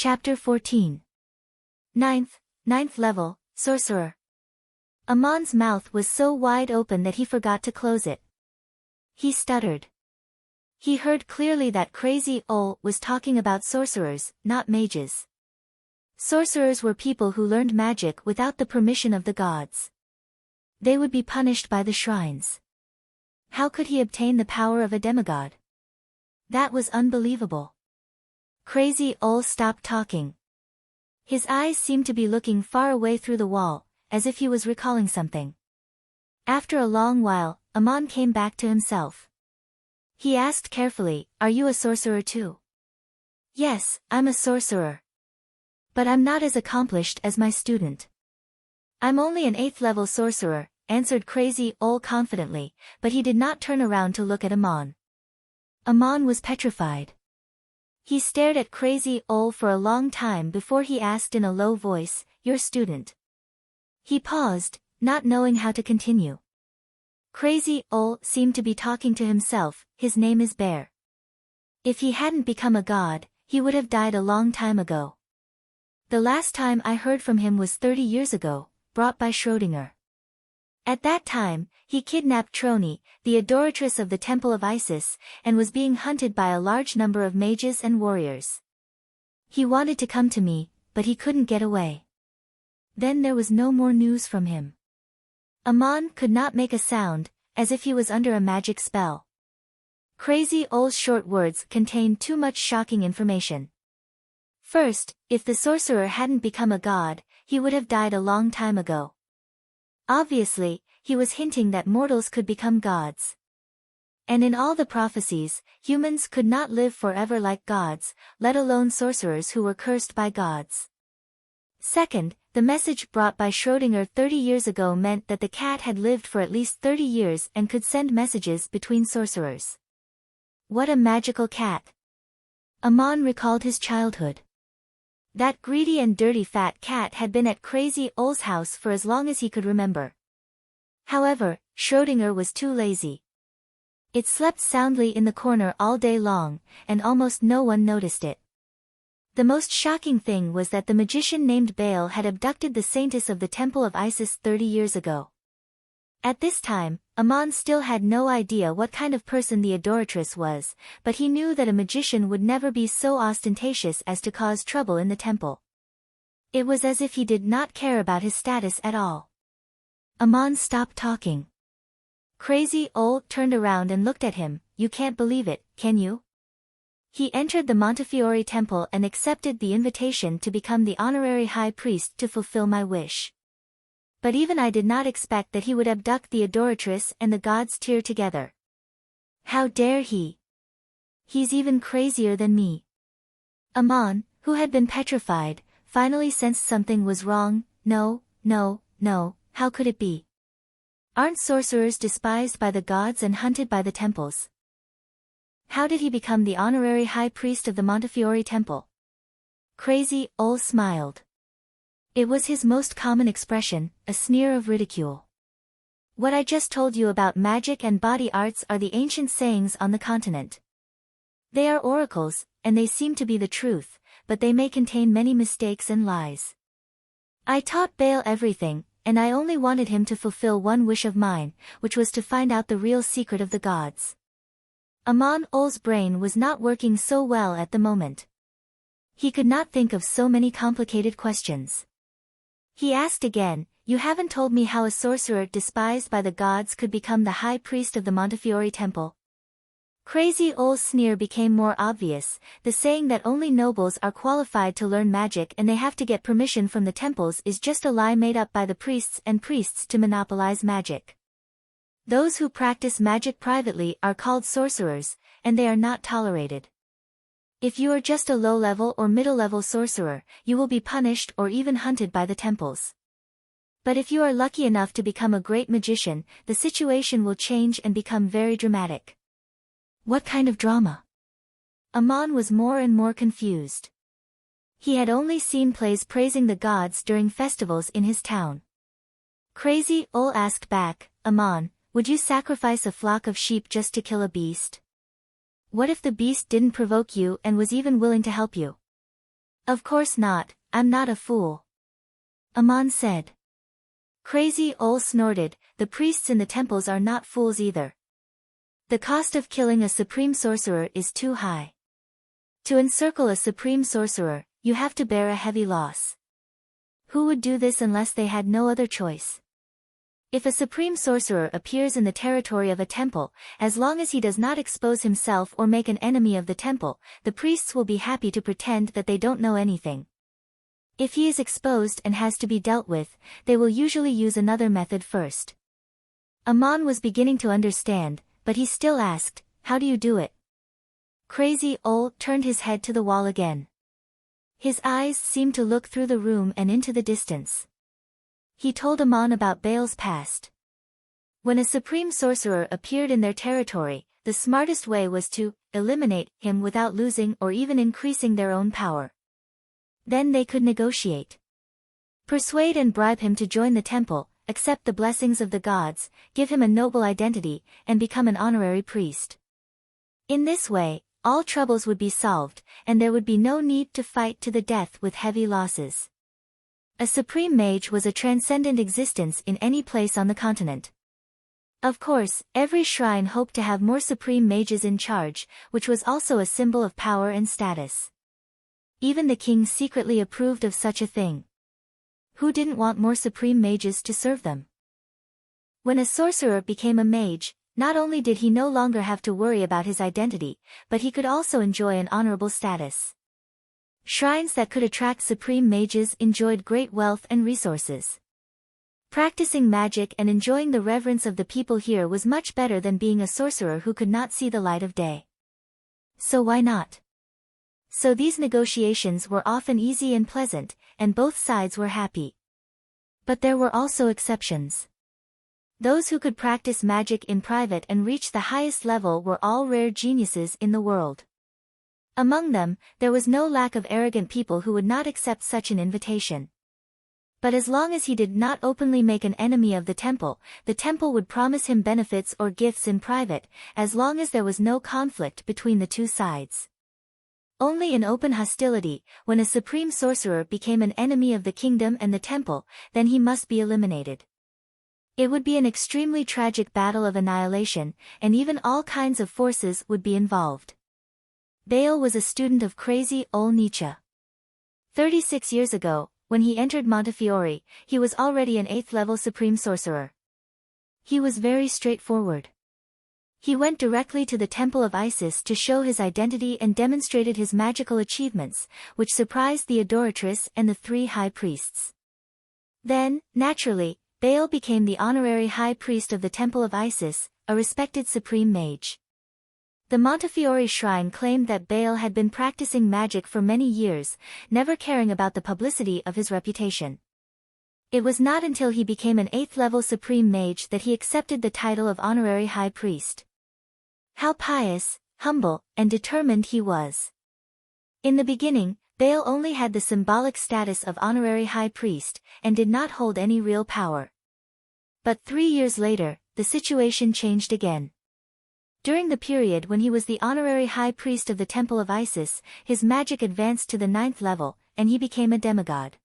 Chapter 14. Ninth level, Sorcerer. Amon's mouth was so wide open that he forgot to close it. He stuttered. He heard clearly that Crazy Ol was talking about sorcerers, not mages. Sorcerers were people who learned magic without the permission of the gods. They would be punished by the shrines. How could he obtain the power of a demigod? That was unbelievable. Crazy Ol stopped talking. His eyes seemed to be looking far away through the wall, as if he was recalling something. After a long while, Amon came back to himself. He asked carefully, "Are you a sorcerer too?" "Yes, I'm a sorcerer. But I'm not as accomplished as my student." "I'm only an 8th level sorcerer," answered Crazy Ol confidently, but he did not turn around to look at Amon. Amon was petrified. He stared at Crazy Ol for a long time before he asked in a low voice, "Your student?" He paused, not knowing how to continue. Crazy Ol seemed to be talking to himself. "His name is Bear. If he hadn't become a god, he would have died a long time ago. The last time I heard from him was 30 years ago, brought by Schrödinger. At that time, he kidnapped Troni, the adoratress of the Temple of Isis, and was being hunted by a large number of mages and warriors. He wanted to come to me, but he couldn't get away. Then there was no more news from him." Amon could not make a sound, as if he was under a magic spell. Crazy Ol's short words contained too much shocking information. First, if the sorcerer hadn't become a god, he would have died a long time ago. Obviously, he was hinting that mortals could become gods. And in all the prophecies, humans could not live forever like gods, let alone sorcerers who were cursed by gods. Second, the message brought by Schrödinger 30 years ago meant that the cat had lived for at least 30 years and could send messages between sorcerers. What a magical cat! Amon recalled his childhood. That greedy and dirty fat cat had been at Crazy Ol's house for as long as he could remember. However, Schrödinger was too lazy. It slept soundly in the corner all day long, and almost no one noticed it. The most shocking thing was that the magician named Baal had abducted the saintess of the Temple of Isis 30 years ago. At this time, Amon still had no idea what kind of person the adoratress was, but he knew that a magician would never be so ostentatious as to cause trouble in the temple. It was as if he did not care about his status at all. Amon stopped talking. Crazy Ol turned around and looked at him. "You can't believe it, can you?" He entered the Montefiore temple and accepted the invitation to become the honorary high priest to fulfill my wish. But even I did not expect that he would abduct the adoratress and the gods tear together. How dare he? He's even crazier than me. Amon, who had been petrified, finally sensed something was wrong. No, how could it be? Aren't sorcerers despised by the gods and hunted by the temples? How did he become the honorary high priest of the Montefiore temple? Crazy Ol smiled. It was his most common expression, a sneer of ridicule. "What I just told you about magic and body arts are the ancient sayings on the continent. They are oracles, and they seem to be the truth, but they may contain many mistakes and lies. I taught Baal everything, and I only wanted him to fulfill one wish of mine, which was to find out the real secret of the gods." Amon Ol's brain was not working so well at the moment. He could not think of so many complicated questions. He asked again, "You haven't told me how a sorcerer despised by the gods could become the high priest of the Montefiore temple." Crazy Ol's sneer became more obvious. The saying that only nobles are qualified to learn magic and they have to get permission from the temples is just a lie made up by the priests and priests to monopolize magic. Those who practice magic privately are called sorcerers, and they are not tolerated. If you are just a low-level or middle-level sorcerer, you will be punished or even hunted by the temples. But if you are lucky enough to become a great magician, the situation will change and become very dramatic. What kind of drama? Amon was more and more confused. He had only seen plays praising the gods during festivals in his town. Crazy Ol asked back, "Amon, would you sacrifice a flock of sheep just to kill a beast? What if the beast didn't provoke you and was even willing to help you?" Of course not, I'm not a fool. Amon said. Crazy Ol snorted, the priests in the temples are not fools either. The cost of killing a supreme sorcerer is too high. To encircle a supreme sorcerer, you have to bear a heavy loss. Who would do this unless they had no other choice? If a supreme sorcerer appears in the territory of a temple, as long as he does not expose himself or make an enemy of the temple, the priests will be happy to pretend that they don't know anything. If he is exposed and has to be dealt with, they will usually use another method first. Amon was beginning to understand, but he still asked, how do you do it? Crazy Ol turned his head to the wall again. His eyes seemed to look through the room and into the distance. He told Amon about Baal's past. When a supreme sorcerer appeared in their territory, the smartest way was to eliminate him without losing or even increasing their own power. Then they could negotiate. Persuade and bribe him to join the temple, accept the blessings of the gods, give him a noble identity, and become an honorary priest. In this way, all troubles would be solved, and there would be no need to fight to the death with heavy losses. A supreme mage was a transcendent existence in any place on the continent. Of course, every shrine hoped to have more supreme mages in charge, which was also a symbol of power and status. Even the king secretly approved of such a thing. Who didn't want more supreme mages to serve them? When a sorcerer became a mage, not only did he no longer have to worry about his identity, but he could also enjoy an honorable status. Shrines that could attract supreme mages enjoyed great wealth and resources. Practicing magic and enjoying the reverence of the people here was much better than being a sorcerer who could not see the light of day. So why not? So these negotiations were often easy and pleasant, and both sides were happy. But there were also exceptions. Those who could practice magic in private and reach the highest level were all rare geniuses in the world. Among them, there was no lack of arrogant people who would not accept such an invitation. But as long as he did not openly make an enemy of the temple would promise him benefits or gifts in private, as long as there was no conflict between the two sides. Only in open hostility, when a supreme sorcerer became an enemy of the kingdom and the temple, then he must be eliminated. It would be an extremely tragic battle of annihilation, and even all kinds of forces would be involved. Baal was a student of Crazy Ol Nietzsche. 36 years ago, when he entered Montefiore, he was already an 8th-level supreme sorcerer. He was very straightforward. He went directly to the temple of Isis to show his identity and demonstrated his magical achievements, which surprised the adoratress and the 3 high priests. Then, naturally, Baal became the honorary high priest of the temple of Isis, a respected supreme mage. The Montefiore shrine claimed that Baal had been practicing magic for many years, never caring about the publicity of his reputation. It was not until he became an 8th-level supreme mage that he accepted the title of honorary high priest. How pious, humble, and determined he was. In the beginning, Baal only had the symbolic status of honorary high priest, and did not hold any real power. But 3 years later, the situation changed again. During the period when he was the honorary high priest of the Temple of Isis, his magic advanced to the 9th level, and he became a demigod.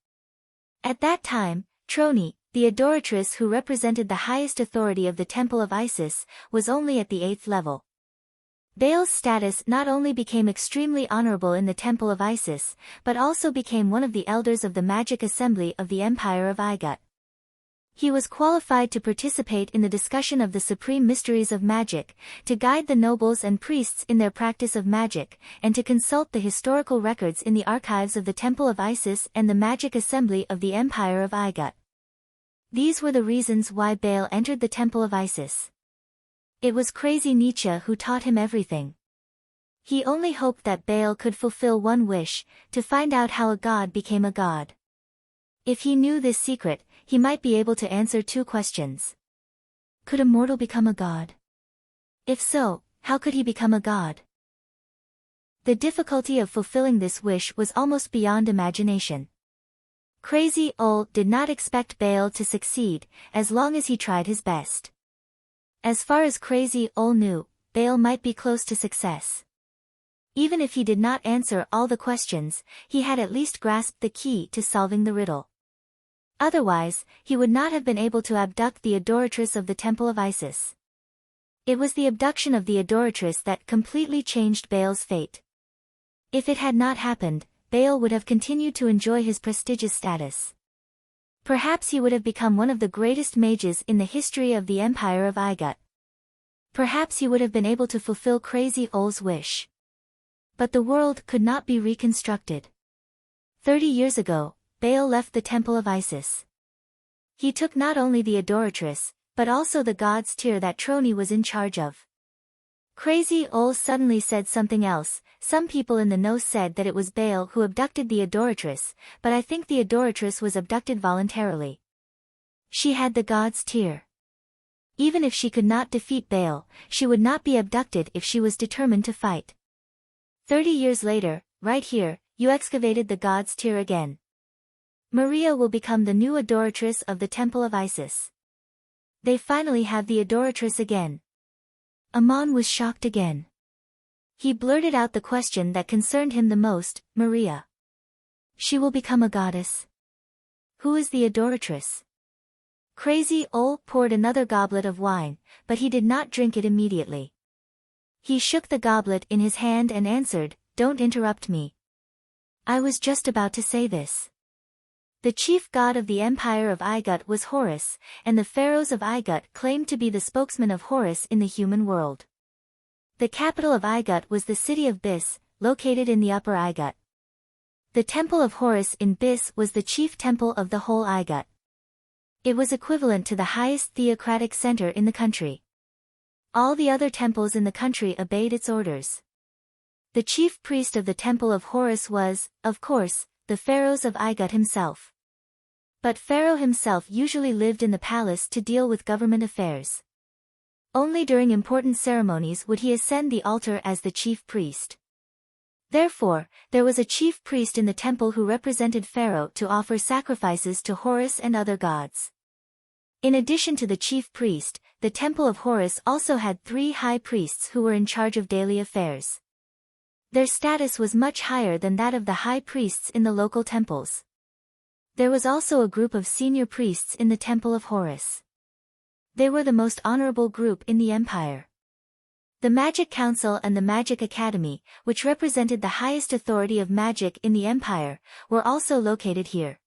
At that time, Troni, the adoratress who represented the highest authority of the Temple of Isis, was only at the 8th level. Baal's status not only became extremely honorable in the Temple of Isis, but also became one of the elders of the magic assembly of the Empire of Igut. He was qualified to participate in the discussion of the supreme mysteries of magic, to guide the nobles and priests in their practice of magic, and to consult the historical records in the archives of the Temple of Isis and the magic assembly of the Empire of Igut. These were the reasons why Baal entered the Temple of Isis. It was Crazy Nietzsche who taught him everything. He only hoped that Baal could fulfill one wish, to find out how a god became a god. If he knew this secret, he might be able to answer 2 questions. Could a mortal become a god? If so, how could he become a god? The difficulty of fulfilling this wish was almost beyond imagination. Crazy Ol did not expect Baal to succeed, as long as he tried his best. As far as Crazy Ol knew, Baal might be close to success. Even if he did not answer all the questions, he had at least grasped the key to solving the riddle. Otherwise, he would not have been able to abduct the adoratress of the Temple of Isis. It was the abduction of the adoratress that completely changed Baal's fate. If it had not happened, Baal would have continued to enjoy his prestigious status. Perhaps he would have become one of the greatest mages in the history of the Empire of Igut. Perhaps he would have been able to fulfill Crazy Ol's wish. But the world could not be reconstructed. 30 years ago, Baal left the Temple of Isis. He took not only the adoratress, but also the god's tear that Trony was in charge of. Crazy Ol suddenly said something else. Some people in the know said that it was Baal who abducted the adoratress, but I think the adoratress was abducted voluntarily. She had the god's tear. Even if she could not defeat Baal, she would not be abducted if she was determined to fight. 30 years later, right here, you excavated the god's tear again. Maria will become the new adoratress of the Temple of Isis. They finally have the adoratress again. Amon was shocked again. He blurted out the question that concerned him the most, Maria. She will become a goddess. Who is the adoratress? Crazy Ol poured another goblet of wine, but he did not drink it immediately. He shook the goblet in his hand and answered, "Don't interrupt me. I was just about to say this." The chief god of the Empire of Igut was Horus, and the pharaohs of Igut claimed to be the spokesman of Horus in the human world. The capital of Igut was the city of Bis, located in the Upper Igut. The temple of Horus in Bis was the chief temple of the whole Igut. It was equivalent to the highest theocratic center in the country. All the other temples in the country obeyed its orders. The chief priest of the temple of Horus was, of course, the pharaohs of Igut himself. But Pharaoh himself usually lived in the palace to deal with government affairs. Only during important ceremonies would he ascend the altar as the chief priest. Therefore, there was a chief priest in the temple who represented Pharaoh to offer sacrifices to Horus and other gods. In addition to the chief priest, the temple of Horus also had 3 high priests who were in charge of daily affairs. Their status was much higher than that of the high priests in the local temples. There was also a group of senior priests in the temple of Horus. They were the most honorable group in the empire. The Magic Council and the Magic Academy, which represented the highest authority of magic in the empire, were also located here.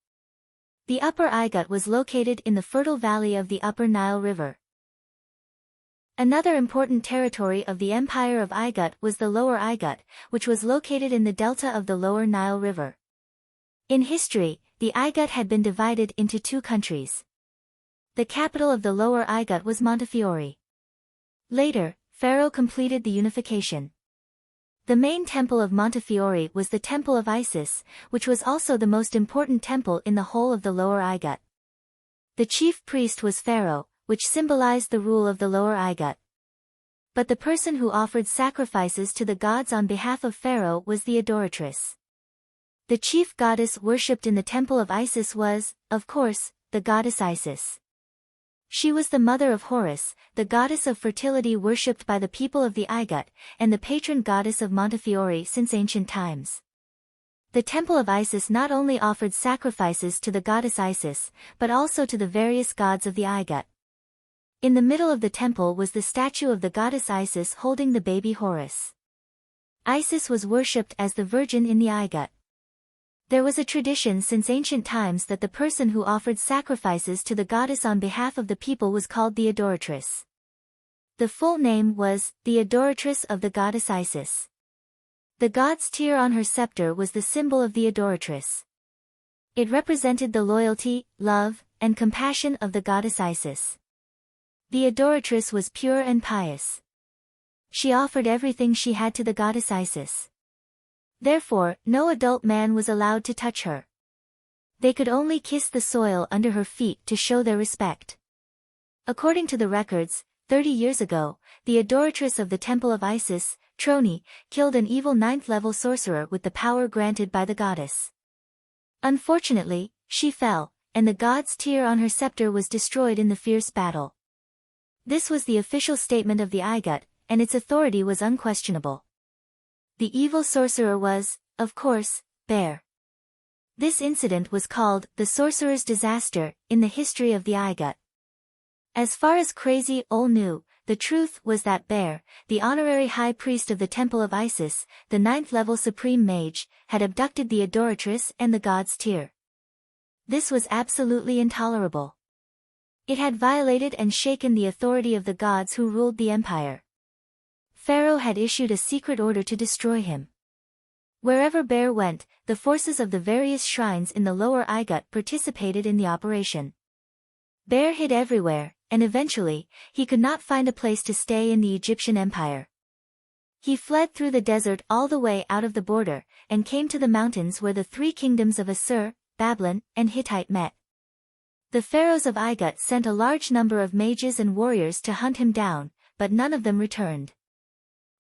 The Upper Igut was located in the fertile valley of the Upper Nile River. Another important territory of the Empire of Igut was the Lower Igut, which was located in the delta of the Lower Nile River. In history, the Igut had been divided into 2 countries. The capital of the Lower Igut was Montefiore. Later, Pharaoh completed the unification. The main temple of Montefiore was the Temple of Isis, which was also the most important temple in the whole of the Lower Igut. The chief priest was Pharaoh, which symbolized the rule of the Lower Igut. But the person who offered sacrifices to the gods on behalf of Pharaoh was the adoratress. The chief goddess worshipped in the Temple of Isis was, of course, the goddess Isis. She was the mother of Horus, the goddess of fertility worshipped by the people of the Igut, and the patron goddess of Montefiore since ancient times. The Temple of Isis not only offered sacrifices to the goddess Isis, but also to the various gods of the Igut. In the middle of the temple was the statue of the goddess Isis holding the baby Horus. Isis was worshipped as the Virgin in the Igut. There was a tradition since ancient times that the person who offered sacrifices to the goddess on behalf of the people was called the adoratress. The full name was, the adoratress of the goddess Isis. The god's tear on her scepter was the symbol of the adoratress. It represented the loyalty, love, and compassion of the goddess Isis. The adoratress was pure and pious. She offered everything she had to the goddess Isis. Therefore, no adult man was allowed to touch her. They could only kiss the soil under her feet to show their respect. According to the records, 30 years ago, the adoratress of the Temple of Isis, Trony, killed an evil 9th-level sorcerer with the power granted by the goddess. Unfortunately, she fell, and the god's tear on her scepter was destroyed in the fierce battle. This was the official statement of the Igut, and its authority was unquestionable. The evil sorcerer was, of course, Bear. This incident was called the sorcerer's disaster in the history of the Igut. As far as Crazy Ol knew, the truth was that Bear, the honorary high priest of the Temple of Isis, the 9th-level supreme mage, had abducted the Adoratress and the god's tear. This was absolutely intolerable. It had violated and shaken the authority of the gods who ruled the empire. Pharaoh had issued a secret order to destroy him. Wherever Bear went, the forces of the various shrines in the lower Igut participated in the operation. Bear hid everywhere, and eventually, he could not find a place to stay in the Egyptian empire. He fled through the desert all the way out of the border, and came to the mountains where the three kingdoms of Assur, Babylon, and Hittite met. The pharaohs of Igut sent a large number of mages and warriors to hunt him down, but none of them returned.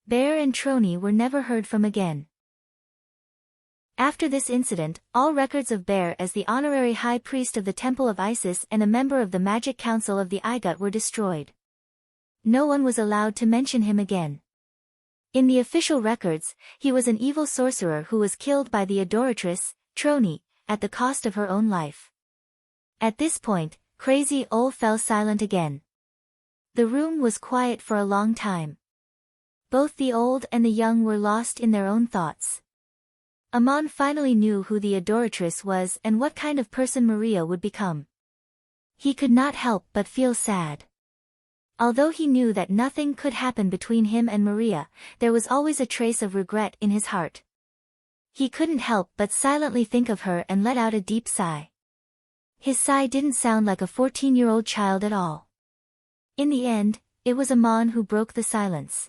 Bear and Troni were never heard from again. After this incident, all records of Bear as the honorary high priest of the Temple of Isis and a member of the Magic Council of the Igut were destroyed. No one was allowed to mention him again. In the official records, he was an evil sorcerer who was killed by the Adoratress, Troni, at the cost of her own life. At this point, Crazy Ol fell silent again. The room was quiet for a long time. Both the old and the young were lost in their own thoughts. Amon finally knew who the Adoratress was and what kind of person Maria would become. He could not help but feel sad. Although he knew that nothing could happen between him and Maria, there was always a trace of regret in his heart. He couldn't help but silently think of her and let out a deep sigh. His sigh didn't sound like a 14-year-old child at all. In the end, it was Amon who broke the silence.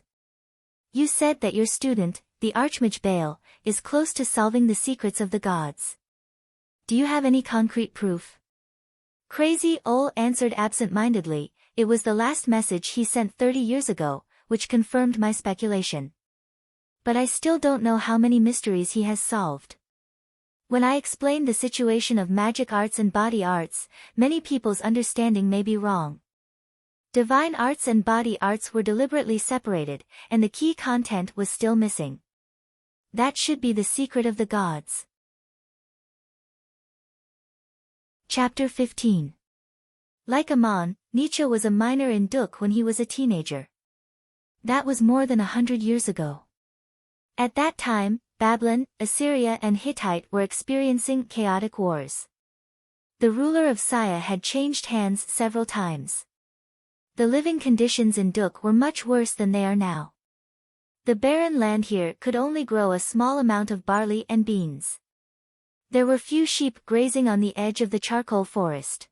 You said that your student, the Archmage Baal, is close to solving the secrets of the gods. Do you have any concrete proof? Crazy Ol answered absent-mindedly, it was the last message he sent 30 years ago, which confirmed my speculation. But I still don't know how many mysteries he has solved. When I explain the situation of magic arts and body arts, many people's understanding may be wrong. Divine arts and body arts were deliberately separated, and the key content was still missing. That should be the secret of the gods. Chapter 15. Like Amon, Nietzsche was a minor in Duk when he was a teenager. That was more than 100 years ago. At that time, Babylon, Assyria and Hittite were experiencing chaotic wars. The ruler of Saya had changed hands several times. The living conditions in Duk were much worse than they are now. The barren land here could only grow a small amount of barley and beans. There were few sheep grazing on the edge of the charcoal forest.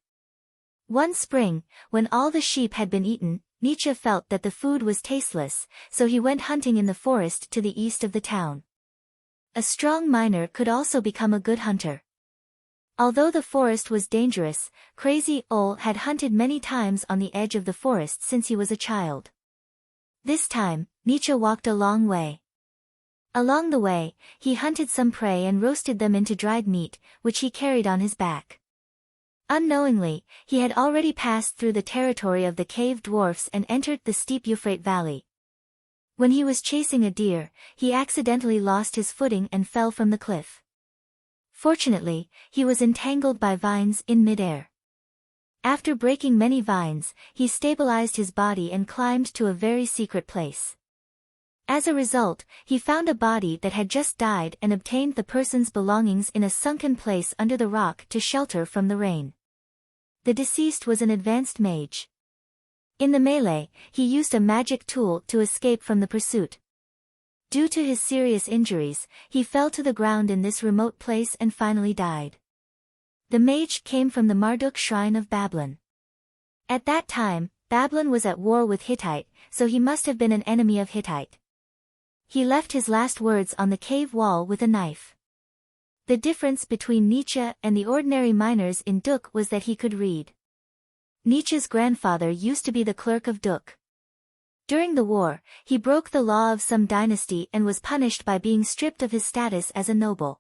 One spring, when all the sheep had been eaten, Nietzsche felt that the food was tasteless, so he went hunting in the forest to the east of the town. A strong miner could also become a good hunter. Although the forest was dangerous, Crazy Ol had hunted many times on the edge of the forest since he was a child. This time, Nietzsche walked a long way. Along the way, he hunted some prey and roasted them into dried meat, which he carried on his back. Unknowingly, he had already passed through the territory of the cave dwarfs and entered the steep Euphrates Valley. When he was chasing a deer, he accidentally lost his footing and fell from the cliff. Fortunately, he was entangled by vines in midair. After breaking many vines, he stabilized his body and climbed to a very secret place. As a result, he found a body that had just died and obtained the person's belongings in a sunken place under the rock to shelter from the rain. The deceased was an advanced mage. In the melee, he used a magic tool to escape from the pursuit. Due to his serious injuries, he fell to the ground in this remote place and finally died. The mage came from the Marduk shrine of Babylon. At that time, Babylon was at war with Hittite, so he must have been an enemy of Hittite. He left his last words on the cave wall with a knife. The difference between Nietzsche and the ordinary miners in Duk was that he could read. Nietzsche's grandfather used to be the clerk of Duk. During the war, he broke the law of some dynasty and was punished by being stripped of his status as a noble.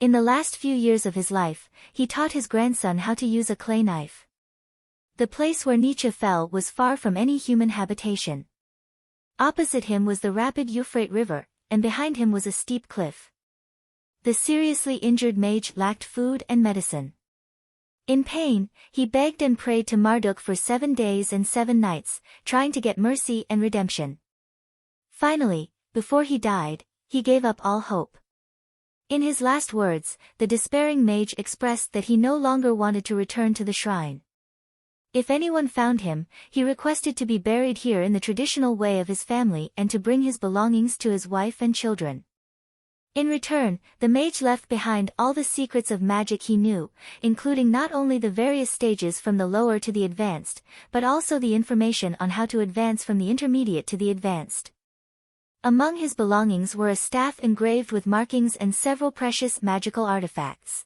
In the last few years of his life, he taught his grandson how to use a clay knife. The place where Nietzsche fell was far from any human habitation. Opposite him was the rapid Euphrates River, and behind him was a steep cliff. The seriously injured mage lacked food and medicine. In pain, he begged and prayed to Marduk for 7 days and 7 nights, trying to get mercy and redemption. Finally, before he died, he gave up all hope. In his last words, the despairing mage expressed that he no longer wanted to return to the shrine. If anyone found him, he requested to be buried here in the traditional way of his family and to bring his belongings to his wife and children. In return, the mage left behind all the secrets of magic he knew, including not only the various stages from the lower to the advanced, but also the information on how to advance from the intermediate to the advanced. Among his belongings were a staff engraved with markings and several precious magical artifacts.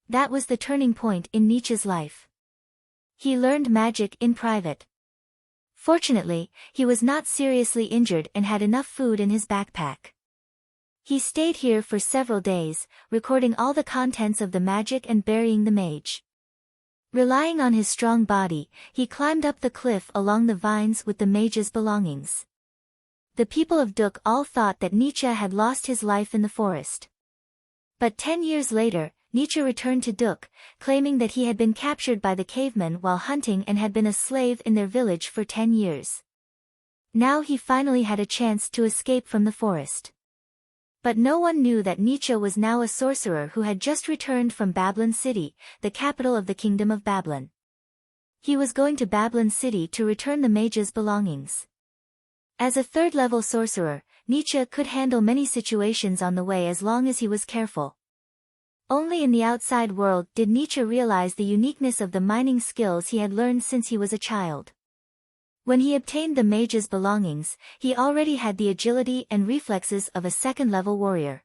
That was the turning point in Nietzsche's life. He learned magic in private. Fortunately, he was not seriously injured and had enough food in his backpack. He stayed here for several days, recording all the contents of the magic and burying the mage. Relying on his strong body, he climbed up the cliff along the vines with the mage's belongings. The people of Duk all thought that Nietzsche had lost his life in the forest. But 10 years later, Nietzsche returned to Duk, claiming that he had been captured by the cavemen while hunting and had been a slave in their village for 10 years. Now he finally had a chance to escape from the forest. But no one knew that Nietzsche was now a sorcerer who had just returned from Babylon City, the capital of the Kingdom of Babylon. He was going to Babylon City to return the mage's belongings. As a third-level sorcerer, Nietzsche could handle many situations on the way as long as he was careful. Only in the outside world did Nietzsche realize the uniqueness of the mining skills he had learned since he was a child. When he obtained the mage's belongings, he already had the agility and reflexes of a second-level warrior.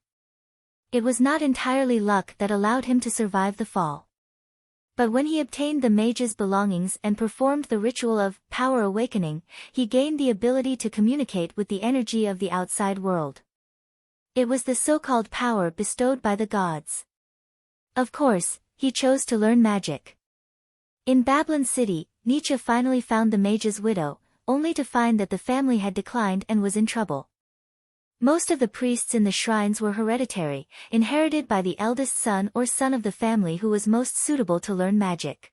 It was not entirely luck that allowed him to survive the fall. But when he obtained the mage's belongings and performed the ritual of power awakening, he gained the ability to communicate with the energy of the outside world. It was the so-called power bestowed by the gods. Of course, he chose to learn magic. In Babylon City, Nietzsche finally found the mage's widow, only to find that the family had declined and was in trouble. Most of the priests in the shrines were hereditary, inherited by the eldest son or son of the family who was most suitable to learn magic.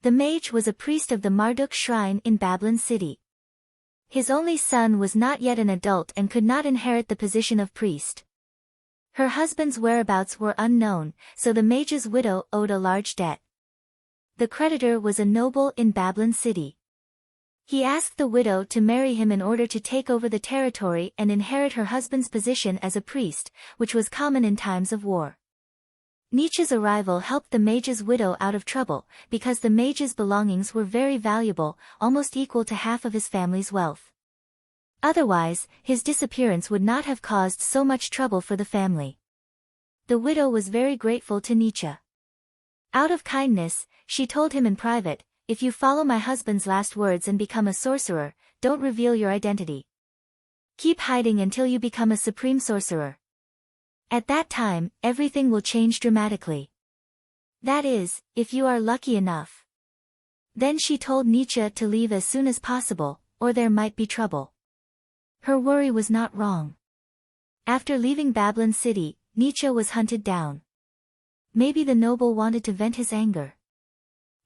The mage was a priest of the Marduk shrine in Babylon City. His only son was not yet an adult and could not inherit the position of priest. Her husband's whereabouts were unknown, so the mage's widow owed a large debt. The creditor was a noble in Babylon City. He asked the widow to marry him in order to take over the territory and inherit her husband's position as a priest, which was common in times of war. Nietzsche's arrival helped the mage's widow out of trouble, because the mage's belongings were very valuable, almost equal to half of his family's wealth. Otherwise, his disappearance would not have caused so much trouble for the family. The widow was very grateful to Nietzsche. Out of kindness, she told him in private, "If you follow my husband's last words and become a sorcerer, don't reveal your identity. Keep hiding until you become a supreme sorcerer. At that time, everything will change dramatically. That is, if you are lucky enough." Then she told Nietzsche to leave as soon as possible, or there might be trouble. Her worry was not wrong. After leaving Babylon City, Nietzsche was hunted down. Maybe the noble wanted to vent his anger.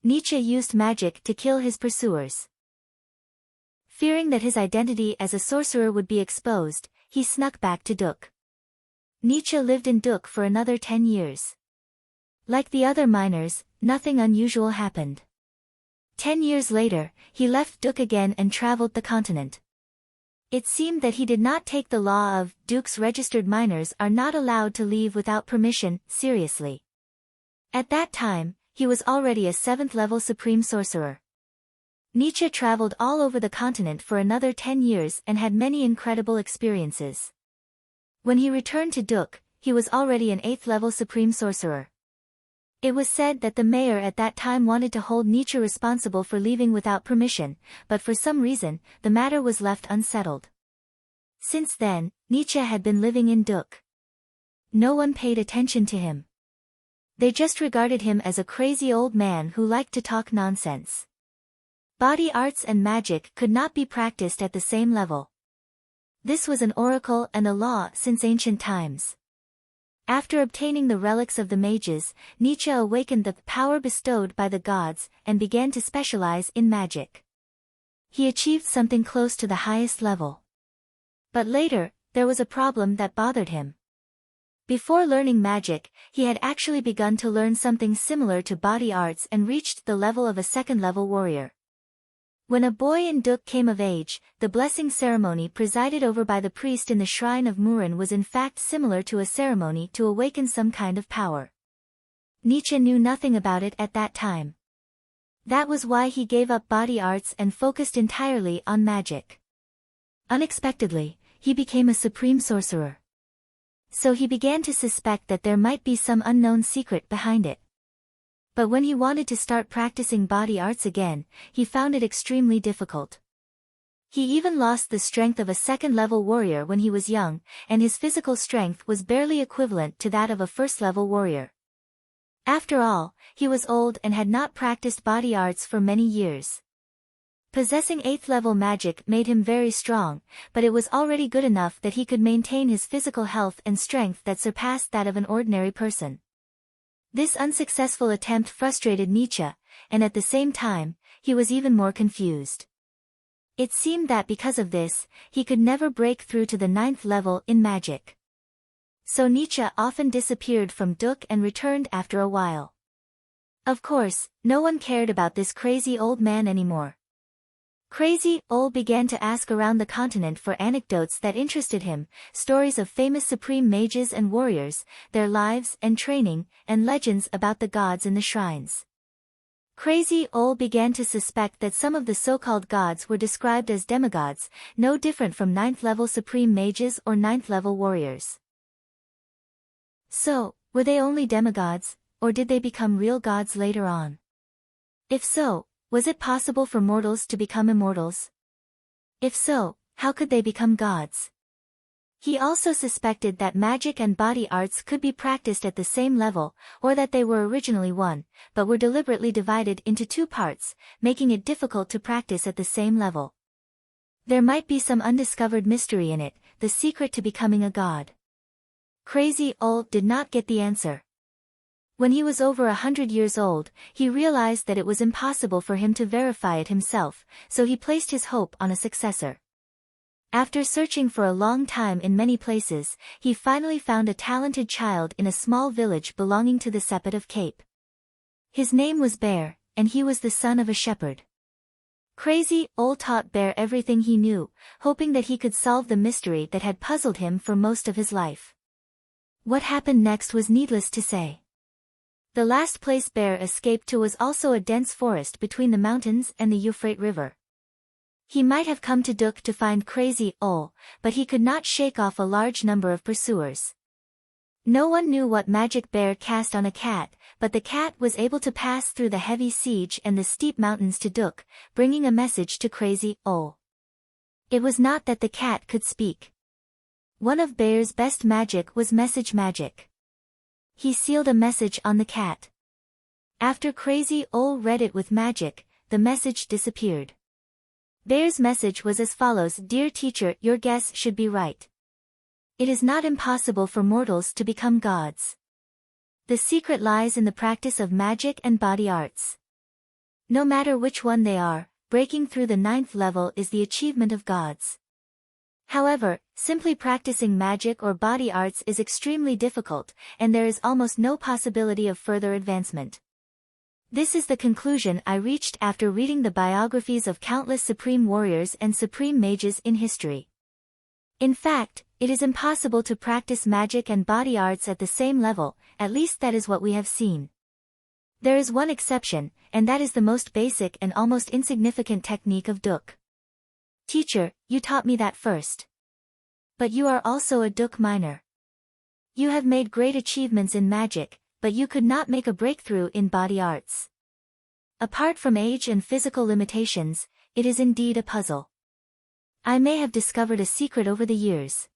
Nietzsche used magic to kill his pursuers. Fearing that his identity as a sorcerer would be exposed, he snuck back to Duk. Nietzsche lived in Duk for another 10 years. Like the other miners, nothing unusual happened. 10 years later, he left Duk again and traveled the continent. It seemed that he did not take the law of Duk's registered miners are not allowed to leave without permission seriously. At that time, he was already a 7th-level supreme sorcerer. Nietzsche traveled all over the continent for another 10 years and had many incredible experiences. When he returned to Duk, he was already an 8th-level supreme sorcerer. It was said that the mayor at that time wanted to hold Nietzsche responsible for leaving without permission, but for some reason, the matter was left unsettled. Since then, Nietzsche had been living in Duk. No one paid attention to him. They just regarded him as a crazy old man who liked to talk nonsense. Body arts and magic could not be practiced at the same level. This was an oracle and a law since ancient times. After obtaining the relics of the mages, Nietzsche awakened the power bestowed by the gods and began to specialize in magic. He achieved something close to the highest level. But later, there was a problem that bothered him. Before learning magic, he had actually begun to learn something similar to body arts and reached the level of a second-level warrior. When a boy in Duk came of age, the blessing ceremony presided over by the priest in the shrine of Murin was in fact similar to a ceremony to awaken some kind of power. Nietzsche knew nothing about it at that time. That was why he gave up body arts and focused entirely on magic. Unexpectedly, he became a supreme sorcerer. So he began to suspect that there might be some unknown secret behind it. But when he wanted to start practicing body arts again, he found it extremely difficult. He even lost the strength of a second-level warrior when he was young, and his physical strength was barely equivalent to that of a first-level warrior. After all, he was old and had not practiced body arts for many years. Possessing 8th-level magic made him very strong, but it was already good enough that he could maintain his physical health and strength that surpassed that of an ordinary person. This unsuccessful attempt frustrated Nietzsche, and at the same time, he was even more confused. It seemed that because of this, he could never break through to the 9th level in magic. So Nietzsche often disappeared from Duk and returned after a while. Of course, no one cared about this crazy old man anymore. Crazy Ol began to ask around the continent for anecdotes that interested him, stories of famous supreme mages and warriors, their lives and training, and legends about the gods in the shrines. Crazy Ol began to suspect that some of the so-called gods were described as demigods, no different from 9th-level supreme mages or 9th-level warriors. So, were they only demigods, or did they become real gods later on? If so, was it possible for mortals to become immortals? If so, how could they become gods? He also suspected that magic and body arts could be practiced at the same level, or that they were originally one, but were deliberately divided into two parts, making it difficult to practice at the same level. There might be some undiscovered mystery in it, the secret to becoming a god. Crazy Ol did not get the answer. When he was over 100 years old, he realized that it was impossible for him to verify it himself, so he placed his hope on a successor. After searching for a long time in many places, he finally found a talented child in a small village belonging to the Sepet of Cape. His name was Bear, and he was the son of a shepherd. Crazy Ol taught Bear everything he knew, hoping that he could solve the mystery that had puzzled him for most of his life. What happened next was needless to say. The last place Bear escaped to was also a dense forest between the mountains and the Euphrates River. He might have come to Duk to find Crazy Ol, but he could not shake off a large number of pursuers. No one knew what magic Bear cast on a cat, but the cat was able to pass through the heavy siege and the steep mountains to Duk, bringing a message to Crazy Ol. It was not that the cat could speak. One of Bear's best magic was message magic. He sealed a message on the cat. After Crazy Ol read it with magic, the message disappeared. Bear's message was as follows: Dear teacher, your guess should be right. It is not impossible for mortals to become gods. The secret lies in the practice of magic and body arts. No matter which one they are, breaking through the 9th level is the achievement of gods. However, simply practicing magic or body arts is extremely difficult, and there is almost no possibility of further advancement. This is the conclusion I reached after reading the biographies of countless supreme warriors and supreme mages in history. In fact, it is impossible to practice magic and body arts at the same level, at least that is what we have seen. There is one exception, and that is the most basic and almost insignificant technique of Duk. Teacher, you taught me that first. But you are also a Duk miner. You have made great achievements in magic, but you could not make a breakthrough in body arts. Apart from age and physical limitations, it is indeed a puzzle. I may have discovered a secret over the years.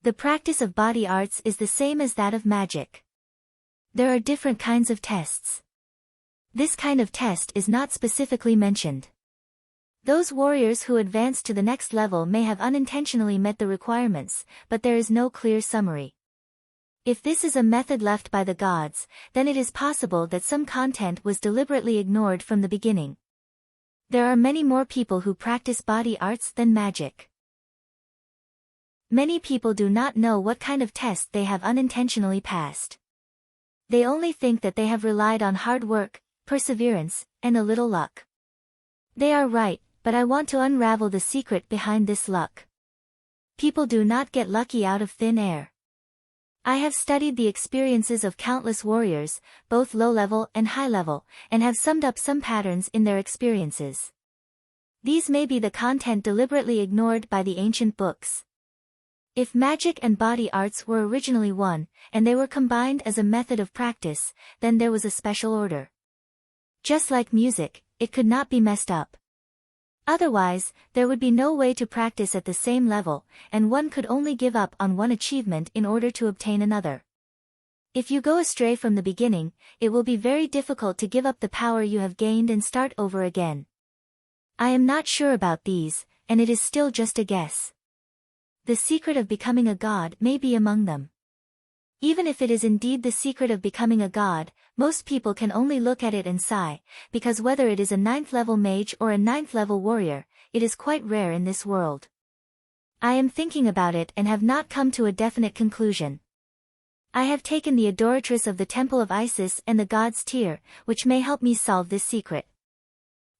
The practice of body arts is the same as that of magic. There are different kinds of tests. This kind of test is not specifically mentioned. Those warriors who advance to the next level may have unintentionally met the requirements, but there is no clear summary. If this is a method left by the gods, then it is possible that some content was deliberately ignored from the beginning. There are many more people who practice body arts than magic. Many people do not know what kind of test they have unintentionally passed. They only think that they have relied on hard work, perseverance, and a little luck. They are right, but I want to unravel the secret behind this luck. People do not get lucky out of thin air. I have studied the experiences of countless warriors, both low-level and high-level, and have summed up some patterns in their experiences. These may be the content deliberately ignored by the ancient books. If magic and body arts were originally one, and they were combined as a method of practice, then there was a special order. Just like music, it could not be messed up. Otherwise, there would be no way to practice at the same level, and one could only give up on one achievement in order to obtain another. If you go astray from the beginning, it will be very difficult to give up the power you have gained and start over again. I am not sure about these, and it is still just a guess. The secret of becoming a god may be among them. Even if it is indeed the secret of becoming a god, most people can only look at it and sigh, because whether it is a 9th level mage or a 9th level warrior, it is quite rare in this world. I am thinking about it and have not come to a definite conclusion. I have taken the adoratress of the Temple of Isis and the God's Tear, which may help me solve this secret.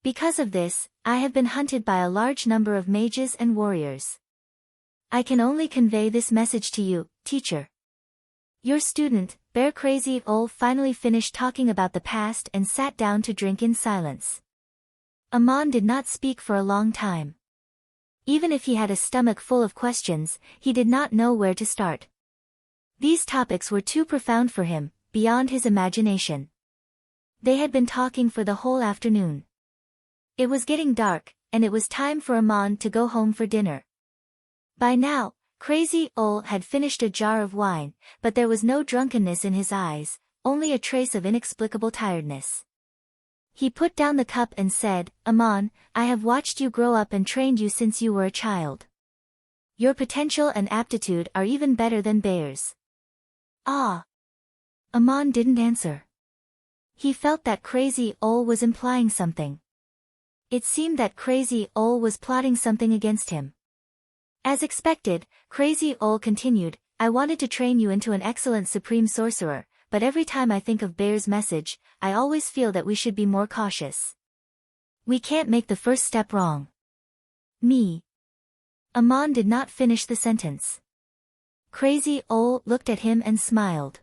Because of this, I have been hunted by a large number of mages and warriors. I can only convey this message to you, teacher. Your student, Bear Crazy Ol finally finished talking about the past and sat down to drink in silence. Amon did not speak for a long time. Even if he had a stomach full of questions, he did not know where to start. These topics were too profound for him, beyond his imagination. They had been talking for the whole afternoon. It was getting dark, and it was time for Amon to go home for dinner. By now, Crazy Ol had finished a jar of wine, but there was no drunkenness in his eyes, only a trace of inexplicable tiredness. He put down the cup and said, Amon, I have watched you grow up and trained you since you were a child. Your potential and aptitude are even better than Bear's. Ah. Amon didn't answer. He felt that Crazy Ol was implying something. It seemed that Crazy Ol was plotting something against him. As expected, Crazy Ol continued, I wanted to train you into an excellent supreme sorcerer, but every time I think of Bear's message, I always feel that we should be more cautious. We can't make the first step wrong. Me. Amon did not finish the sentence. Crazy Ol looked at him and smiled.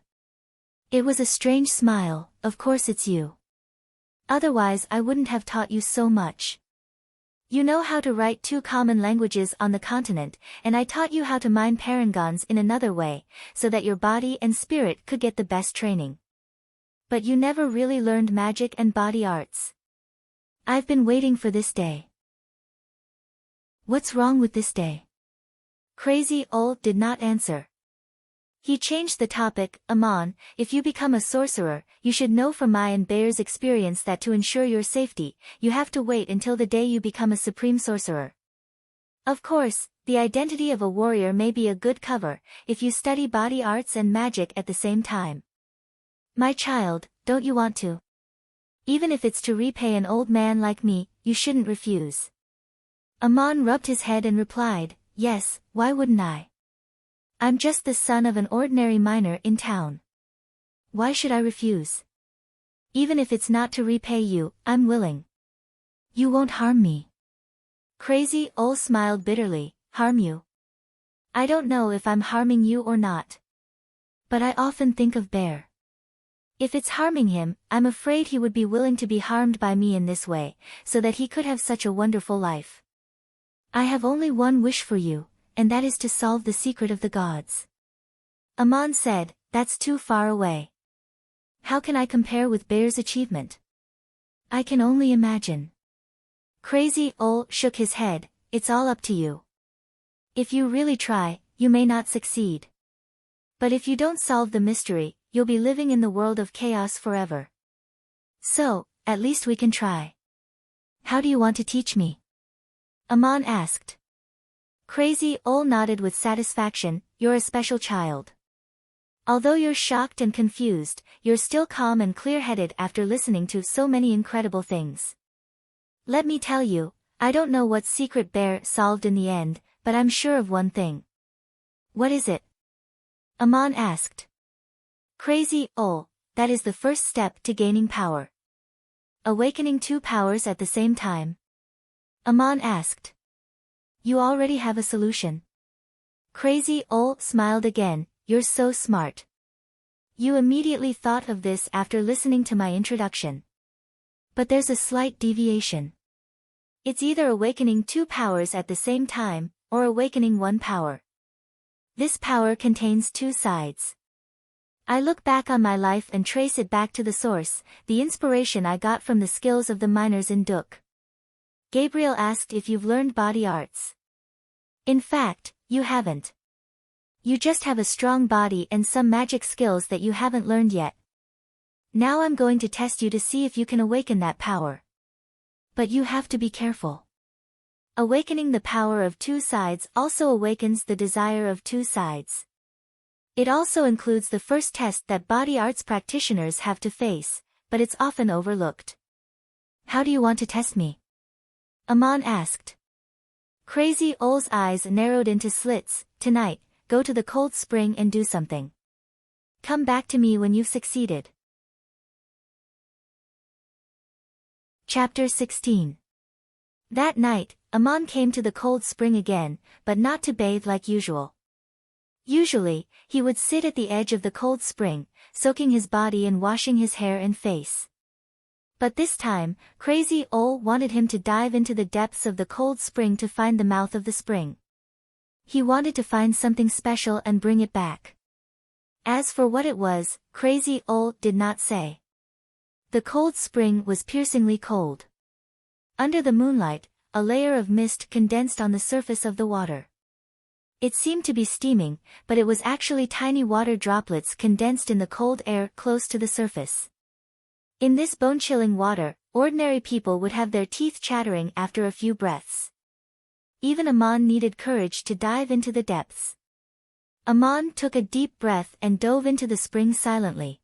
It was a strange smile, of course it's you. Otherwise I wouldn't have taught you so much. You know how to write 2 common languages on the continent, and I taught you how to mine parangons in another way, so that your body and spirit could get the best training. But you never really learned magic and body arts. I've been waiting for this day. What's wrong with this day? Crazy Ol did not answer. He changed the topic, Amon, if you become a sorcerer, you should know from my and Bear's experience that to ensure your safety, you have to wait until the day you become a supreme sorcerer. Of course, the identity of a warrior may be a good cover, if you study body arts and magic at the same time. My child, don't you want to? Even if it's to repay an old man like me, you shouldn't refuse. Amon rubbed his head and replied, yes, why wouldn't I? I'm just the son of an ordinary miner in town. Why should I refuse? Even if it's not to repay you, I'm willing. You won't harm me. Crazy Ol smiled bitterly, harm you? I don't know if I'm harming you or not. But I often think of Bear. If it's harming him, I'm afraid he would be willing to be harmed by me in this way, so that he could have such a wonderful life. I have only one wish for you, and that is to solve the secret of the gods. Amon said, that's too far away. How can I compare with Bear's achievement? I can only imagine. Crazy Ol shook his head, it's all up to you. If you really try, you may not succeed. But if you don't solve the mystery, you'll be living in the world of chaos forever. So, at least we can try. How do you want to teach me? Aman asked. Crazy Ol nodded with satisfaction. You're a special child. Although you're shocked and confused, you're still calm and clear-headed after listening to so many incredible things. Let me tell you, I don't know what secret Bear solved in the end, but I'm sure of one thing. What is it? Aman asked. Crazy Ol, that is the first step to gaining power. Awakening 2 powers at the same time. Aman asked. You already have a solution. Crazy Ol smiled again. You're so smart. You immediately thought of this after listening to my introduction. But there's a slight deviation. It's either awakening 2 powers at the same time, or awakening 1 power. This power contains 2 sides. I look back on my life and trace it back to the source, the inspiration I got from the skills of the miners in Duk. Gabriel asked if you've learned body arts. In fact, you haven't. You just have a strong body and some magic skills that you haven't learned yet. Now I'm going to test you to see if you can awaken that power. But you have to be careful. Awakening the power of 2 sides also awakens the desire of 2 sides. It also includes the first test that body arts practitioners have to face, but it's often overlooked. How do you want to test me? Aman asked. Crazy Ol's eyes narrowed into slits. Tonight, go to the cold spring and do something. Come back to me when you've succeeded. Chapter 16. That night, Aman came to the cold spring again, but not to bathe like usual. Usually, he would sit at the edge of the cold spring, soaking his body and washing his hair and face. But this time, Crazy Ol wanted him to dive into the depths of the cold spring to find the mouth of the spring. He wanted to find something special and bring it back. As for what it was, Crazy Ol did not say. The cold spring was piercingly cold. Under the moonlight, a layer of mist condensed on the surface of the water. It seemed to be steaming, but it was actually tiny water droplets condensed in the cold air close to the surface. In this bone-chilling water, ordinary people would have their teeth chattering after a few breaths. Even Aman needed courage to dive into the depths. Aman took a deep breath and dove into the spring silently.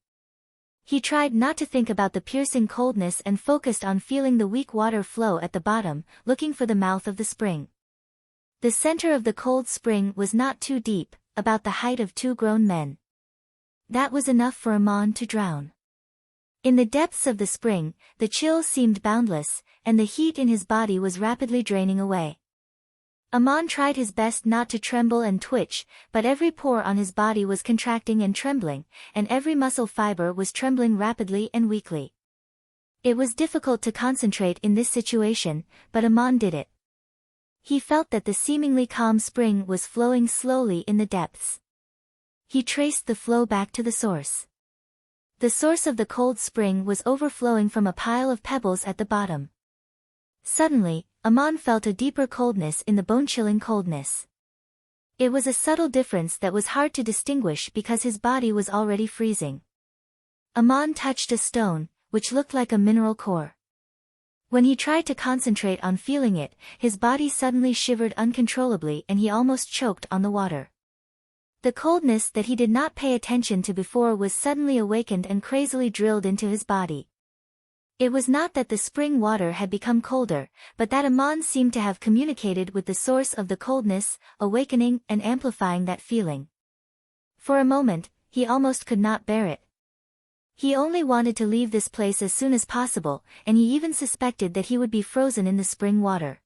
He tried not to think about the piercing coldness and focused on feeling the weak water flow at the bottom, looking for the mouth of the spring. The center of the cold spring was not too deep, about the height of 2 grown men. That was enough for Aman to drown. In the depths of the spring, the chill seemed boundless, and the heat in his body was rapidly draining away. Aman tried his best not to tremble and twitch, but every pore on his body was contracting and trembling, and every muscle fiber was trembling rapidly and weakly. It was difficult to concentrate in this situation, but Aman did it. He felt that the seemingly calm spring was flowing slowly in the depths. He traced the flow back to the source. The source of the cold spring was overflowing from a pile of pebbles at the bottom. Suddenly, Aman felt a deeper coldness in the bone-chilling coldness. It was a subtle difference that was hard to distinguish because his body was already freezing. Aman touched a stone, which looked like a mineral core. When he tried to concentrate on feeling it, his body suddenly shivered uncontrollably and he almost choked on the water. The coldness that he did not pay attention to before was suddenly awakened and crazily drilled into his body. It was not that the spring water had become colder, but that Aman seemed to have communicated with the source of the coldness, awakening and amplifying that feeling. For a moment, he almost could not bear it. He only wanted to leave this place as soon as possible, and he even suspected that he would be frozen in the spring water.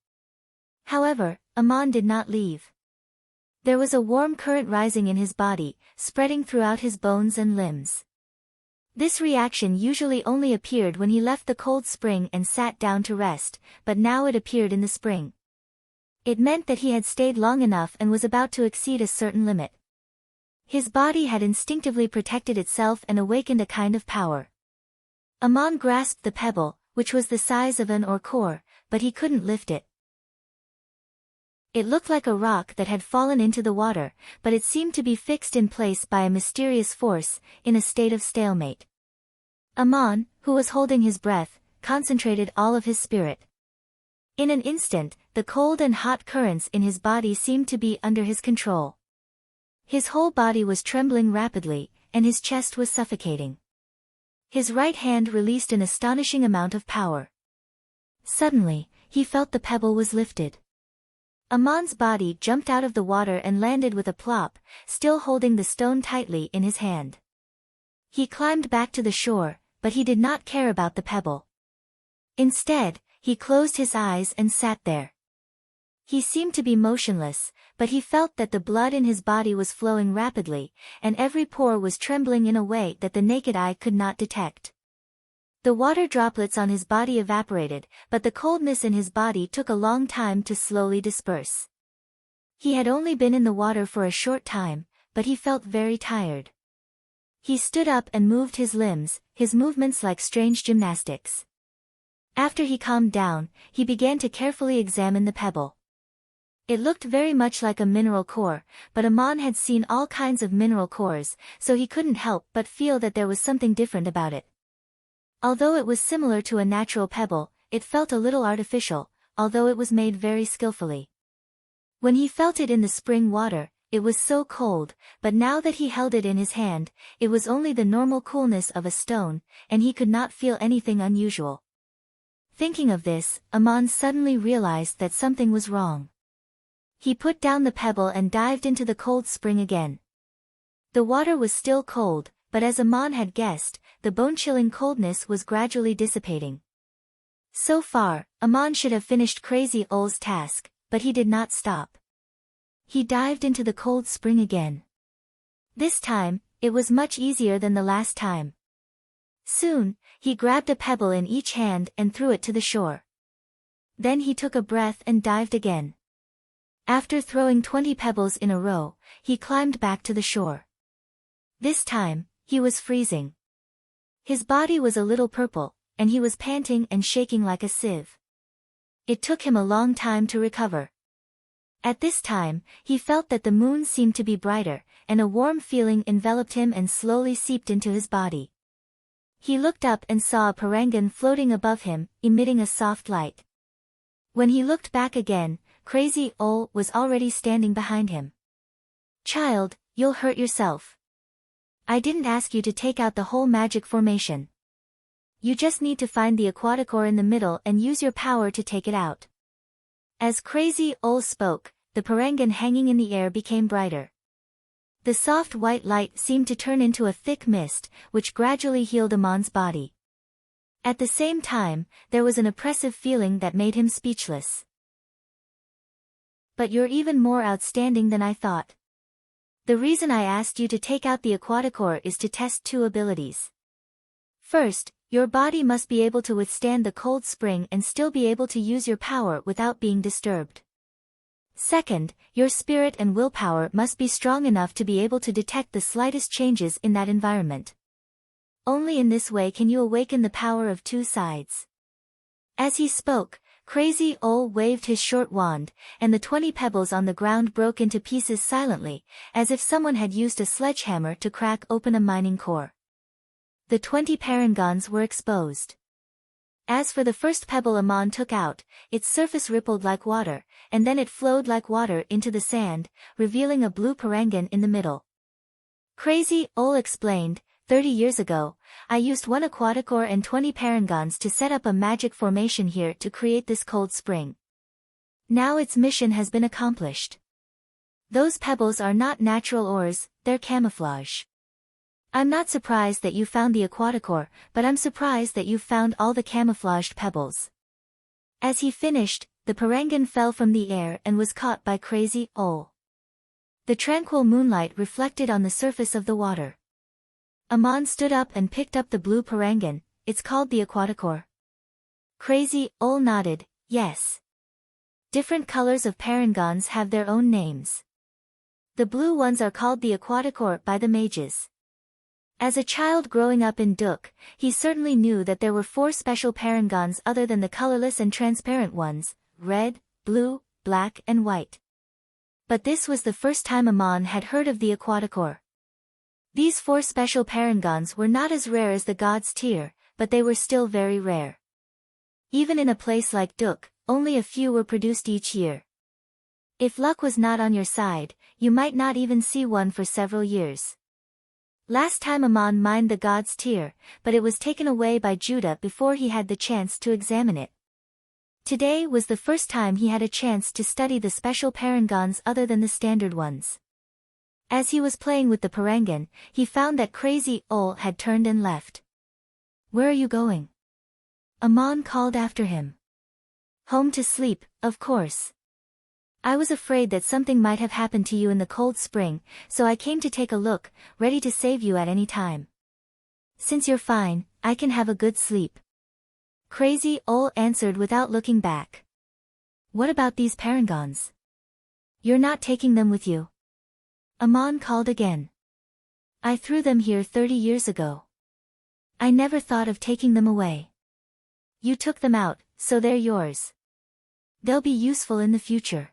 However, Aman did not leave. There was a warm current rising in his body, spreading throughout his bones and limbs. This reaction usually only appeared when he left the cold spring and sat down to rest, but now it appeared in the spring. It meant that he had stayed long enough and was about to exceed a certain limit. His body had instinctively protected itself and awakened a kind of power. Aman grasped the pebble, which was the size of an ore, but he couldn't lift it. It looked like a rock that had fallen into the water, but it seemed to be fixed in place by a mysterious force, in a state of stalemate. Aman, who was holding his breath, concentrated all of his spirit. In an instant, the cold and hot currents in his body seemed to be under his control. His whole body was trembling rapidly, and his chest was suffocating. His right hand released an astonishing amount of power. Suddenly, he felt the pebble was lifted. Amon's body jumped out of the water and landed with a plop, still holding the stone tightly in his hand. He climbed back to the shore, but he did not care about the pebble. Instead, he closed his eyes and sat there. He seemed to be motionless, but he felt that the blood in his body was flowing rapidly, and every pore was trembling in a way that the naked eye could not detect. The water droplets on his body evaporated, but the coldness in his body took a long time to slowly disperse. He had only been in the water for a short time, but he felt very tired. He stood up and moved his limbs, his movements like strange gymnastics. After he calmed down, he began to carefully examine the pebble. It looked very much like a mineral core, but Amon had seen all kinds of mineral cores, so he couldn't help but feel that there was something different about it. Although it was similar to a natural pebble, it felt a little artificial, although it was made very skillfully. When he felt it in the spring water, it was so cold, but now that he held it in his hand, it was only the normal coolness of a stone, and he could not feel anything unusual. Thinking of this, Amon suddenly realized that something was wrong. He put down the pebble and dived into the cold spring again. The water was still cold, but as Amon had guessed, the bone-chilling coldness was gradually dissipating. So far, Amon should have finished Crazy Ole's task, but he did not stop. He dived into the cold spring again. This time, it was much easier than the last time. Soon, he grabbed a pebble in each hand and threw it to the shore. Then he took a breath and dived again. After throwing 20 pebbles in a row, he climbed back to the shore. This time, he was freezing. His body was a little purple, and he was panting and shaking like a sieve. It took him a long time to recover. At this time, he felt that the moon seemed to be brighter, and a warm feeling enveloped him and slowly seeped into his body. He looked up and saw a parangan floating above him, emitting a soft light. When he looked back again, Crazy Ole was already standing behind him. "Child, you'll hurt yourself. I didn't ask you to take out the whole magic formation. You just need to find the aquaticore in the middle and use your power to take it out." As Crazy Ole spoke, the parangan hanging in the air became brighter. The soft white light seemed to turn into a thick mist, which gradually healed Amon's body. At the same time, there was an oppressive feeling that made him speechless. "But you're even more outstanding than I thought. The reason I asked you to take out the aquaticore is to test two abilities. First, your body must be able to withstand the cold spring and still be able to use your power without being disturbed. Second, your spirit and willpower must be strong enough to be able to detect the slightest changes in that environment. Only in this way can you awaken the power of two sides." As he spoke, Crazy Ole waved his short wand, and the 20 pebbles on the ground broke into pieces silently, as if someone had used a sledgehammer to crack open a mining core. The 20 parangons were exposed. As for the first pebble Amon took out, its surface rippled like water, and then it flowed like water into the sand, revealing a blue parangan in the middle. Crazy Ole explained, 30 years ago, I used 1 aquaticore and 20 parangons to set up a magic formation here to create this cold spring. Now its mission has been accomplished. Those pebbles are not natural ores, they're camouflage. I'm not surprised that you found the aquaticore, but I'm surprised that you've found all the camouflaged pebbles." As he finished, the parangan fell from the air and was caught by Crazy Ole. The tranquil moonlight reflected on the surface of the water. Amon stood up and picked up the blue parangan. "It's called the aquaticore?" Crazy Ole nodded, "Yes. Different colors of parangons have their own names. The blue ones are called the aquaticore by the mages." As a child growing up in Duk, he certainly knew that there were 4 special parangons other than the colorless and transparent ones, red, blue, black and white. But this was the first time Amon had heard of the aquaticore. These 4 special parangons were not as rare as the god's tier, but they were still very rare. Even in a place like Duk, only a few were produced each year. If luck was not on your side, you might not even see one for several years. Last time Ammon mined the god's tear, but it was taken away by Judah before he had the chance to examine it. Today was the first time he had a chance to study the special parangons other than the standard ones. As he was playing with the parangon, he found that Crazy Ol had turned and left. "Where are you going?" Ammon called after him. "Home to sleep, of course. I was afraid that something might have happened to you in the cold spring, so I came to take a look, ready to save you at any time. Since you're fine, I can have a good sleep." Crazy Ol answered without looking back. "What about these parangons? You're not taking them with you?" Ammon called again. "I threw them here 30 years ago. I never thought of taking them away. You took them out, so they're yours. They'll be useful in the future.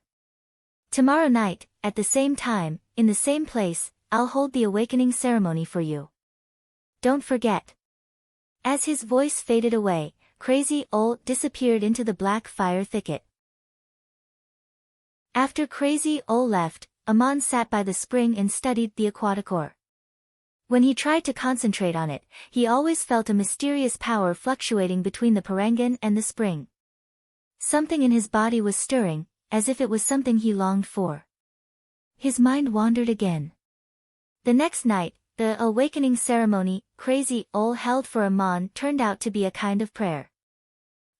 Tomorrow night, at the same time, in the same place, I'll hold the awakening ceremony for you. Don't forget." As his voice faded away, Crazy Ol disappeared into the black fire thicket. After Crazy Ol left, Ammon sat by the spring and studied the aquaticor. When he tried to concentrate on it, he always felt a mysterious power fluctuating between the parangon and the spring. Something in his body was stirring, as if it was something he longed for. His mind wandered again. The next night, the awakening ceremony Crazy Ol held for Ammon turned out to be a kind of prayer.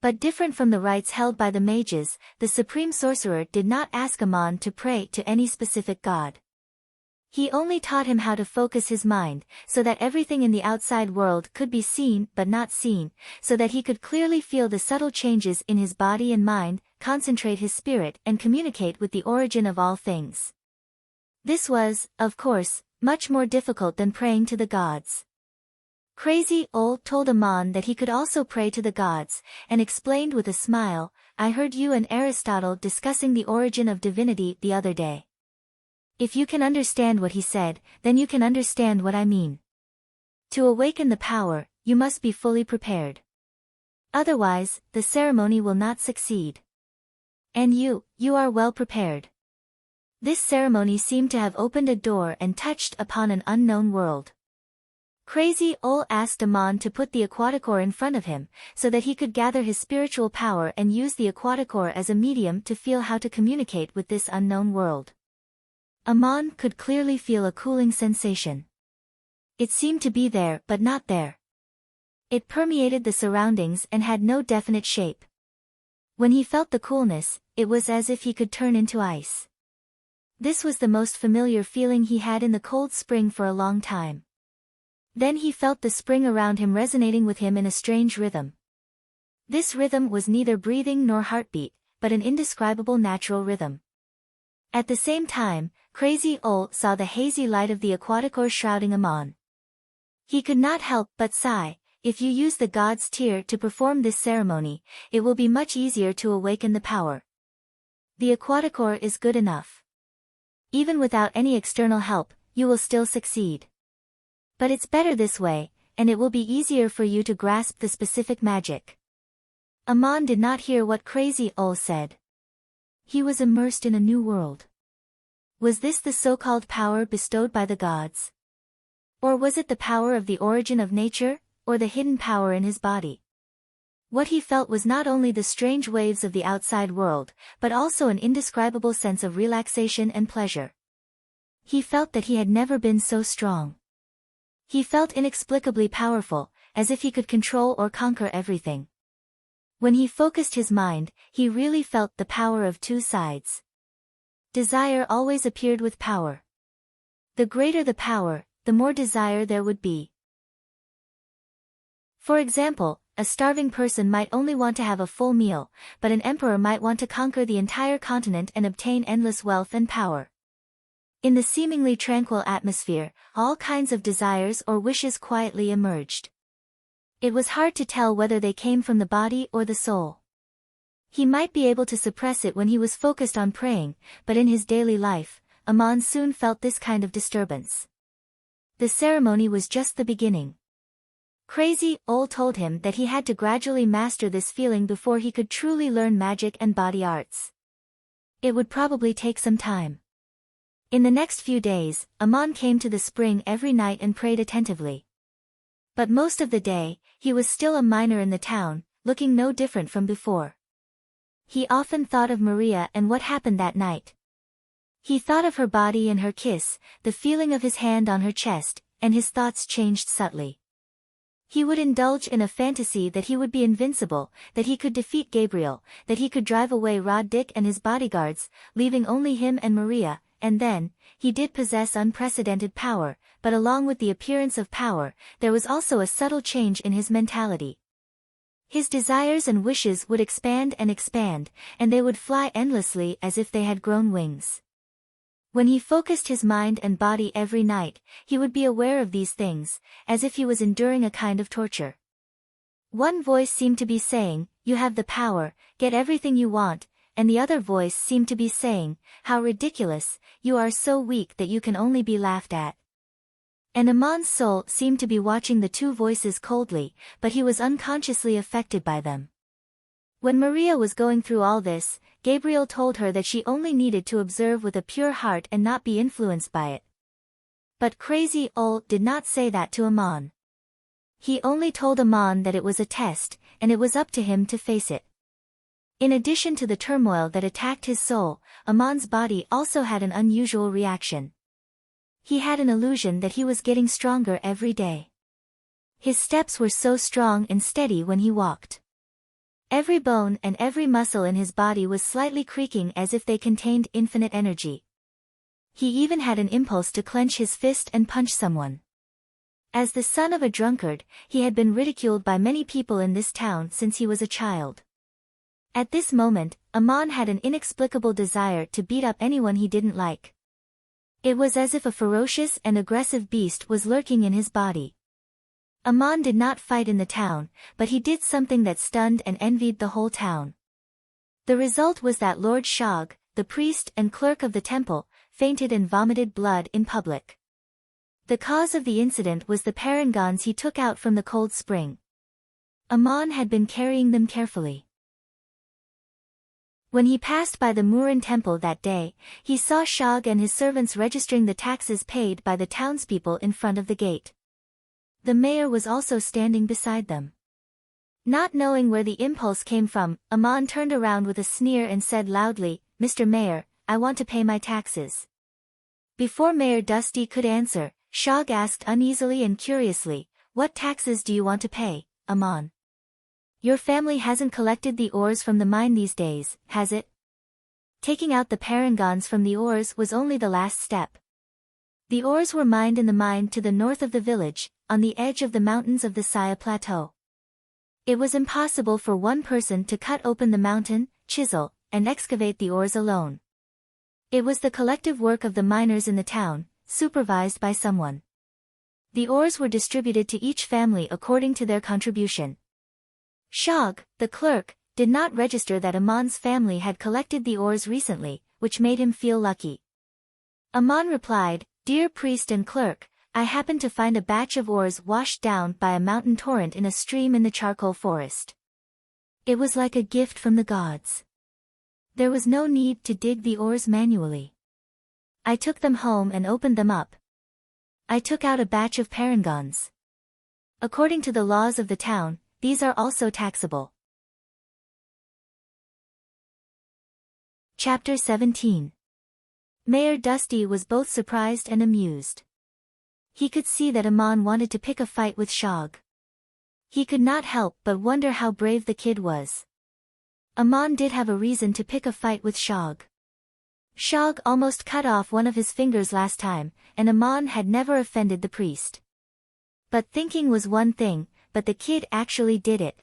But different from the rites held by the mages, the supreme sorcerer did not ask Ammon to pray to any specific god. He only taught him how to focus his mind, so that everything in the outside world could be seen but not seen, so that he could clearly feel the subtle changes in his body and mind, concentrate his spirit and communicate with the origin of all things. This was, of course, much more difficult than praying to the gods. Crazy Ol told Ammon that he could also pray to the gods, and explained with a smile, "I heard you and Aristotle discussing the origin of divinity the other day. If you can understand what he said, then you can understand what I mean. To awaken the power, you must be fully prepared. Otherwise, the ceremony will not succeed. And you are well prepared." This ceremony seemed to have opened a door and touched upon an unknown world. Crazy Ol asked Ammon to put the aquaticor in front of him, so that he could gather his spiritual power and use the aquaticor as a medium to feel how to communicate with this unknown world. Ammon could clearly feel a cooling sensation. It seemed to be there but not there. It permeated the surroundings and had no definite shape. When he felt the coolness, it was as if he could turn into ice. This was the most familiar feeling he had in the cold spring for a long time. Then he felt the spring around him resonating with him in a strange rhythm. This rhythm was neither breathing nor heartbeat, but an indescribable natural rhythm. At the same time, Crazy Ol saw the hazy light of the aquaticor shrouding Ammon. He could not help but sigh. If you use the god's tear to perform this ceremony, it will be much easier to awaken the power. The aquaticor is good enough. Even without any external help, you will still succeed. But it's better this way, and it will be easier for you to grasp the specific magic. Ammon did not hear what Crazy Ol said. He was immersed in a new world. Was this the so-called power bestowed by the gods? Or was it the power of the origin of nature, or the hidden power in his body? What he felt was not only the strange waves of the outside world, but also an indescribable sense of relaxation and pleasure. He felt that he had never been so strong. He felt inexplicably powerful, as if he could control or conquer everything. When he focused his mind, he really felt the power of two sides. Desire always appeared with power. The greater the power, the more desire there would be. For example, a starving person might only want to have a full meal, but an emperor might want to conquer the entire continent and obtain endless wealth and power. In the seemingly tranquil atmosphere, all kinds of desires or wishes quietly emerged. It was hard to tell whether they came from the body or the soul. He might be able to suppress it when he was focused on praying, but in his daily life, Ammon soon felt this kind of disturbance. The ceremony was just the beginning. Crazy Ol told him that he had to gradually master this feeling before he could truly learn magic and body arts. It would probably take some time. In the next few days, Amon came to the spring every night and prayed attentively. But most of the day, he was still a miner in the town, looking no different from before. He often thought of Maria and what happened that night. He thought of her body and her kiss, the feeling of his hand on her chest, and his thoughts changed subtly. He would indulge in a fantasy that he would be invincible, that he could defeat Gabriel, that he could drive away Rod Dick and his bodyguards, leaving only him and Maria, and then, he did possess unprecedented power, but along with the appearance of power, there was also a subtle change in his mentality. His desires and wishes would expand, and they would fly endlessly as if they had grown wings. When he focused his mind and body every night, he would be aware of these things, as if he was enduring a kind of torture. One voice seemed to be saying, "You have the power, get everything you want," and the other voice seemed to be saying, "How ridiculous, you are so weak that you can only be laughed at." And Amon's soul seemed to be watching the two voices coldly, but he was unconsciously affected by them. When Maria was going through all this, Gabriel told her that she only needed to observe with a pure heart and not be influenced by it. But Crazy Ol did not say that to Amon. He only told Amon that it was a test, and it was up to him to face it. In addition to the turmoil that attacked his soul, Amon's body also had an unusual reaction. He had an illusion that he was getting stronger every day. His steps were so strong and steady when he walked. Every bone and every muscle in his body was slightly creaking as if they contained infinite energy. He even had an impulse to clench his fist and punch someone. As the son of a drunkard, he had been ridiculed by many people in this town since he was a child. At this moment, Amon had an inexplicable desire to beat up anyone he didn't like. It was as if a ferocious and aggressive beast was lurking in his body. Amon did not fight in the town, but he did something that stunned and envied the whole town. The result was that Lord Shog, the priest and clerk of the temple, fainted and vomited blood in public. The cause of the incident was the parangons he took out from the cold spring. Amon had been carrying them carefully. When he passed by the Murin temple that day, he saw Shog and his servants registering the taxes paid by the townspeople in front of the gate. The mayor was also standing beside them. Not knowing where the impulse came from, Amon turned around with a sneer and said loudly, "Mr. Mayor, I want to pay my taxes." Before Mayor Dusty could answer, Shog asked uneasily and curiously, "What taxes do you want to pay, Amon? Your family hasn't collected the ores from the mine these days, has it?" Taking out the parangons from the ores was only the last step. The ores were mined in the mine to the north of the village, on the edge of the mountains of the Saya Plateau. It was impossible for one person to cut open the mountain, chisel, and excavate the ores alone. It was the collective work of the miners in the town, supervised by someone. The ores were distributed to each family according to their contribution. Shog, the clerk, did not register that Amon's family had collected the ores recently, which made him feel lucky. Amon replied, "Dear priest and clerk, I happened to find a batch of ores washed down by a mountain torrent in a stream in the charcoal forest. It was like a gift from the gods. There was no need to dig the ores manually. I took them home and opened them up. I took out a batch of parangons. According to the laws of the town, these are also taxable." Chapter 17. Mayor Dusty was both surprised and amused. He could see that Amon wanted to pick a fight with Shog. He could not help but wonder how brave the kid was. Amon did have a reason to pick a fight with Shog. Shog almost cut off one of his fingers last time, and Amon had never offended the priest. But thinking was one thing, but the kid actually did it.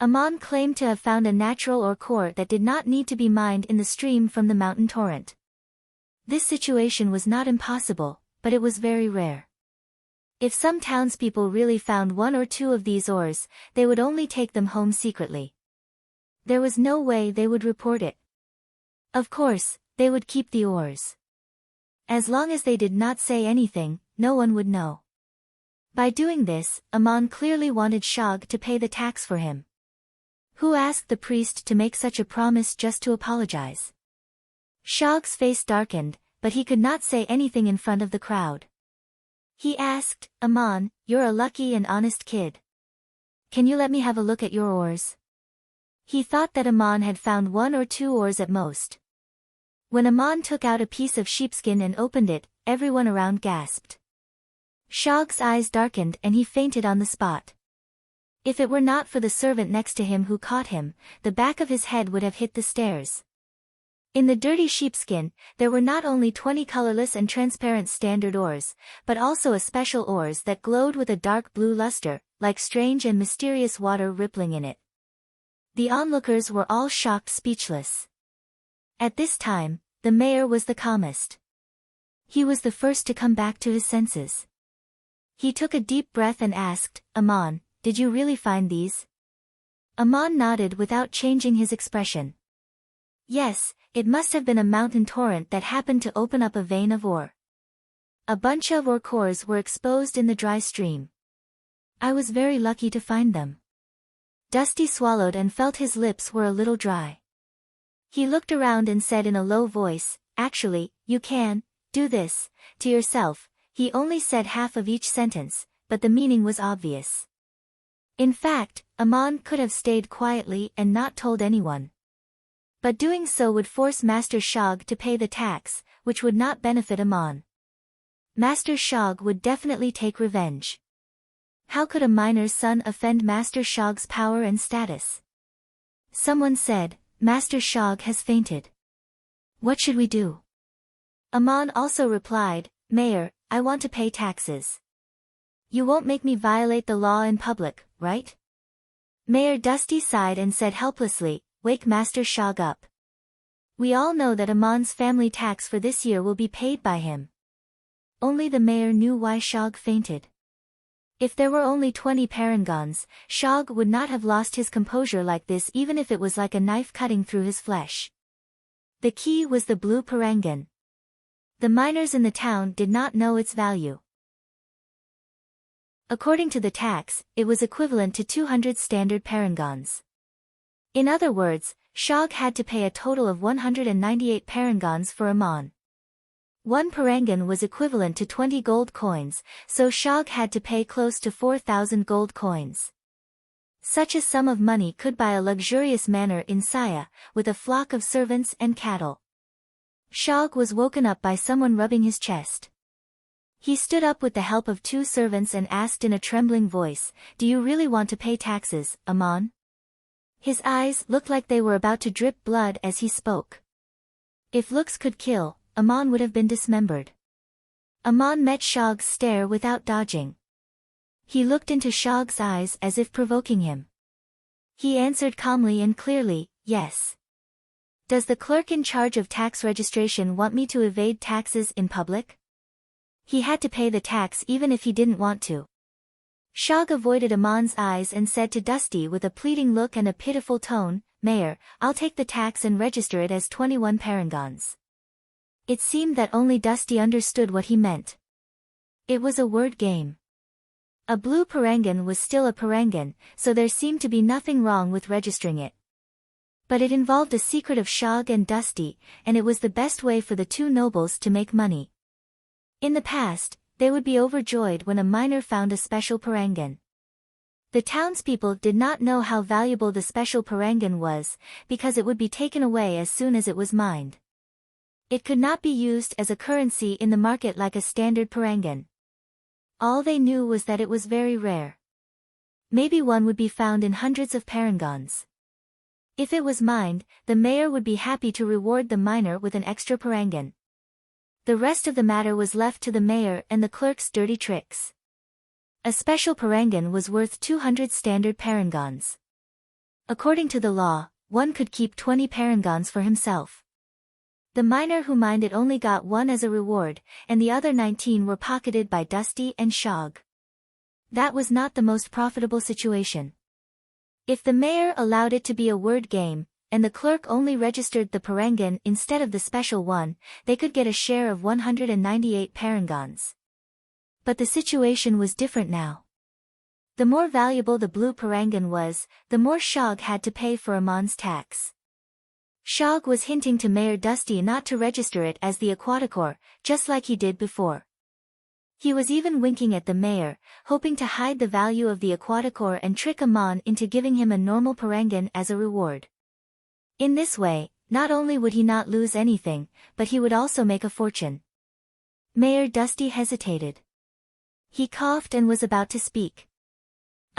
Amon claimed to have found a natural ore that did not need to be mined in the stream from the mountain torrent. This situation was not impossible, but it was very rare. If some townspeople really found one or two of these ores, they would only take them home secretly. There was no way they would report it. Of course, they would keep the ores. As long as they did not say anything, no one would know. By doing this, Aman clearly wanted Shag to pay the tax for him. Who asked the priest to make such a promise just to apologize? Shag's face darkened, but he could not say anything in front of the crowd. He asked, Aman, you're a lucky and honest kid. Can you let me have a look at your oars? He thought that Aman had found 1 or 2 oars at most. When Aman took out a piece of sheepskin and opened it, everyone around gasped. Shag's eyes darkened and he fainted on the spot. If it were not for the servant next to him who caught him, the back of his head would have hit the stairs. In the dirty sheepskin, there were not only 20 colorless and transparent standard oars, but also a special oars that glowed with a dark blue luster, like strange and mysterious water rippling in it. The onlookers were all shocked speechless. At this time, the mayor was the calmest. He was the first to come back to his senses. He took a deep breath and asked, Aman, did you really find these? Aman nodded without changing his expression. Yes, it must have been a mountain torrent that happened to open up a vein of ore. A bunch of ore cores were exposed in the dry stream. I was very lucky to find them. Dusty swallowed and felt his lips were a little dry. He looked around and said in a low voice, actually, you can do this to yourself. He only said half of each sentence, but the meaning was obvious. In fact, Aman could have stayed quietly and not told anyone. But doing so would force Master Shag to pay the tax, which would not benefit Aman. Master Shag would definitely take revenge. How could a miner's son offend Master Shag's power and status? Someone said, Master Shag has fainted. What should we do? Aman also replied, Mayor, I want to pay taxes. You won't make me violate the law in public, right? Mayor Dusty sighed and said helplessly, wake Master Shag up. We all know that Aman's family tax for this year will be paid by him. Only the mayor knew why Shag fainted. If there were only 20 parangons, Shag would not have lost his composure like this even if it was like a knife cutting through his flesh. The key was the blue parangon. The miners in the town did not know its value. According to the tax, it was equivalent to 200 standard parangons. In other words, Shag had to pay a total of 198 parangons for Aman. 1 parangon was equivalent to 20 gold coins, so Shag had to pay close to 4,000 gold coins. Such a sum of money could buy a luxurious manor in Saya, with a flock of servants and cattle. Shag was woken up by someone rubbing his chest. He stood up with the help of 2 servants and asked in a trembling voice, do you really want to pay taxes, Aman? His eyes looked like they were about to drip blood as he spoke. If looks could kill, Aman would have been dismembered. Aman met Shag's stare without dodging. He looked into Shag's eyes as if provoking him. He answered calmly and clearly, yes. Does the clerk in charge of tax registration want me to evade taxes in public? He had to pay the tax even if he didn't want to. Shag avoided Aman's eyes and said to Dusty with a pleading look and a pitiful tone, Mayor, I'll take the tax and register it as 21 parangons. It seemed that only Dusty understood what he meant. It was a word game. A blue parangon was still a parangon, so there seemed to be nothing wrong with registering it. But it involved a secret of Shag and Dusty, and it was the best way for the 2 nobles to make money. In the past, they would be overjoyed when a miner found a special parangon. The townspeople did not know how valuable the special parangon was, because it would be taken away as soon as it was mined. It could not be used as a currency in the market like a standard parangon. All they knew was that it was very rare. Maybe one would be found in hundreds of parangons. If it was mined, the mayor would be happy to reward the miner with an extra parangon. The rest of the matter was left to the mayor and the clerk's dirty tricks. A special parangon was worth 200 standard parangons. According to the law, one could keep 20 parangons for himself. The miner who mined it only got 1 as a reward, and the other 19 were pocketed by Dusty and Shag. That was not the most profitable situation. If the mayor allowed it to be a word game, and the clerk only registered the parangon instead of the special one, they could get a share of 198 parangons. But the situation was different now. The more valuable the blue parangan was, the more Shog had to pay for Amon's tax. Shog was hinting to Mayor Dusty not to register it as the Aquaticore, just like he did before. He was even winking at the mayor, hoping to hide the value of the Aquaticore and trick Amon into giving him a normal parangan as a reward. In this way, not only would he not lose anything, but he would also make a fortune. Mayor Dusty hesitated. He coughed and was about to speak.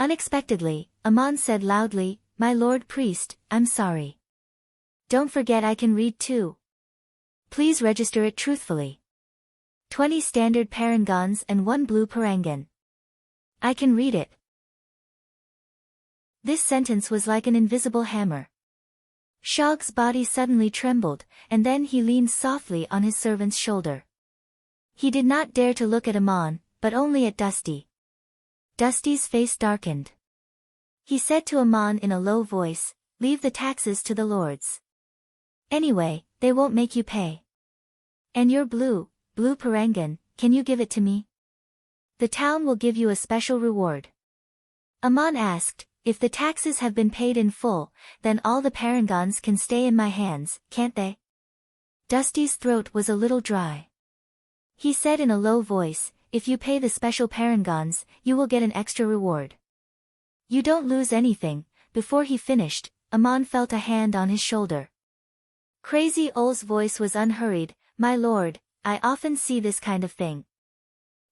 Unexpectedly, Amon said loudly, "My lord priest, I'm sorry. Don't forget I can read too. Please register it truthfully. 20 standard parangons and 1 blue parangan. I can read it." This sentence was like an invisible hammer. Shog's body suddenly trembled, and then he leaned softly on his servant's shoulder. He did not dare to look at Amon, but only at Dusty. Dusty's face darkened. He said to Amon in a low voice, "Leave the taxes to the lords. Anyway, they won't make you pay. And your blue parangan, can you give it to me? The town will give you a special reward." Amon asked, "If the taxes have been paid in full, then all the parangons can stay in my hands, can't they?" Dusty's throat was a little dry. He said in a low voice, "If you pay the special parangons, you will get an extra reward. You don't lose anything." Before he finished, Amon felt a hand on his shoulder. Crazy Ole's voice was unhurried, "My lord, I often see this kind of thing.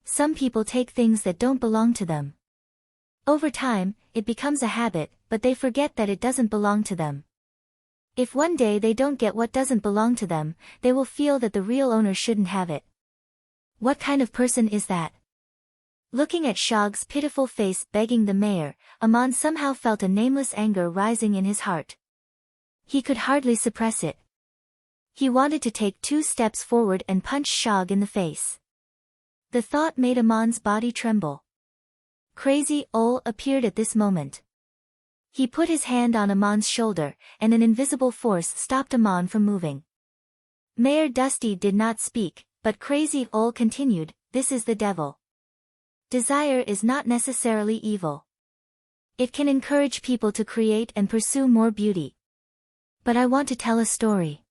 Some people take things that don't belong to them. Over time, it becomes a habit, but they forget that it doesn't belong to them. If one day they don't get what doesn't belong to them, they will feel that the real owner shouldn't have it. What kind of person is that?" Looking at Shog's pitiful face begging the mayor, Amon somehow felt a nameless anger rising in his heart. He could hardly suppress it. He wanted to take 2 steps forward and punch Shog in the face. The thought made Amon's body tremble. Crazy Ole appeared at this moment. He put his hand on Amon's shoulder, and an invisible force stopped Amon from moving. Mayor Dusty did not speak, but Crazy Ole continued, "This is the devil. Desire is not necessarily evil. It can encourage people to create and pursue more beauty. But I want to tell a story.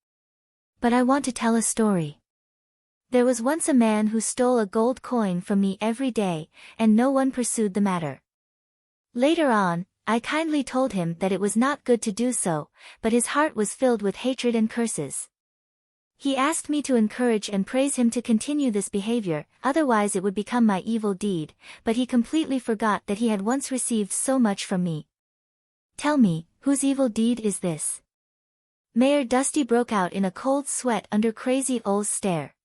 There was once a man who stole a gold coin from me every day, and no one pursued the matter. Later on, I kindly told him that it was not good to do so, but his heart was filled with hatred and curses. He asked me to encourage and praise him to continue this behavior, otherwise it would become my evil deed, but he completely forgot that he had once received so much from me. Tell me, whose evil deed is this?" Mayor Dusty broke out in a cold sweat under Crazy Ole's stare.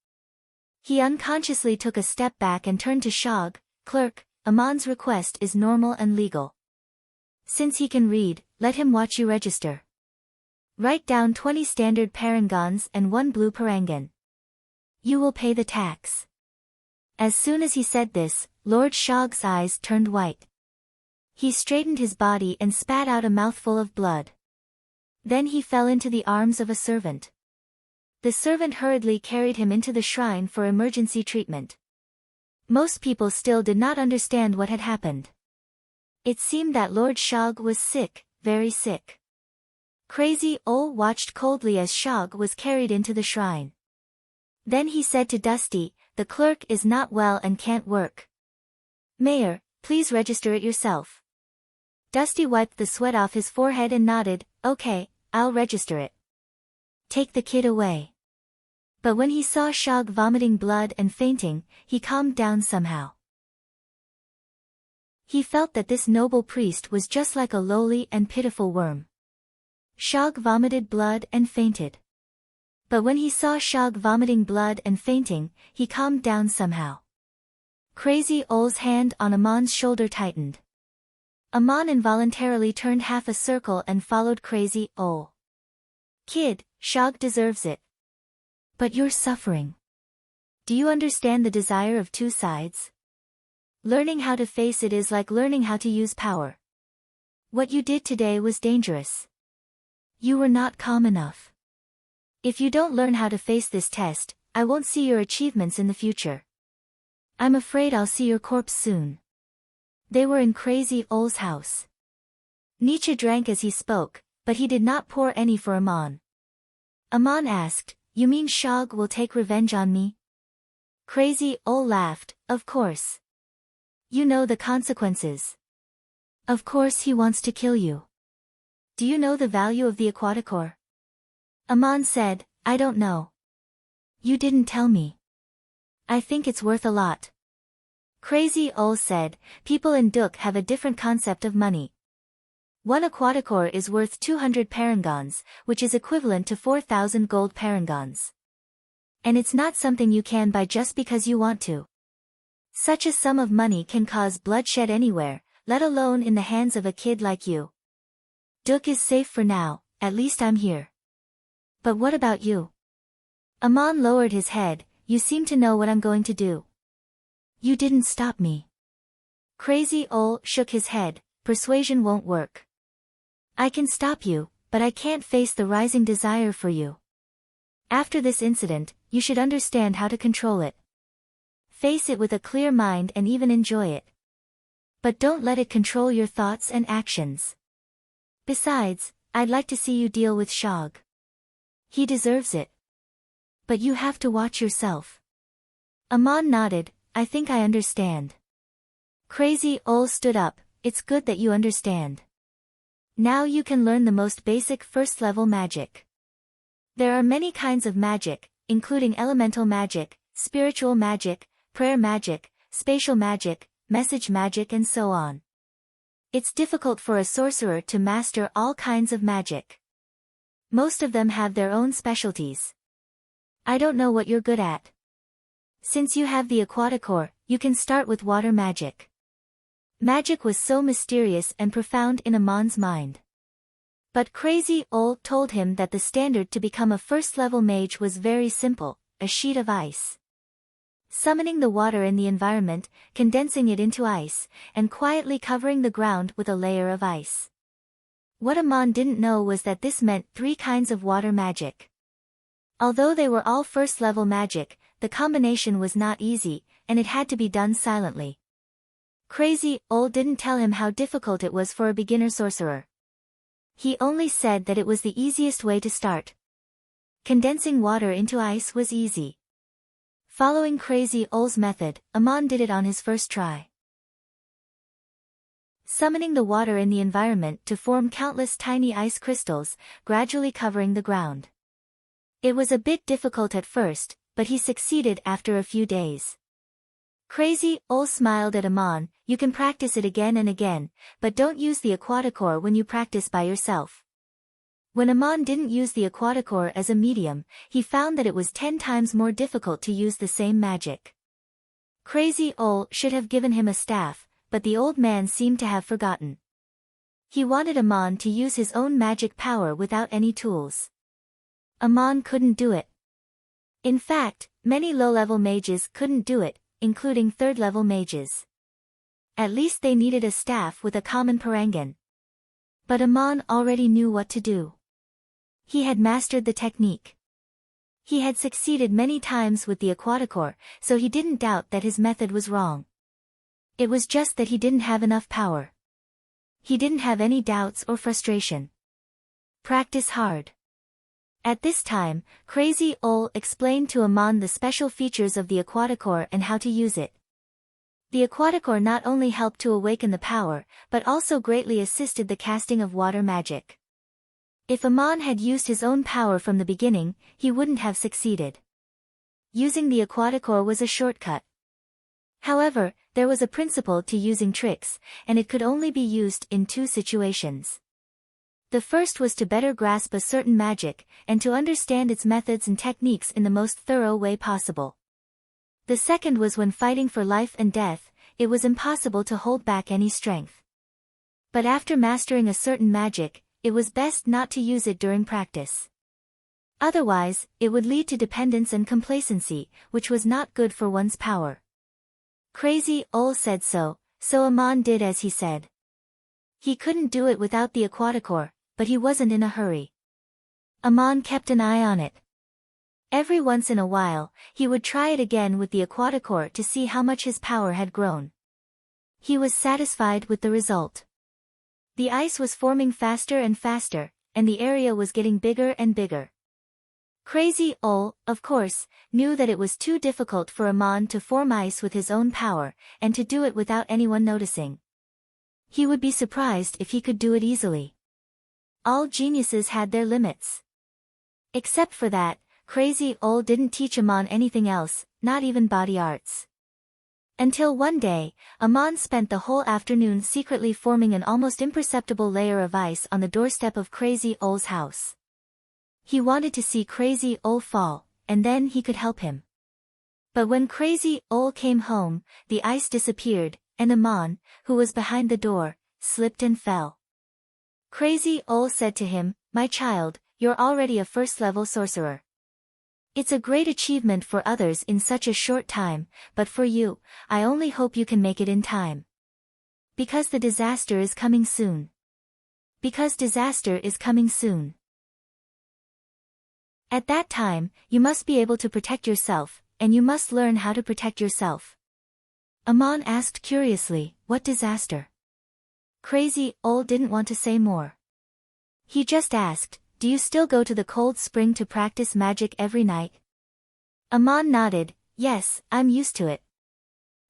He unconsciously took a step back and turned to Shog, "Clerk, Amon's request is normal and legal. Since he can read, let him watch you register. Write down 20 standard parangons and 1 blue parangan. You will pay the tax." As soon as he said this, Lord Shog's eyes turned white. He straightened his body and spat out a mouthful of blood. Then he fell into the arms of a servant. The servant hurriedly carried him into the shrine for emergency treatment. Most people still did not understand what had happened. It seemed that Lord Shog was sick, very sick. Crazy Ole watched coldly as Shog was carried into the shrine. Then he said to Dusty, "The clerk is not well and can't work. Mayor, please register it yourself." Dusty wiped the sweat off his forehead and nodded, "Okay, I'll register it. Take the kid away." But when he saw Shog vomiting blood and fainting, he calmed down somehow. He felt that this noble priest was just like a lowly and pitiful worm. Shog vomited blood and fainted. But when he saw Shog vomiting blood and fainting, he calmed down somehow. Crazy Ole's hand on Amon's shoulder tightened. Amon involuntarily turned half a circle and followed Crazy Ole. "Kid, Shog deserves it. But you're suffering. Do you understand the desire of 2 sides? Learning how to face it is like learning how to use power. What you did today was dangerous. You were not calm enough. If you don't learn how to face this test, I won't see your achievements in the future. I'm afraid I'll see your corpse soon. They were in Crazy Ole's house. Nietzsche drank as he spoke, but he did not pour any for Amon. Amon asked, "You mean Shog will take revenge on me?" Crazy Ole laughed, "Of course. You know the consequences. Of course he wants to kill you. Do you know the value of the aquaticore?" Amon said, "I don't know. You didn't tell me. I think it's worth a lot." Crazy Ole said, "People in Duk have a different concept of money. One aquaticore is worth 200 parangons, which is equivalent to 4,000 gold parangons. And it's not something you can buy just because you want to. Such a sum of money can cause bloodshed anywhere, let alone in the hands of a kid like you. Duk is safe for now, at least I'm here. But what about you?" Amon lowered his head, "You seem to know what I'm going to do. You didn't stop me." Crazy Ole shook his head, "Persuasion won't work. I can stop you, but I can't face the rising desire for you. After this incident, you should understand how to control it. Face it with a clear mind and even enjoy it. But don't let it control your thoughts and actions. Besides, I'd like to see you deal with Shog. He deserves it. But you have to watch yourself." Amon nodded, "I think I understand." Crazy Ole stood up, "It's good that you understand. Now you can learn the most basic first-level magic. There are many kinds of magic, including elemental magic, spiritual magic, prayer magic, spatial magic, message magic and so on. It's difficult for a sorcerer to master all kinds of magic. Most of them have their own specialties. I don't know what you're good at. Since you have the aquaticore, you can start with water magic." Magic was so mysterious and profound in Amon's mind. But Crazy Ole told him that the standard to become a first-level mage was very simple, a sheet of ice. Summoning the water in the environment, condensing it into ice, and quietly covering the ground with a layer of ice. What Amon didn't know was that this meant 3 kinds of water magic. Although they were all first-level magic, the combination was not easy, and it had to be done silently. Crazy Ole didn't tell him how difficult it was for a beginner sorcerer. He only said that it was the easiest way to start. Condensing water into ice was easy. Following Crazy Ole's method, Amon did it on his first try. Summoning the water in the environment to form countless tiny ice crystals, gradually covering the ground. It was a bit difficult at first, but he succeeded after a few days. Crazy Ole smiled at Amon, "You can practice it again and again, but don't use the aquaticore when you practice by yourself." When Amon didn't use the aquaticore as a medium, he found that it was 10 times more difficult to use the same magic. Crazy Ole should have given him a staff, but the old man seemed to have forgotten. He wanted Amon to use his own magic power without any tools. Amon couldn't do it. In fact, many low-level mages couldn't do it, including third-level mages. At least they needed a staff with a common parangon. But Amon already knew what to do. He had mastered the technique. He had succeeded many times with the aquaticore, so he didn't doubt that his method was wrong. It was just that he didn't have enough power. He didn't have any doubts or frustration. Practice hard. At this time, Crazy Ole explained to Amon the special features of the aquaticore and how to use it. The aquaticore not only helped to awaken the power, but also greatly assisted the casting of water magic. If Amon had used his own power from the beginning, he wouldn't have succeeded. Using the aquaticore was a shortcut. However, there was a principle to using tricks, and it could only be used in 2 situations. The first was to better grasp a certain magic, and to understand its methods and techniques in the most thorough way possible. The second was when fighting for life and death, it was impossible to hold back any strength. But after mastering a certain magic, it was best not to use it during practice. Otherwise, it would lead to dependence and complacency, which was not good for one's power. Crazy Ole said so Amon did as he said. He couldn't do it without the aquaticore, but he wasn't in a hurry. Amon kept an eye on it. Every once in a while, he would try it again with the aquaticore to see how much his power had grown. He was satisfied with the result. The ice was forming faster and faster, and the area was getting bigger and bigger. Crazy Ol, of course, knew that it was too difficult for Amon to form ice with his own power, and to do it without anyone noticing. He would be surprised if he could do it easily. All geniuses had their limits. Except for that, Crazy Ol didn't teach Amon anything else, not even body arts. Until one day, Amon spent the whole afternoon secretly forming an almost imperceptible layer of ice on the doorstep of Crazy Ol's house. He wanted to see Crazy Ol fall, and then he could help him. But when Crazy Ol came home, the ice disappeared, and Amon, who was behind the door, slipped and fell. Crazy Ol said to him, "My child, you're already a first-level sorcerer. It's a great achievement for others in such a short time, but for you, I only hope you can make it in time. Because the disaster is coming soon. Because disaster is coming soon. At that time, you must be able to protect yourself, and you must learn how to protect yourself." Amon asked curiously, "What disaster?" Crazy Ol didn't want to say more. He just asked, "Do you still go to the cold spring to practice magic every night?" Amon nodded, "Yes, I'm used to it."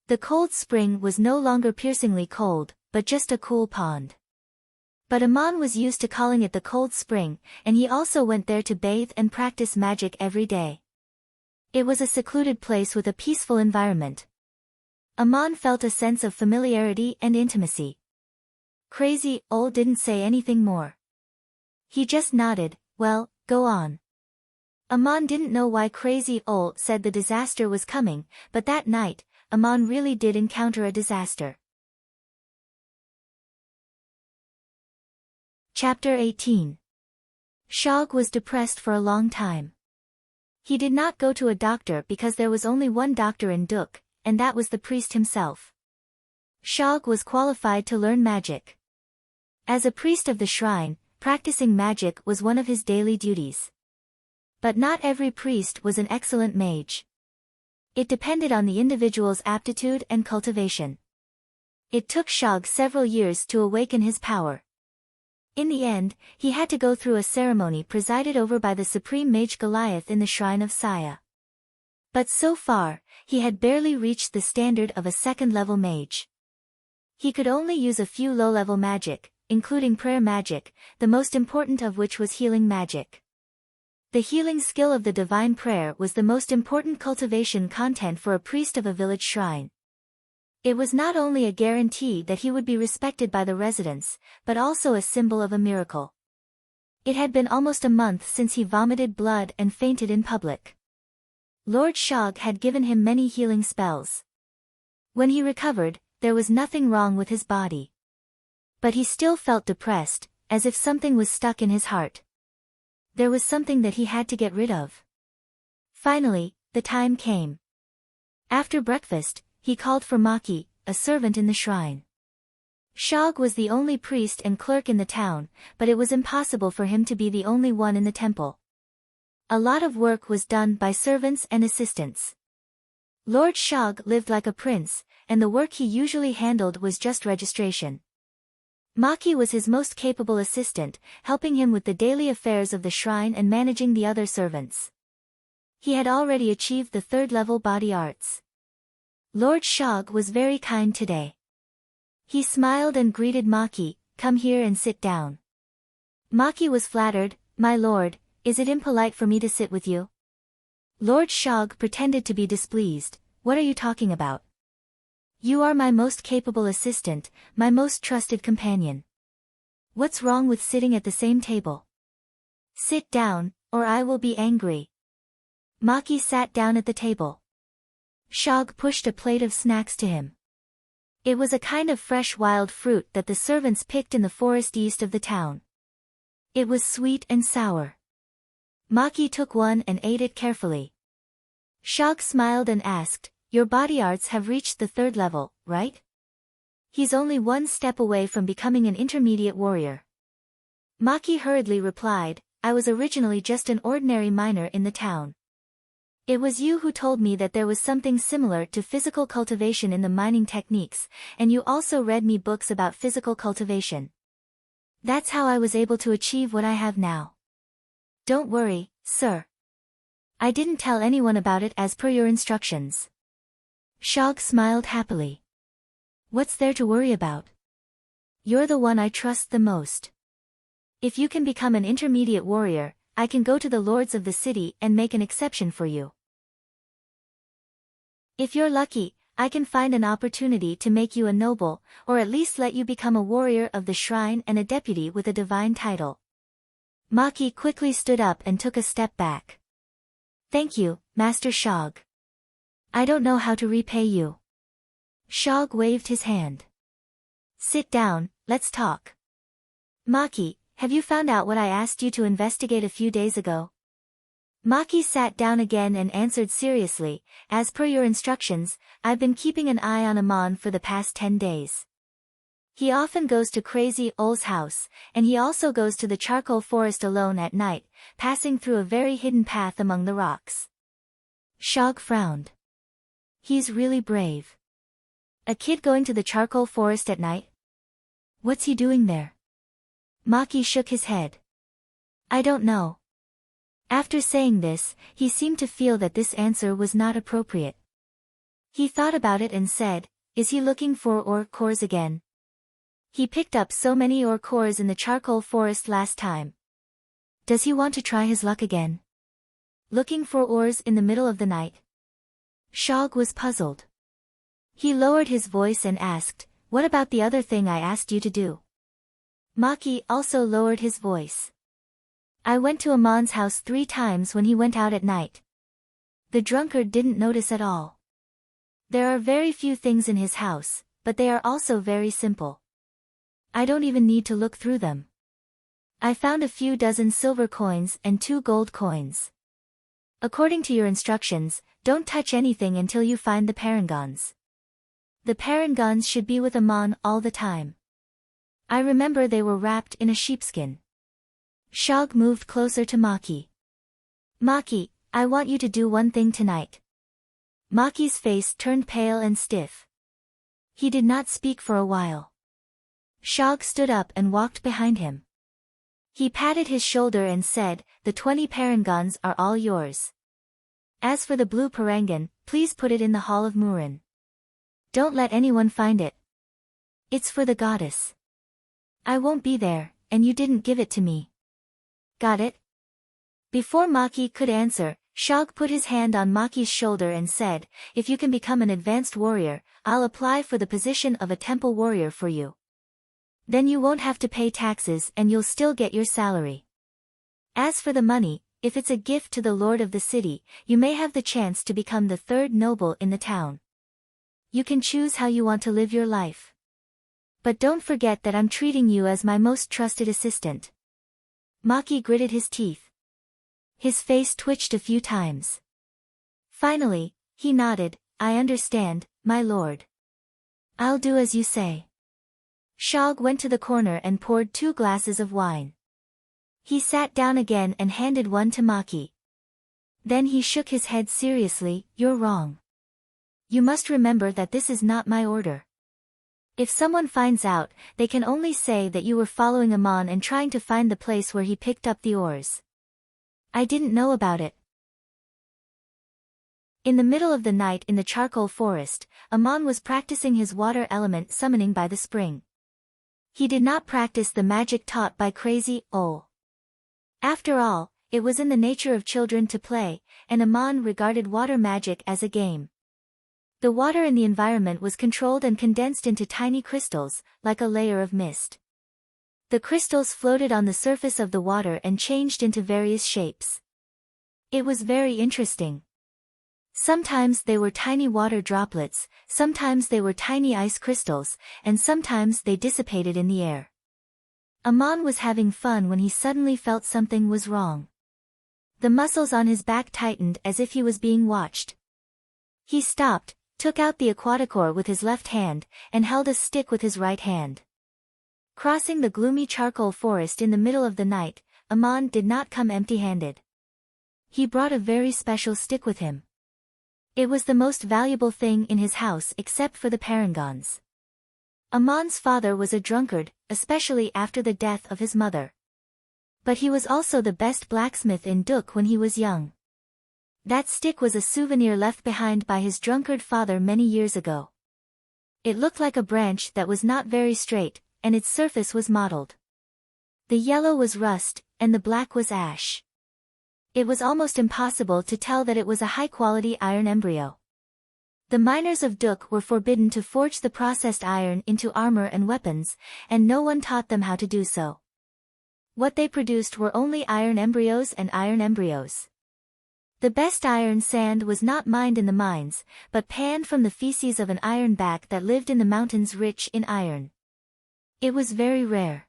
The cold spring was no longer piercingly cold, but just a cool pond. But Amon was used to calling it the cold spring, and he also went there to bathe and practice magic every day. It was a secluded place with a peaceful environment. Amon felt a sense of familiarity and intimacy. Crazy Ol didn't say anything more. He just nodded, "Well, go on." Amon didn't know why Crazy Ol said the disaster was coming, but that night, Amon really did encounter a disaster. Chapter 18. Shog was depressed for a long time. He did not go to a doctor because there was only one doctor in Duk, and that was the priest himself. Shog was qualified to learn magic. As a priest of the shrine, practicing magic was one of his daily duties. But not every priest was an excellent mage. It depended on the individual's aptitude and cultivation. It took Shog several years to awaken his power. In the end, he had to go through a ceremony presided over by the supreme mage Goliath in the shrine of Saya. But so far, he had barely reached the standard of a second-level mage. He could only use a few low-level magic, including prayer magic, the most important of which was healing magic. The healing skill of the divine prayer was the most important cultivation content for a priest of a village shrine. It was not only a guarantee that he would be respected by the residents, but also a symbol of a miracle. It had been almost a month since he vomited blood and fainted in public. Lord Shog had given him many healing spells. When he recovered, there was nothing wrong with his body. But he still felt depressed, as if something was stuck in his heart. There was something that he had to get rid of. Finally, the time came. After breakfast, he called for Maki, a servant in the shrine. Shog was the only priest and clerk in the town, but it was impossible for him to be the only one in the temple. A lot of work was done by servants and assistants. Lord Shog lived like a prince, and the work he usually handled was just registration. Maki was his most capable assistant, helping him with the daily affairs of the shrine and managing the other servants. He had already achieved the third-level body arts. Lord Shog was very kind today. He smiled and greeted Maki, "Come here and sit down." Maki was flattered, "My lord, is it impolite for me to sit with you?" Lord Shog pretended to be displeased, "What are you talking about? You are my most capable assistant, my most trusted companion. What's wrong with sitting at the same table? Sit down, or I will be angry." Maki sat down at the table. Shog pushed a plate of snacks to him. It was a kind of fresh wild fruit that the servants picked in the forest east of the town. It was sweet and sour. Maki took one and ate it carefully. Shog smiled and asked, "Your body arts have reached the third level, right?" "He's only one step away from becoming an intermediate warrior." Maki hurriedly replied, "I was originally just an ordinary miner in the town. It was you who told me that there was something similar to physical cultivation in the mining techniques, and you also read me books about physical cultivation. That's how I was able to achieve what I have now. Don't worry, sir. I didn't tell anyone about it as per your instructions. Shog smiled happily. What's there to worry about? You're the one I trust the most. If you can become an intermediate warrior, I can go to the lords of the city and make an exception for you. If you're lucky, I can find an opportunity to make you a noble, or at least let you become a warrior of the shrine and a deputy with a divine title. Maki quickly stood up and took a step back. Thank you, Master Shog. I don't know how to repay you. Shog waved his hand. Sit down, let's talk. Maki, have you found out what I asked you to investigate a few days ago? Maki sat down again and answered seriously, as per your instructions, I've been keeping an eye on Amon for the past 10 days. He often goes to Crazy Ole's house, and he also goes to the charcoal forest alone at night, passing through a very hidden path among the rocks. Shog frowned. He's really brave. A kid going to the charcoal forest at night? What's he doing there? Maki shook his head. I don't know. After saying this, he seemed to feel that this answer was not appropriate. He thought about it and said, is he looking for ore cores again? He picked up so many ore cores in the charcoal forest last time. Does he want to try his luck again? Looking for ores in the middle of the night? Shog was puzzled. He lowered his voice and asked, what about the other thing I asked you to do? Maki also lowered his voice. I went to Amon's house 3 times when he went out at night. The drunkard didn't notice at all. There are very few things in his house, but they are also very simple. I don't even need to look through them. I found a few dozen silver coins and 2 gold coins. According to your instructions, don't touch anything until you find the parangons. The parangons should be with Amon all the time. I remember they were wrapped in a sheepskin. Shog moved closer to Maki. Maki, I want you to do one thing tonight. Maki's face turned pale and stiff. He did not speak for a while. Shog stood up and walked behind him. He patted his shoulder and said, the 20 parangons are all yours. As for the blue parangon, please put it in the Hall of Murin. Don't let anyone find it. It's for the goddess. I won't be there, and you didn't give it to me. Got it? Before Maki could answer, Shog put his hand on Maki's shoulder and said, if you can become an advanced warrior, I'll apply for the position of a temple warrior for you. Then you won't have to pay taxes and you'll still get your salary. As for the money, if it's a gift to the lord of the city, you may have the chance to become the 3rd noble in the town. You can choose how you want to live your life. But don't forget that I'm treating you as my most trusted assistant. Maki gritted his teeth. His face twitched a few times. Finally, he nodded, I understand, my lord. I'll do as you say. Shog went to the corner and poured 2 glasses of wine. He sat down again and handed one to Maki. Then he shook his head seriously, you're wrong. You must remember that this is not my order. If someone finds out, they can only say that you were following Amon and trying to find the place where he picked up the ores. I didn't know about it. In the middle of the night in the charcoal forest, Amon was practicing his water element summoning by the spring. He did not practice the magic taught by Crazy Ole. After all, it was in the nature of children to play, and Amon regarded water magic as a game. The water in the environment was controlled and condensed into tiny crystals, like a layer of mist. The crystals floated on the surface of the water and changed into various shapes. It was very interesting. Sometimes they were tiny water droplets, sometimes they were tiny ice crystals, and sometimes they dissipated in the air. Amon was having fun when he suddenly felt something was wrong. The muscles on his back tightened as if he was being watched. He stopped, took out the aquaticore with his left hand, and held a stick with his right hand. Crossing the gloomy charcoal forest in the middle of the night, Amon did not come empty-handed. He brought a very special stick with him. It was the most valuable thing in his house except for the parangons. Amon's father was a drunkard, especially after the death of his mother. But he was also the best blacksmith in Duk when he was young. That stick was a souvenir left behind by his drunkard father many years ago. It looked like a branch that was not very straight, and its surface was mottled. The yellow was rust, and the black was ash. It was almost impossible to tell that it was a high-quality iron embryo. The miners of Duk were forbidden to forge the processed iron into armor and weapons, and no one taught them how to do so. What they produced were only iron embryos and iron embryos. The best iron sand was not mined in the mines, but panned from the feces of an ironback that lived in the mountains rich in iron. It was very rare.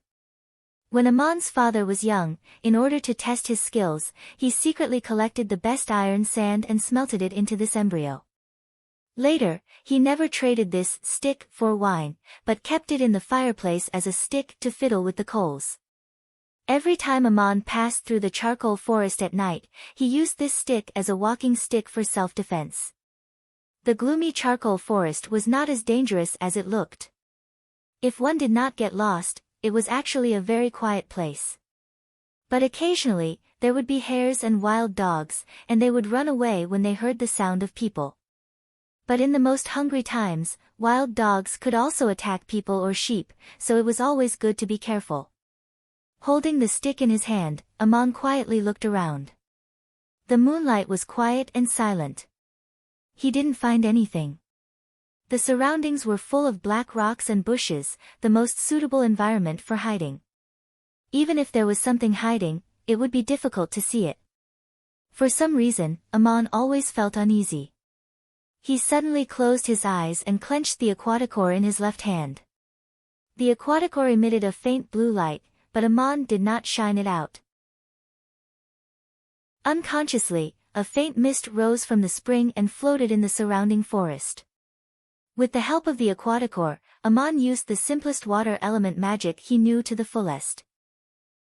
When Amon's father was young, in order to test his skills, he secretly collected the best iron sand and smelted it into this embryo. Later, he never traded this stick for wine, but kept it in the fireplace as a stick to fiddle with the coals. Every time Amon passed through the charcoal forest at night, he used this stick as a walking stick for self-defense. The gloomy charcoal forest was not as dangerous as it looked. If one did not get lost, it was actually a very quiet place. But occasionally, there would be hares and wild dogs, and they would run away when they heard the sound of people. But in the most hungry times, wild dogs could also attack people or sheep, so it was always good to be careful. Holding the stick in his hand, Amon quietly looked around. The moonlight was quiet and silent. He didn't find anything. The surroundings were full of black rocks and bushes, the most suitable environment for hiding. Even if there was something hiding, it would be difficult to see it. For some reason, Amon always felt uneasy. He suddenly closed his eyes and clenched the aquaticore in his left hand. The aquaticore emitted a faint blue light, but Amon did not shine it out. Unconsciously, a faint mist rose from the spring and floated in the surrounding forest. With the help of the aquaticore, Amon used the simplest water element magic he knew to the fullest.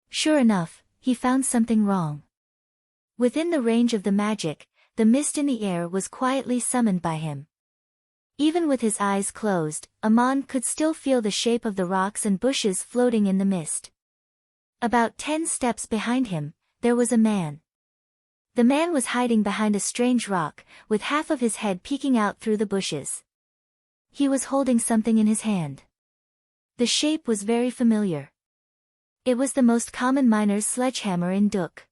Sure enough, he found something wrong. Within the range of the magic, the mist in the air was quietly summoned by him. Even with his eyes closed, Amon could still feel the shape of the rocks and bushes floating in the mist. About 10 steps behind him, there was a man. The man was hiding behind a strange rock, with half of his head peeking out through the bushes. He was holding something in his hand. The shape was very familiar. It was the most common miner's sledgehammer in Duk.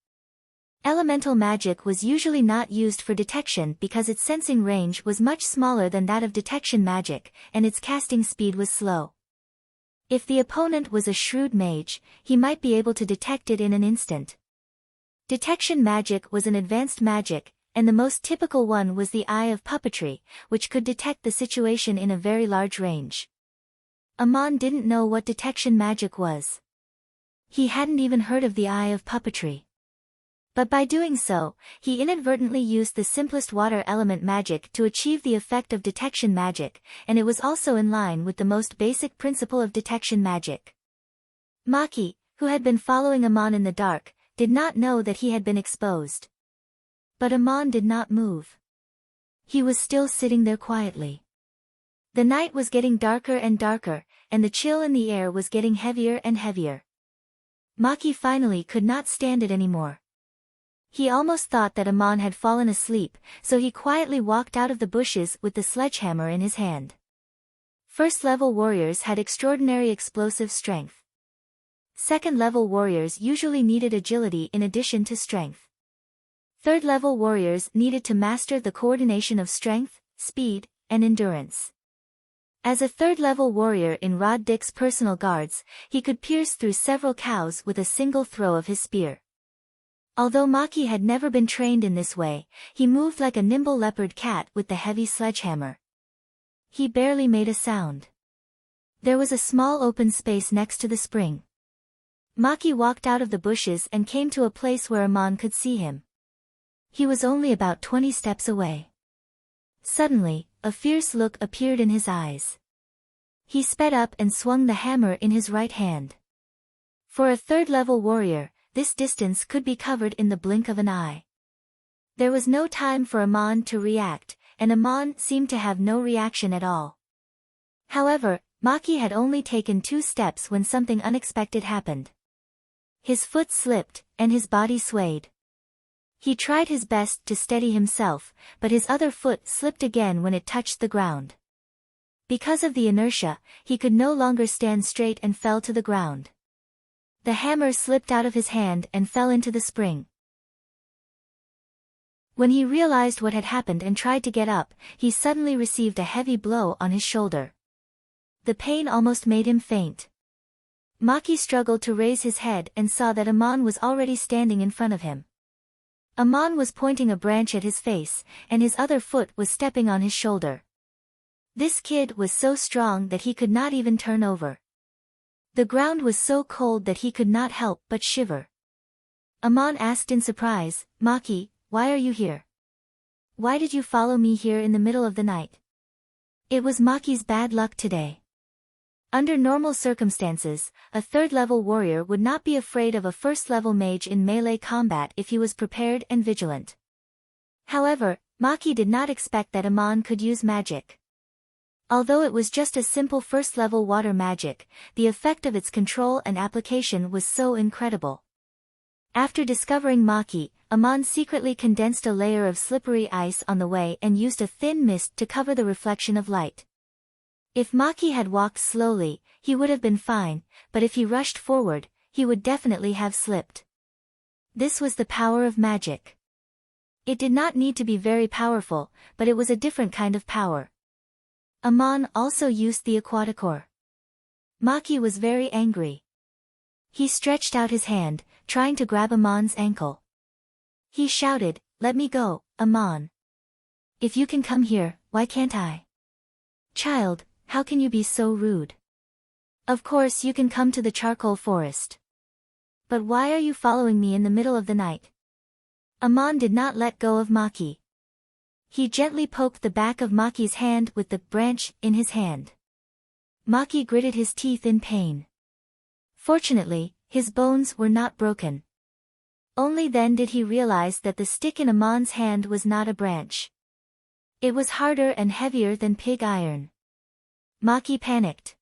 Elemental magic was usually not used for detection because its sensing range was much smaller than that of detection magic, and its casting speed was slow. If the opponent was a shrewd mage, he might be able to detect it in an instant. Detection magic was an advanced magic, and the most typical one was the eye of puppetry, which could detect the situation in a very large range. Amon didn't know what detection magic was. He hadn't even heard of the eye of puppetry. But by doing so, he inadvertently used the simplest water element magic to achieve the effect of detection magic, and it was also in line with the most basic principle of detection magic. Maki, who had been following Amon in the dark, did not know that he had been exposed. But Amon did not move. He was still sitting there quietly. The night was getting darker and darker, and the chill in the air was getting heavier and heavier. Maki finally could not stand it anymore. He almost thought that Amon had fallen asleep, so he quietly walked out of the bushes with the sledgehammer in his hand. First-level warriors had extraordinary explosive strength. Second-level warriors usually needed agility in addition to strength. Third-level warriors needed to master the coordination of strength, speed, and endurance. As a third-level warrior in Rod Dick's personal guards, he could pierce through several cows with a single throw of his spear. Although Maki had never been trained in this way, he moved like a nimble leopard cat with the heavy sledgehammer. He barely made a sound. There was a small open space next to the spring. Maki walked out of the bushes and came to a place where Amon could see him. He was only about 20 steps away. Suddenly, a fierce look appeared in his eyes. He sped up and swung the hammer in his right hand. For a third-level warrior, this distance could be covered in the blink of an eye. There was no time for Amon to react, and Amon seemed to have no reaction at all. However, Maki had only taken 2 steps when something unexpected happened. His foot slipped, and his body swayed. He tried his best to steady himself, but his other foot slipped again when it touched the ground. Because of the inertia, he could no longer stand straight and fell to the ground. The hammer slipped out of his hand and fell into the spring. When he realized what had happened and tried to get up, he suddenly received a heavy blow on his shoulder. The pain almost made him faint. Maki struggled to raise his head and saw that Amon was already standing in front of him. Amon was pointing a branch at his face, and his other foot was stepping on his shoulder. This kid was so strong that he could not even turn over. The ground was so cold that he could not help but shiver. Amon asked in surprise, "Maki, why are you here? Why did you follow me here in the middle of the night?" It was Maki's bad luck today. Under normal circumstances, a 3rd-level warrior would not be afraid of a 1st-level mage in melee combat if he was prepared and vigilant. However, Maki did not expect that Amon could use magic. Although it was just a simple 1st-level water magic, the effect of its control and application was so incredible. After discovering Maki, Amon secretly condensed a layer of slippery ice on the way and used a thin mist to cover the reflection of light. If Maki had walked slowly, he would have been fine, but if he rushed forward, he would definitely have slipped. This was the power of magic. It did not need to be very powerful, but it was a different kind of power. Amon also used the aquaticore. Maki was very angry. He stretched out his hand, trying to grab Amon's ankle. He shouted, "Let me go, Amon. If you can come here, why can't I? Child, how can you be so rude? Of course you can come to the charcoal forest. But why are you following me in the middle of the night?" Amon did not let go of Maki. He gently poked the back of Maki's hand with the branch in his hand. Maki gritted his teeth in pain. Fortunately, his bones were not broken. Only then did he realize that the stick in Amon's hand was not a branch. It was harder and heavier than pig iron. Maki panicked.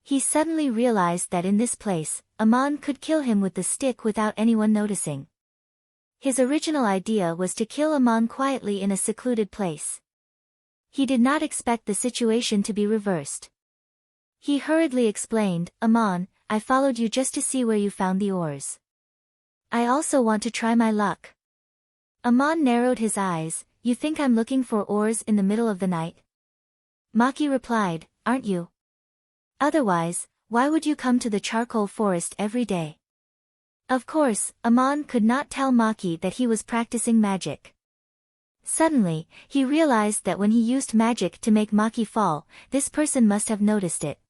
He suddenly realized that in this place, Amon could kill him with the stick without anyone noticing. His original idea was to kill Amon quietly in a secluded place. He did not expect the situation to be reversed. He hurriedly explained, "Amon, I followed you just to see where you found the ores. I also want to try my luck." Amon narrowed his eyes, "You think I'm looking for ores in the middle of the night?" Maki replied, "Aren't you? Otherwise, why would you come to the charcoal forest every day?" Of course, Amon could not tell Maki that he was practicing magic. Suddenly, he realized that when he used magic to make Maki fall, this person must have noticed it.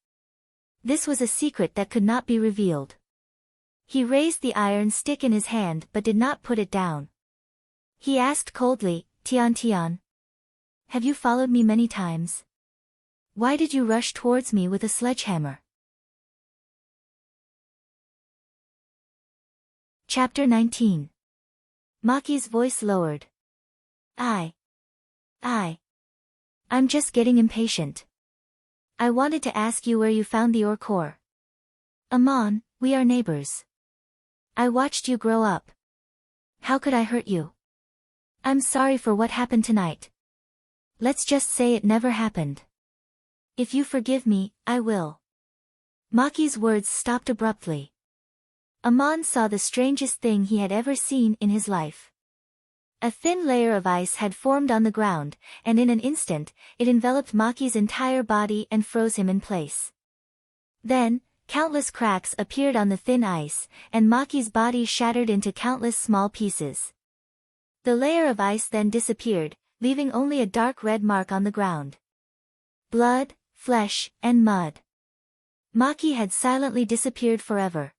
This was a secret that could not be revealed. He raised the iron stick in his hand but did not put it down. He asked coldly, Tian, have you followed me many times? Why did you rush towards me with a sledgehammer?" Chapter 19. Maki's voice lowered. I'm just getting impatient. I wanted to ask you where you found the ore core. Amon, we are neighbors. I watched you grow up. How could I hurt you? I'm sorry for what happened tonight. Let's just say it never happened. If you forgive me, I will. Maki's words stopped abruptly. Amon saw the strangest thing he had ever seen in his life. A thin layer of ice had formed on the ground, and in an instant, it enveloped Maki's entire body and froze him in place. Then, countless cracks appeared on the thin ice, and Maki's body shattered into countless small pieces. The layer of ice then disappeared, leaving only a dark red mark on the ground. Blood, flesh, and mud. Maki had silently disappeared forever.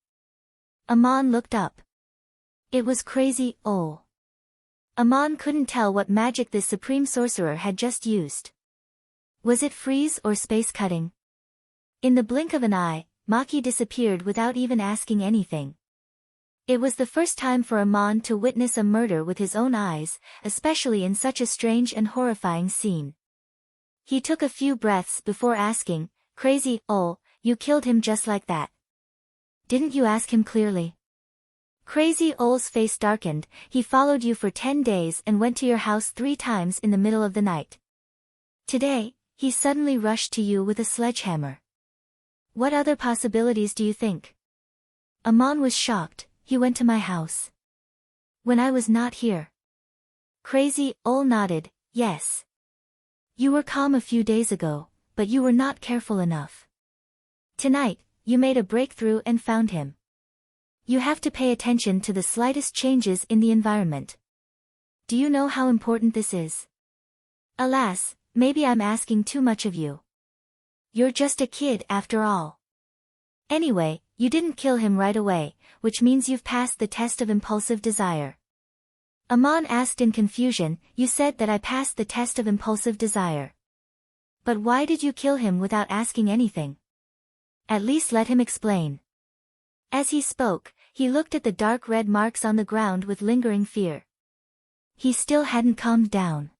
Amon looked up. It was crazy. Amon couldn't tell what magic this supreme sorcerer had just used. Was it freeze or space cutting? In the blink of an eye, Maki disappeared without even asking anything. It was the first time for Aman to witness a murder with his own eyes, especially in such a strange and horrifying scene. He took a few breaths before asking, "Crazy, Ol, you killed him just like that? Didn't you ask him clearly?" Crazy Ol's face darkened. "He followed you for 10 days and went to your house 3 times in the middle of the night. Today, he suddenly rushed to you with a sledgehammer. What other possibilities do you think?" Aman was shocked. "He went to my house. When I was not here." Crazy Ol nodded, "Yes. You were calm a few days ago, but you were not careful enough. Tonight, you made a breakthrough and found him. You have to pay attention to the slightest changes in the environment. Do you know how important this is?" "Alas, maybe I'm asking too much of you. You're just a kid after all. Anyway, you didn't kill him right away, which means you've passed the test of impulsive desire." Aman asked in confusion, "You said that I passed the test of impulsive desire. But why did you kill him without asking anything? At least let him explain." As he spoke, he looked at the dark red marks on the ground with lingering fear. He still hadn't calmed down.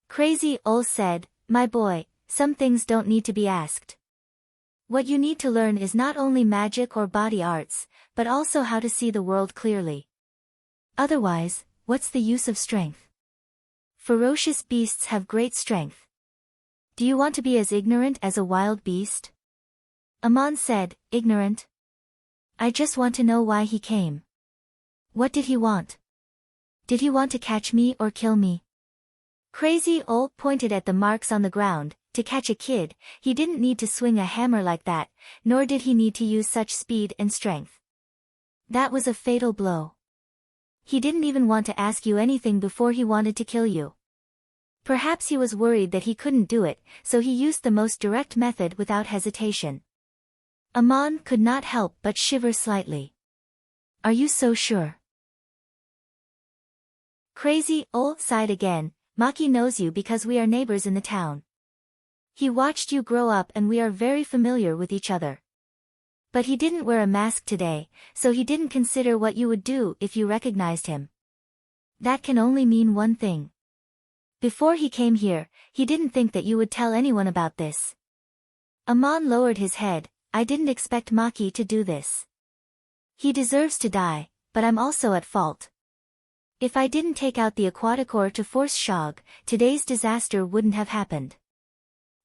Crazy Ol said, "My boy, some things don't need to be asked. What you need to learn is not only magic or body arts, but also how to see the world clearly. Otherwise, what's the use of strength? Ferocious beasts have great strength. Do you want to be as ignorant as a wild beast?" Aman said, "Ignorant? I just want to know why he came. What did he want? Did he want to catch me or kill me?" Crazy Ol pointed at the marks on the ground. To catch a kid, he didn't need to swing a hammer like that, nor did he need to use such speed and strength. That was a fatal blow. He didn't even want to ask you anything before he wanted to kill you. Perhaps he was worried that he couldn't do it, so he used the most direct method without hesitation. Aman could not help but shiver slightly. "Are you so sure?" Crazy Ol sighed again. "Maki knows you because we are neighbors in the town. He watched you grow up and we are very familiar with each other. But he didn't wear a mask today, so he didn't consider what you would do if you recognized him. That can only mean one thing. Before he came here, he didn't think that you would tell anyone about this." Aman lowered his head. "I didn't expect Maki to do this. He deserves to die, but I'm also at fault. If I didn't take out the Aquaticor to force Shog, today's disaster wouldn't have happened."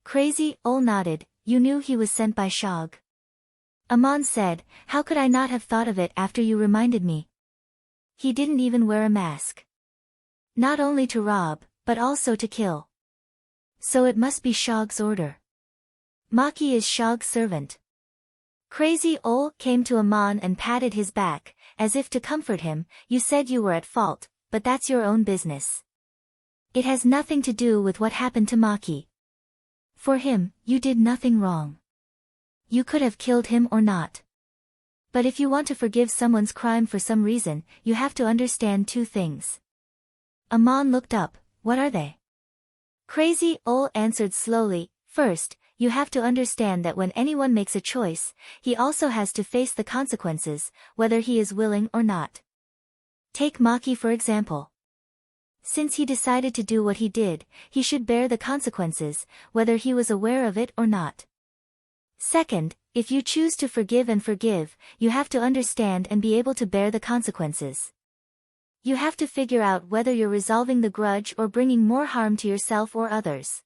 Crazy Ol nodded. "You knew he was sent by Shog?" Aman said, "How could I not have thought of it after you reminded me? He didn't even wear a mask. Not only to rob, but also to kill. So it must be Shog's order. Maki is Shog's servant." Crazy Ol came to Aman and patted his back, as if to comfort him. "You said you were at fault, but that's your own business. It has nothing to do with what happened to Maki. For him, you did nothing wrong. You could have killed him or not. But if you want to forgive someone's crime for some reason, you have to understand 2 things." Aman looked up. "What are they?" Crazy Ol answered slowly. "First, you have to understand that when anyone makes a choice, he also has to face the consequences, whether he is willing or not. Take Maki for example. Since he decided to do what he did, he should bear the consequences, whether he was aware of it or not. Second, if you choose to forgive and forgive, you have to understand and be able to bear the consequences. You have to figure out whether you're resolving the grudge or bringing more harm to yourself or others.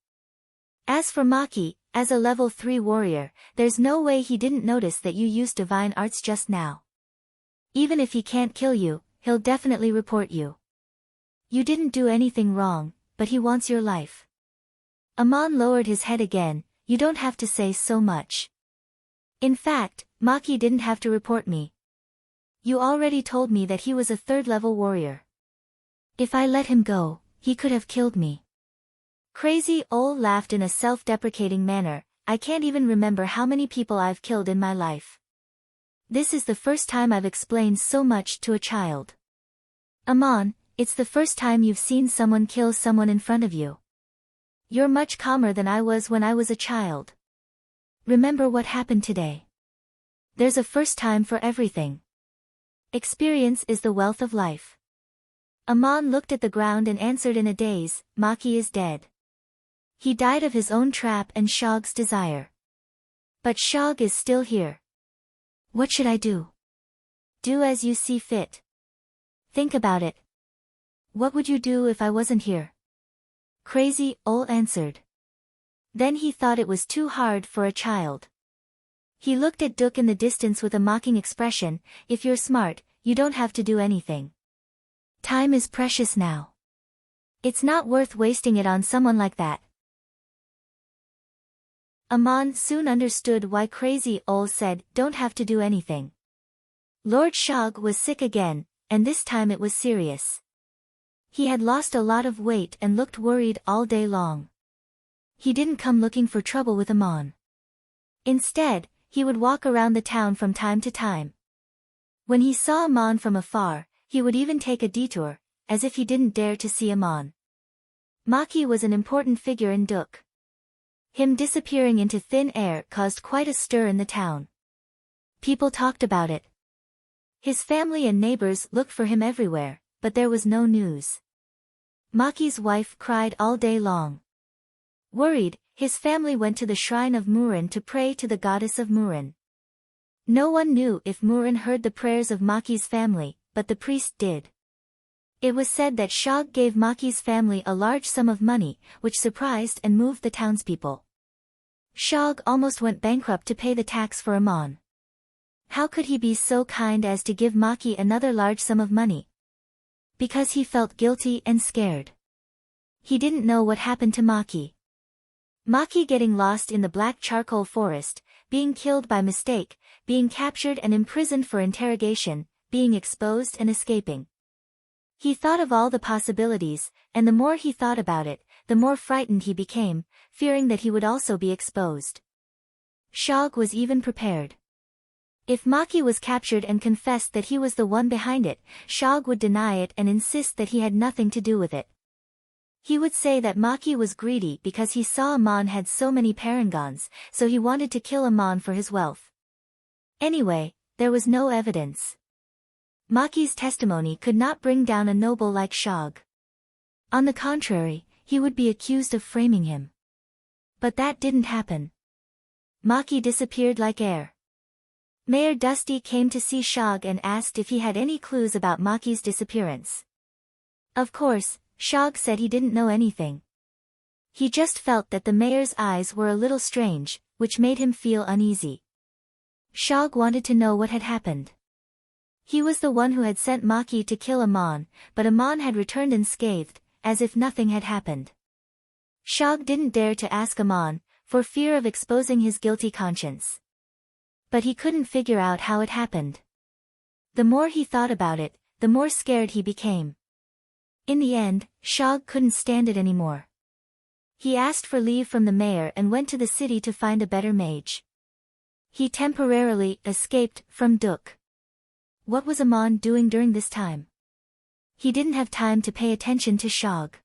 As for Maki, as a level 3 warrior, there's no way he didn't notice that you used divine arts just now. Even if he can't kill you, he'll definitely report you. You didn't do anything wrong, but he wants your life." Aman lowered his head again. "You don't have to say so much. In fact, Maki didn't have to report me. You already told me that he was a 3rd-level warrior. If I let him go, he could have killed me." Crazy Ol laughed in a self-deprecating manner. "I can't even remember how many people I've killed in my life. This is the first time I've explained so much to a child. Aman, it's the first time you've seen someone kill someone in front of you. You're much calmer than I was when I was a child. Remember what happened today. There's a first time for everything. Experience is the wealth of life. Amon looked at the ground and answered in a daze, Maki is dead. He died of his own trap and Shog's desire. But Shog is still here. What should I do? Do as you see fit. Think about it. What would you do if I wasn't here? Crazy Ol answered. Then he thought it was too hard for a child. He looked at Duke in the distance with a mocking expression, if you're smart, you don't have to do anything. Time is precious now. It's not worth wasting it on someone like that. Amon soon understood why Crazy Ol said, don't have to do anything. Lord Shog was sick again, and this time it was serious. He had lost a lot of weight and looked worried all day long. He didn't come looking for trouble with Amon. Instead, he would walk around the town from time to time. When he saw Amon from afar, he would even take a detour, as if he didn't dare to see Amon. Maki was an important figure in Duke. Him disappearing into thin air caused quite a stir in the town. People talked about it. His family and neighbors looked for him everywhere, but there was no news. Maki's wife cried all day long. Worried, his family went to the shrine of Murin to pray to the goddess of Murin. No one knew if Murin heard the prayers of Maki's family, but the priest did. It was said that Shog gave Maki's family a large sum of money, which surprised and moved the townspeople. Shog almost went bankrupt to pay the tax for Amon. How could he be so kind as to give Maki another large sum of money? Because he felt guilty and scared. He didn't know what happened to Maki. Maki getting lost in the black charcoal forest, being killed by mistake, being captured and imprisoned for interrogation, being exposed and escaping. He thought of all the possibilities, and the more he thought about it, the more frightened he became, fearing that he would also be exposed. Shog was even prepared. If Maki was captured and confessed that he was the one behind it, Shog would deny it and insist that he had nothing to do with it. He would say that Maki was greedy because he saw Amon had so many parangons, so he wanted to kill Amon for his wealth. Anyway, there was no evidence. Maki's testimony could not bring down a noble like Shog. On the contrary, he would be accused of framing him. But that didn't happen. Maki disappeared like air. Mayor Dusty came to see Shog and asked if he had any clues about Maki's disappearance. Of course, Shog said he didn't know anything. He just felt that the mayor's eyes were a little strange, which made him feel uneasy. Shog wanted to know what had happened. He was the one who had sent Maki to kill Amon, but Amon had returned unscathed, as if nothing had happened. Shog didn't dare to ask Amon, for fear of exposing his guilty conscience. But he couldn't figure out how it happened. The more he thought about it, the more scared he became. In the end, Shog couldn't stand it anymore. He asked for leave from the mayor and went to the city to find a better mage. He temporarily escaped from Duke. What was Amon doing during this time? He didn't have time to pay attention to Shog.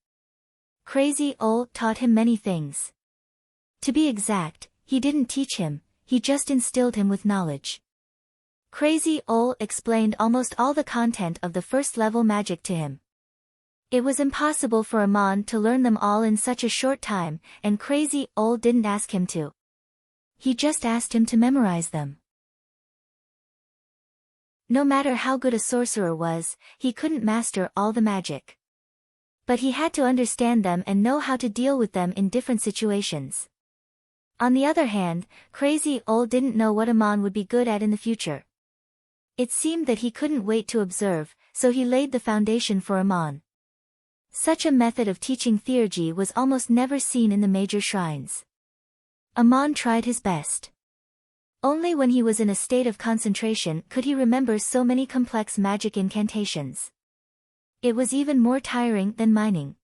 Crazy Ol taught him many things. To be exact, he didn't teach him, he just instilled him with knowledge. Crazy Ol explained almost all the content of the first level magic to him. It was impossible for Amon to learn them all in such a short time, and Crazy Ol didn't ask him to. He just asked him to memorize them. No matter how good a sorcerer was, he couldn't master all the magic. But he had to understand them and know how to deal with them in different situations. On the other hand, Crazy Ol didn't know what Amon would be good at in the future. It seemed that he couldn't wait to observe, so he laid the foundation for Amon. Such a method of teaching theurgy was almost never seen in the major shrines. Amon tried his best. Only when he was in a state of concentration could he remember so many complex magic incantations. It was even more tiring than mining.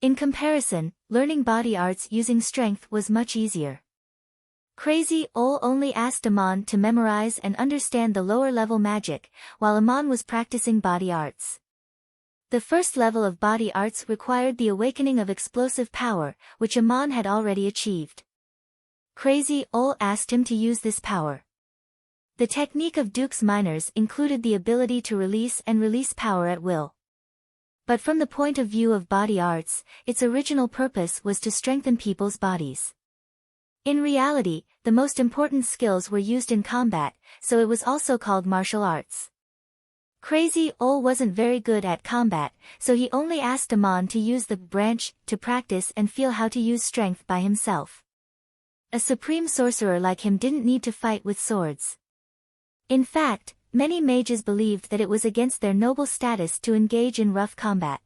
In comparison, learning body arts using strength was much easier. Crazy Ol only asked Amon to memorize and understand the lower-level magic, while Amon was practicing body arts. The first level of body arts required the awakening of explosive power, which Amon had already achieved. Crazy Ol asked him to use this power. The technique of Duke's minors included the ability to release and release power at will. But from the point of view of body arts, its original purpose was to strengthen people's bodies. In reality, the most important skills were used in combat, so it was also called martial arts. Crazy Ol wasn't very good at combat, so he only asked Amon to use the branch to practice and feel how to use strength by himself. A supreme sorcerer like him didn't need to fight with swords. In fact, many mages believed that it was against their noble status to engage in rough combat.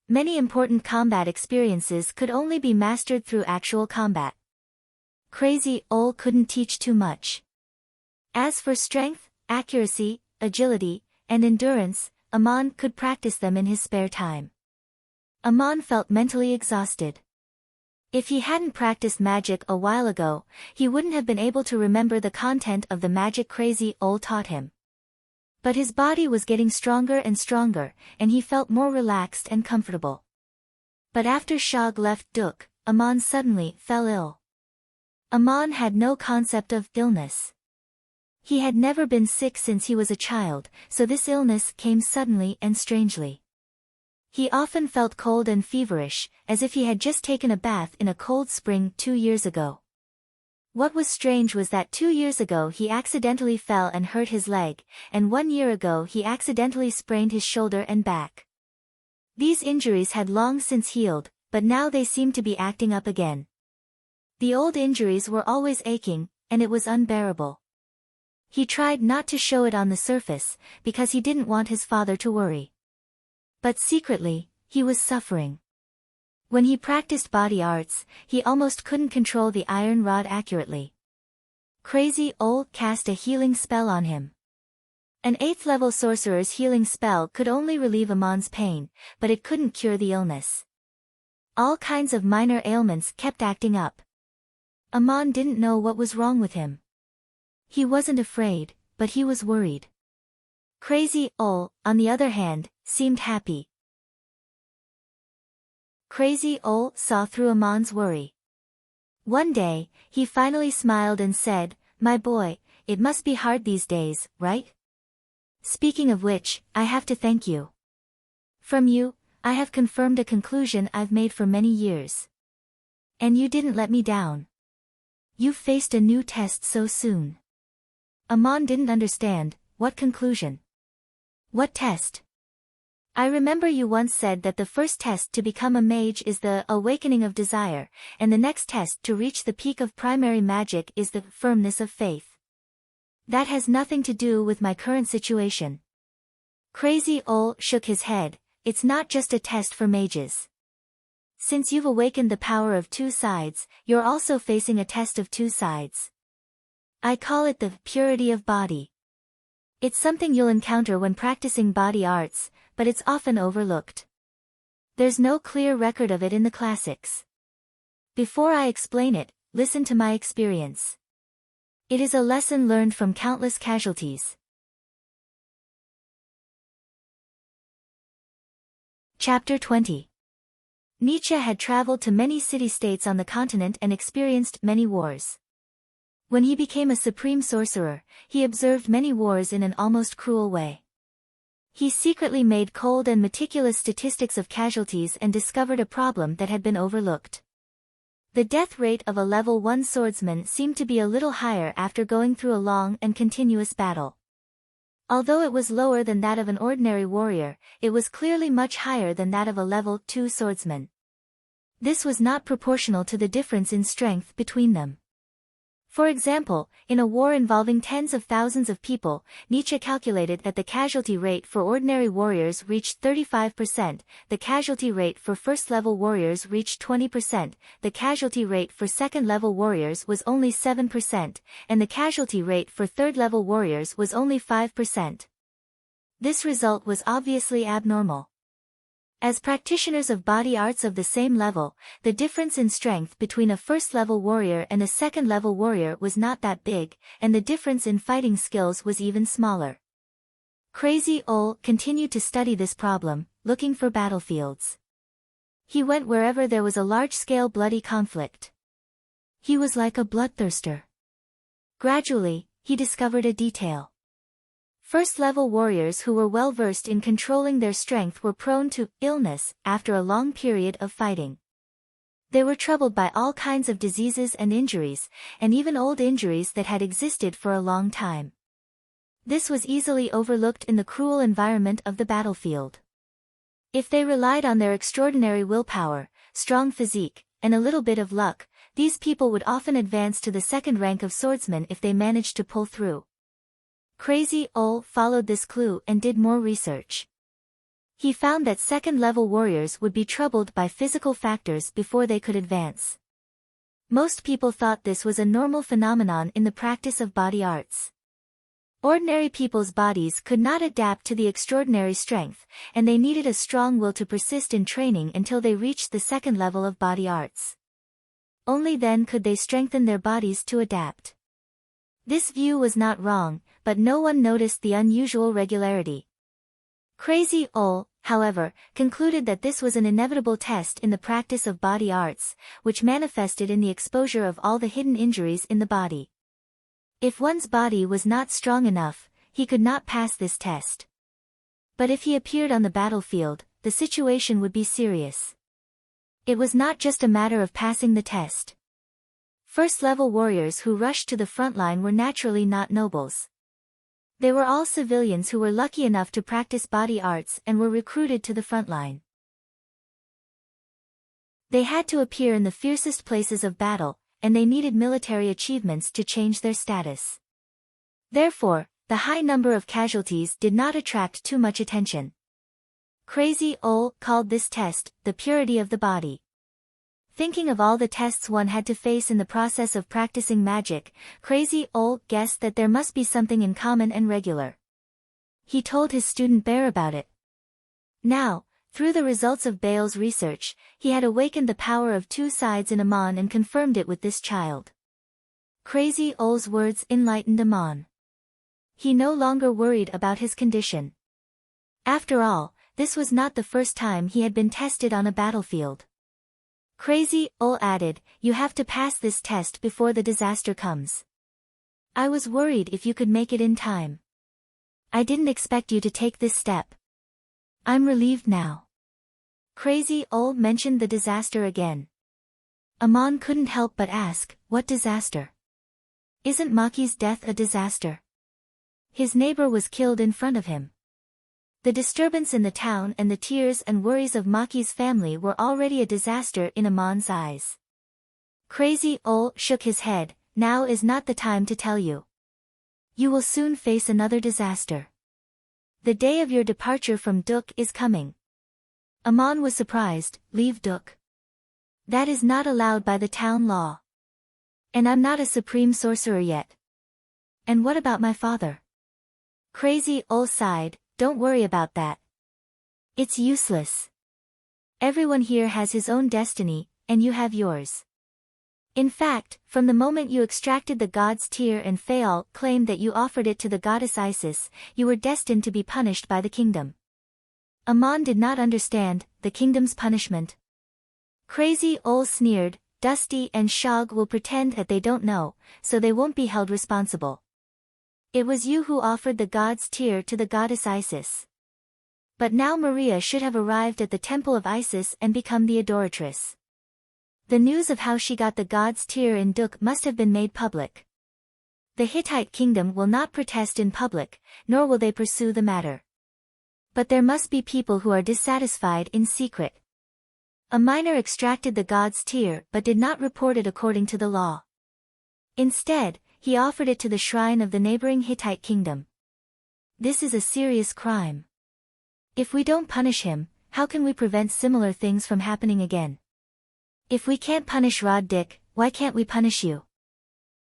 Many important combat experiences could only be mastered through actual combat. Crazy Ol couldn't teach too much. As for strength, accuracy, agility, and endurance, Amon could practice them in his spare time. Amon felt mentally exhausted. If he hadn't practiced magic a while ago, he wouldn't have been able to remember the content of the magic Crazy Ol taught him. But his body was getting stronger and stronger, and he felt more relaxed and comfortable. But after Shog left Duk, Amon suddenly fell ill. Amon had no concept of illness. He had never been sick since he was a child, so this illness came suddenly and strangely. He often felt cold and feverish, as if he had just taken a bath in a cold spring 2 years ago. What was strange was that 2 years ago he accidentally fell and hurt his leg, and 1 year ago he accidentally sprained his shoulder and back. These injuries had long since healed, but now they seemed to be acting up again. The old injuries were always aching, and it was unbearable. He tried not to show it on the surface, because he didn't want his father to worry. But secretly, he was suffering. When he practiced body arts, he almost couldn't control the iron rod accurately. Crazy Ol cast a healing spell on him. An 8th-level sorcerer's healing spell could only relieve Amon's pain, but it couldn't cure the illness. All kinds of minor ailments kept acting up. Amon didn't know what was wrong with him. He wasn't afraid, but he was worried. Crazy Ol, on the other hand, seemed happy. Crazy Ol saw through Amon's worry. One day, he finally smiled and said, "My boy, it must be hard these days, right? Speaking of which, I have to thank you. From you, I have confirmed a conclusion I've made for many years. And you didn't let me down. You faced a new test so soon." Amon didn't understand. What conclusion? What test? I remember you once said that the first test to become a mage is the awakening of desire, and the next test to reach the peak of primary magic is the firmness of faith. That has nothing to do with my current situation. Crazy Ol shook his head. It's not just a test for mages. Since you've awakened the power of 2 sides, you're also facing a test of 2 sides. I call it the purity of body. It's something you'll encounter when practicing body arts, but it's often overlooked. There's no clear record of it in the classics. Before I explain it, listen to my experience. It is a lesson learned from countless casualties. Chapter 20. Nietzsche had traveled to many city-states on the continent and experienced many wars. When he became a supreme sorcerer, he observed many wars in an almost cruel way. He secretly made cold and meticulous statistics of casualties and discovered a problem that had been overlooked. The death rate of a level 1 swordsman seemed to be a little higher after going through a long and continuous battle. Although it was lower than that of an ordinary warrior, it was clearly much higher than that of a level 2 swordsman. This was not proportional to the difference in strength between them. For example, in a war involving tens of thousands of people, Nietzsche calculated that the casualty rate for ordinary warriors reached 35%, the casualty rate for first-level warriors reached 20%, the casualty rate for second-level warriors was only 7%, and the casualty rate for third-level warriors was only 5%. This result was obviously abnormal. As practitioners of body arts of the same level, the difference in strength between a first-level warrior and a second-level warrior was not that big, and the difference in fighting skills was even smaller. Crazy Ol continued to study this problem, looking for battlefields. He went wherever there was a large-scale bloody conflict. He was like a bloodthirster. Gradually, he discovered a detail. First-level warriors who were well-versed in controlling their strength were prone to illness after a long period of fighting. They were troubled by all kinds of diseases and injuries, and even old injuries that had existed for a long time. This was easily overlooked in the cruel environment of the battlefield. If they relied on their extraordinary willpower, strong physique, and a little bit of luck, these people would often advance to the second rank of swordsmen if they managed to pull through. Crazy Ol followed this clue and did more research. He found that second-level warriors would be troubled by physical factors before they could advance. Most people thought this was a normal phenomenon in the practice of body arts. Ordinary people's bodies could not adapt to the extraordinary strength, and they needed a strong will to persist in training until they reached the second level of body arts. Only then could they strengthen their bodies to adapt. This view was not wrong, but no one noticed the unusual regularity. Crazy Ol, however, concluded that this was an inevitable test in the practice of body arts, which manifested in the exposure of all the hidden injuries in the body. If one's body was not strong enough, he could not pass this test. But if he appeared on the battlefield, the situation would be serious. It was not just a matter of passing the test. First-level warriors who rushed to the front line were naturally not nobles. They were all civilians who were lucky enough to practice body arts and were recruited to the front line. They had to appear in the fiercest places of battle, and they needed military achievements to change their status. Therefore, the high number of casualties did not attract too much attention. Crazy Ol called this test the purity of the body. Thinking of all the tests one had to face in the process of practicing magic, Crazy Ol guessed that there must be something in common and regular. He told his student Bear about it. Now, through the results of Baal's research, he had awakened the power of two sides in Amon and confirmed it with this child. Crazy Ol's words enlightened Amon. He no longer worried about his condition. After all, this was not the first time he had been tested on a battlefield. Crazy Ol added, "You have to pass this test before the disaster comes. I was worried if you could make it in time. I didn't expect you to take this step. I'm relieved now." Crazy Ol mentioned the disaster again. Amon couldn't help but ask, "What disaster? Isn't Maki's death a disaster? His neighbor was killed in front of him." The disturbance in the town and the tears and worries of Maki's family were already a disaster in Amon's eyes. Crazy Ol shook his head, "Now is not the time to tell you. You will soon face another disaster. The day of your departure from Duk is coming." Amon was surprised. "Leave Duk? That is not allowed by the town law. And I'm not a supreme sorcerer yet. And what about my father?" Crazy Ol sighed, "Don't worry about that. It's useless. Everyone here has his own destiny, and you have yours. In fact, from the moment you extracted the god's tear and Faal claimed that you offered it to the goddess Isis, you were destined to be punished by the kingdom." Amon did not understand the kingdom's punishment. Crazy Ol sneered, "Dusty and Shog will pretend that they don't know, so they won't be held responsible. It was you who offered the god's tear to the goddess Isis. But now Maria should have arrived at the temple of Isis and become the adoratress. The news of how she got the god's tear in Duk must have been made public. The Hittite kingdom will not protest in public, nor will they pursue the matter. But there must be people who are dissatisfied in secret. A miner extracted the god's tear but did not report it according to the law. Instead, he offered it to the shrine of the neighboring Hittite kingdom. This is a serious crime. If we don't punish him, how can we prevent similar things from happening again? If we can't punish Rod Dick, why can't we punish you?"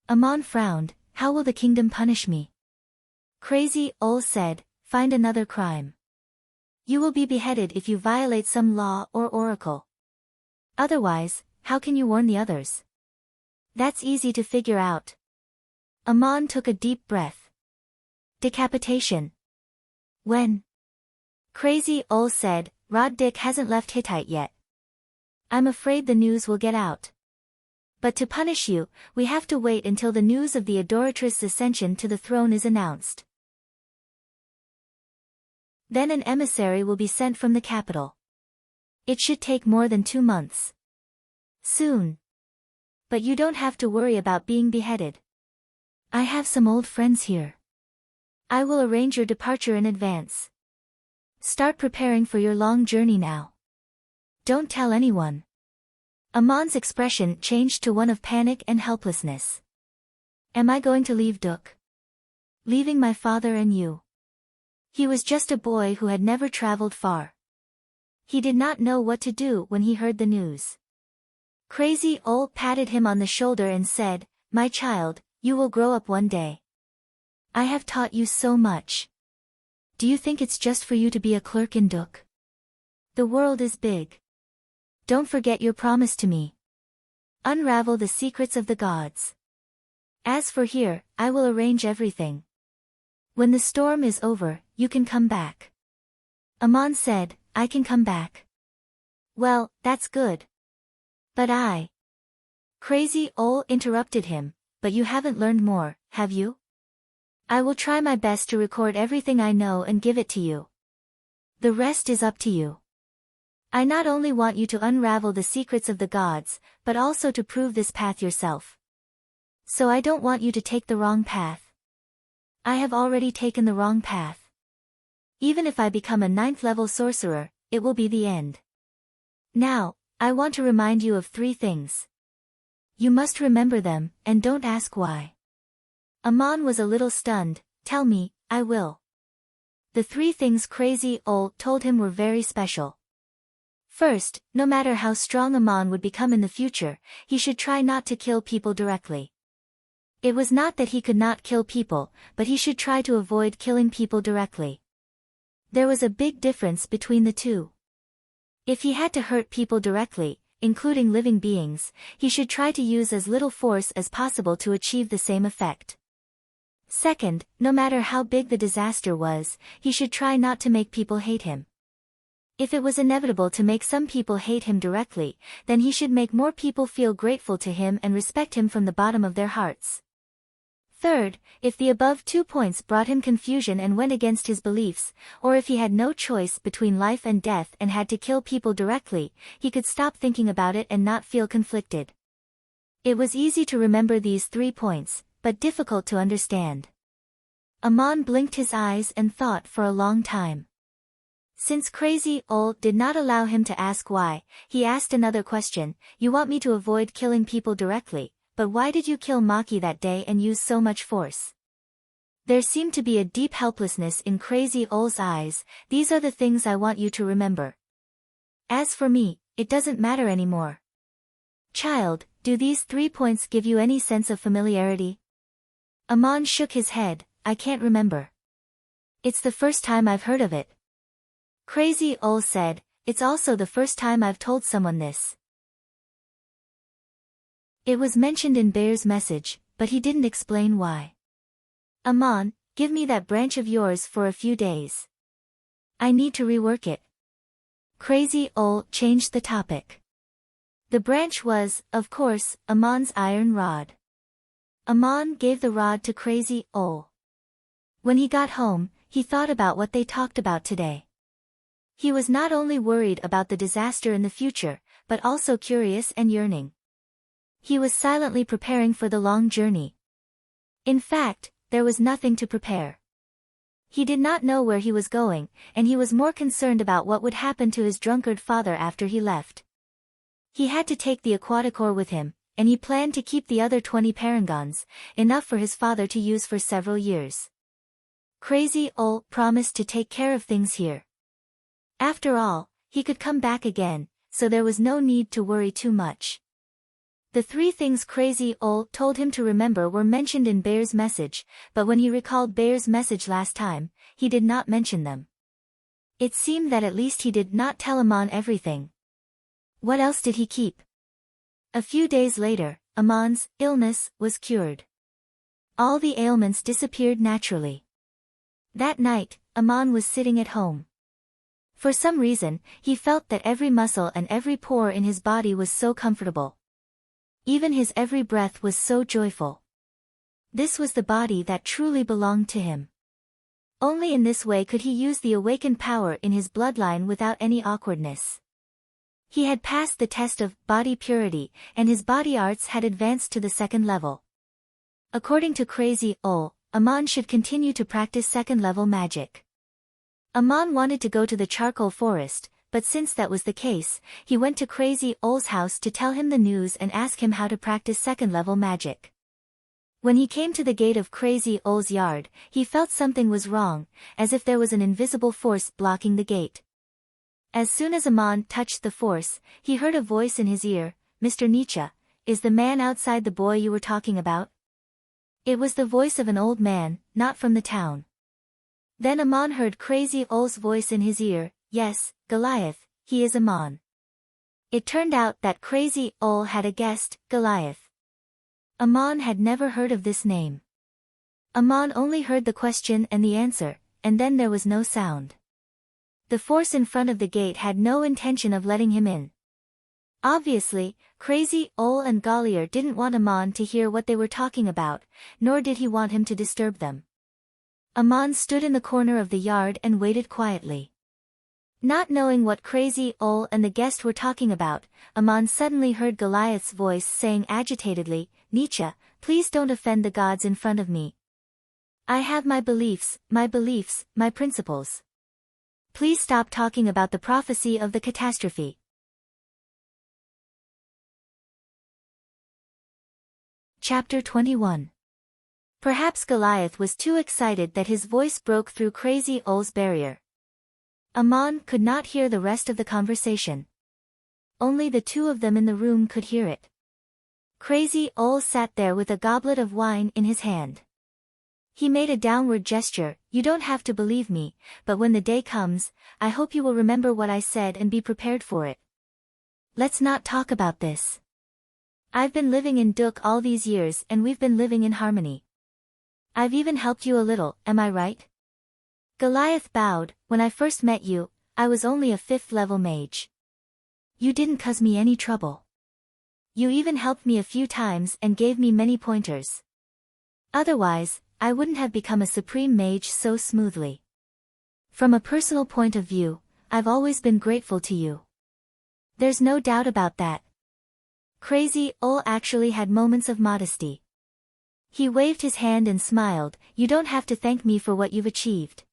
Amon frowned, "How will the kingdom punish me?" Crazy Ol said, "Find another crime. You will be beheaded if you violate some law or oracle. Otherwise, how can you warn the others? That's easy to figure out." Amon took a deep breath. "Decapitation. When?" Crazy Ol said, "Rod Dick hasn't left Hittite yet. I'm afraid the news will get out. But to punish you, we have to wait until the news of the adoratress's ascension to the throne is announced. Then an emissary will be sent from the capital. It should take more than 2 months. Soon. But you don't have to worry about being beheaded. I have some old friends here. I will arrange your departure in advance. Start preparing for your long journey now. Don't tell anyone. Amon's expression changed to one of panic and helplessness. Am I going to leave Duk? Leaving my father and you? He was just a boy who had never traveled far. He did not know what to do when he heard the news. Crazy Ol patted him on the shoulder and said, "My child, you will grow up one day. I have taught you so much. Do you think it's just for you to be a clerk in Duk? The world is big. Don't forget your promise to me. Unravel the secrets of the gods. As for here, I will arrange everything. When the storm is over, you can come back." Amon said, "I can come back. Well, that's good. But I..." Crazy Ol interrupted him, "But you haven't learned more, have you? I will try my best to record everything I know and give it to you. The rest is up to you. I not only want you to unravel the secrets of the gods, but also to prove this path yourself. So I don't want you to take the wrong path. I have already taken the wrong path. Even if I become a 9th-level sorcerer, it will be the end. Now, I want to remind you of 3 things. You must remember them, and don't ask why." Amon was a little stunned. "Tell me, I will." The 3 things Crazy Ol told him were very special. First, no matter how strong Amon would become in the future, he should try not to kill people directly. It was not that he could not kill people, but he should try to avoid killing people directly. There was a big difference between the two. If he had to hurt people directly, including living beings, he should try to use as little force as possible to achieve the same effect. Second, no matter how big the disaster was, he should try not to make people hate him. If it was inevitable to make some people hate him directly, then he should make more people feel grateful to him and respect him from the bottom of their hearts. Third, if the above 2 points brought him confusion and went against his beliefs, or if he had no choice between life and death and had to kill people directly, he could stop thinking about it and not feel conflicted. It was easy to remember these 3 points, but difficult to understand. Amon blinked his eyes and thought for a long time. Since Crazy Ol did not allow him to ask why, he asked another question. "You want me to avoid killing people directly, but why did you kill Maki that day and use so much force?" There seemed to be a deep helplessness in Crazy Ol's eyes. "These are the things I want you to remember. As for me, it doesn't matter anymore." "Child, do these 3 points give you any sense of familiarity?" Amon shook his head. "I can't remember. It's the first time I've heard of it." Crazy Ol said, "It's also the first time I've told someone this. It was mentioned in Bear's message, but he didn't explain why. Amon, give me that branch of yours for a few days. I need to rework it." Crazy Ol changed the topic. The branch was, of course, Amon's iron rod. Amon gave the rod to Crazy Ol. When he got home, he thought about what they talked about today. He was not only worried about the disaster in the future, but also curious and yearning. He was silently preparing for the long journey. In fact, there was nothing to prepare. He did not know where he was going, and he was more concerned about what would happen to his drunkard father after he left. He had to take the aquaticore with him, and he planned to keep the other 20 parangons, enough for his father to use for several years. Crazy Ol promised to take care of things here. After all, he could come back again, so there was no need to worry too much. The 3 things Crazy Ol told him to remember were mentioned in Bear's message, but when he recalled Bear's message last time, he did not mention them. It seemed that at least he did not tell Amon everything. What else did he keep? A few days later, Amon's illness was cured. All the ailments disappeared naturally. That night, Amon was sitting at home. For some reason, he felt that every muscle and every pore in his body was so comfortable. Even his every breath was so joyful. This was the body that truly belonged to him. Only in this way could he use the awakened power in his bloodline without any awkwardness. He had passed the test of body purity, and his body arts had advanced to the second level. According to Crazy Ol, Amon should continue to practice second-level magic. Amon wanted to go to the charcoal forest, but since that was the case, he went to Crazy Ol's house to tell him the news and ask him how to practice second-level magic. When he came to the gate of Crazy Ol's yard, he felt something was wrong, as if there was an invisible force blocking the gate. As soon as Amon touched the force, he heard a voice in his ear, "Mr. Nietzsche, is the man outside the boy you were talking about?" It was the voice of an old man, not from the town. Then Amon heard Crazy Ol's voice in his ear, "Yes, Goliath, he is Amon." It turned out that Crazy Ol had a guest, Goliath. Amon had never heard of this name. Amon only heard the question and the answer, and then there was no sound. The force in front of the gate had no intention of letting him in. Obviously, Crazy Ol and Goliath didn't want Amon to hear what they were talking about, nor did he want him to disturb them. Amon stood in the corner of the yard and waited quietly. Not knowing what Crazy Ol and the guest were talking about, Amon suddenly heard Goliath's voice saying agitatedly, "Nietzsche, please don't offend the gods in front of me. I have my beliefs, my principles. Please stop talking about the prophecy of the catastrophe." Chapter 21. Perhaps Goliath was too excited that his voice broke through Crazy Ol's barrier. Amon could not hear the rest of the conversation. Only the two of them in the room could hear it. Crazy Ol sat there with a goblet of wine in his hand. He made a downward gesture, "You don't have to believe me, but when the day comes, I hope you will remember what I said and be prepared for it. Let's not talk about this. I've been living in Duk all these years and we've been living in harmony. I've even helped you a little, am I right?" Goliath bowed. "When I first met you, I was only a 5th-level mage. You didn't cause me any trouble. You even helped me a few times and gave me many pointers. Otherwise, I wouldn't have become a supreme mage so smoothly. From a personal point of view, I've always been grateful to you. There's no doubt about that." Crazy Ol actually had moments of modesty. He waved his hand and smiled, "You don't have to thank me for what you've achieved.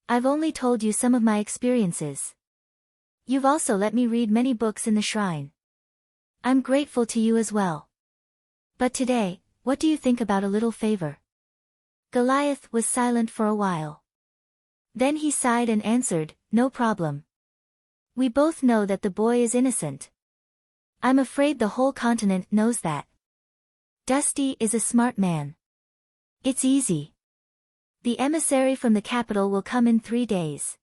I've only told you some of my experiences. You've also let me read many books in the shrine. I'm grateful to you as well. But today, what do you think about a little favor?" Goliath was silent for a while. Then he sighed and answered, "No problem. We both know that the boy is innocent. I'm afraid the whole continent knows that. Dusty is a smart man. It's easy. The emissary from the capital will come in 3 days."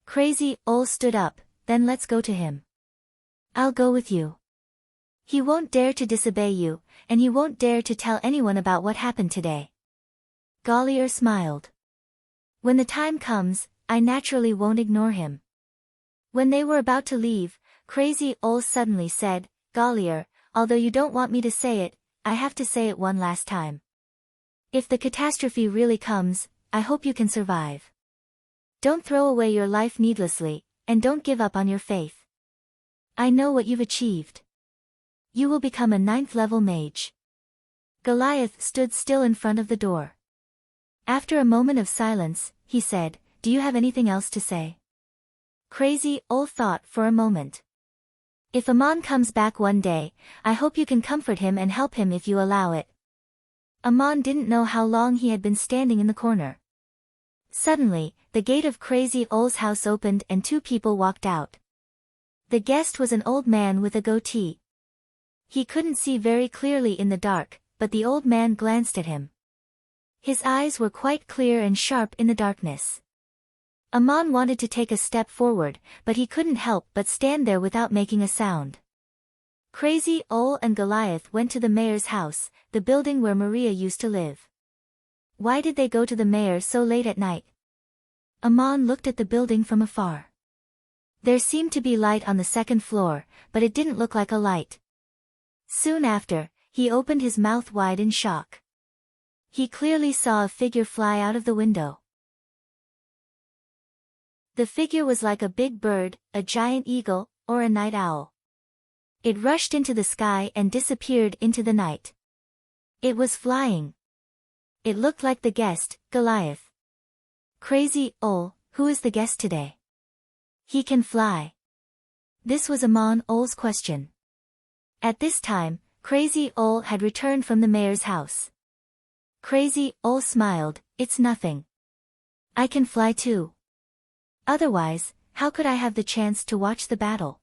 Crazy Ol stood up, "Then let's go to him. I'll go with you. He won't dare to disobey you, and he won't dare to tell anyone about what happened today." Goliath smiled. "When the time comes, I naturally won't ignore him." When they were about to leave, Crazy Ol suddenly said, "Goliath, although you don't want me to say it, I have to say it one last time. If the catastrophe really comes, I hope you can survive. Don't throw away your life needlessly, and don't give up on your faith. I know what you've achieved. You will become a 9th-level mage." Goliath stood still in front of the door. After a moment of silence, he said, "Do you have anything else to say?" Crazy Ol thought for a moment. "If Amon comes back one day, I hope you can comfort him and help him if you allow it." Amon didn't know how long he had been standing in the corner. Suddenly, the gate of Crazy Ol's house opened and 2 people walked out. The guest was an old man with a goatee. He couldn't see very clearly in the dark, but the old man glanced at him. His eyes were quite clear and sharp in the darkness. Amon wanted to take a step forward, but he couldn't help but stand there without making a sound. Crazy Ol and Goliath went to the mayor's house, the building where Maria used to live. Why did they go to the mayor so late at night? Amon looked at the building from afar. There seemed to be light on the 2nd floor, but it didn't look like a light. Soon after, he opened his mouth wide in shock. He clearly saw a figure fly out of the window. The figure was like a big bird, a giant eagle, or a night owl. It rushed into the sky and disappeared into the night. It was flying. It looked like the guest, Goliath. Crazy Ole, who is the guest today? He can fly. This was Amon Ole's question. At this time, Crazy Ole had returned from the mayor's house. Crazy Ole smiled, "It's nothing. I can fly too. Otherwise, how could I have the chance to watch the battle?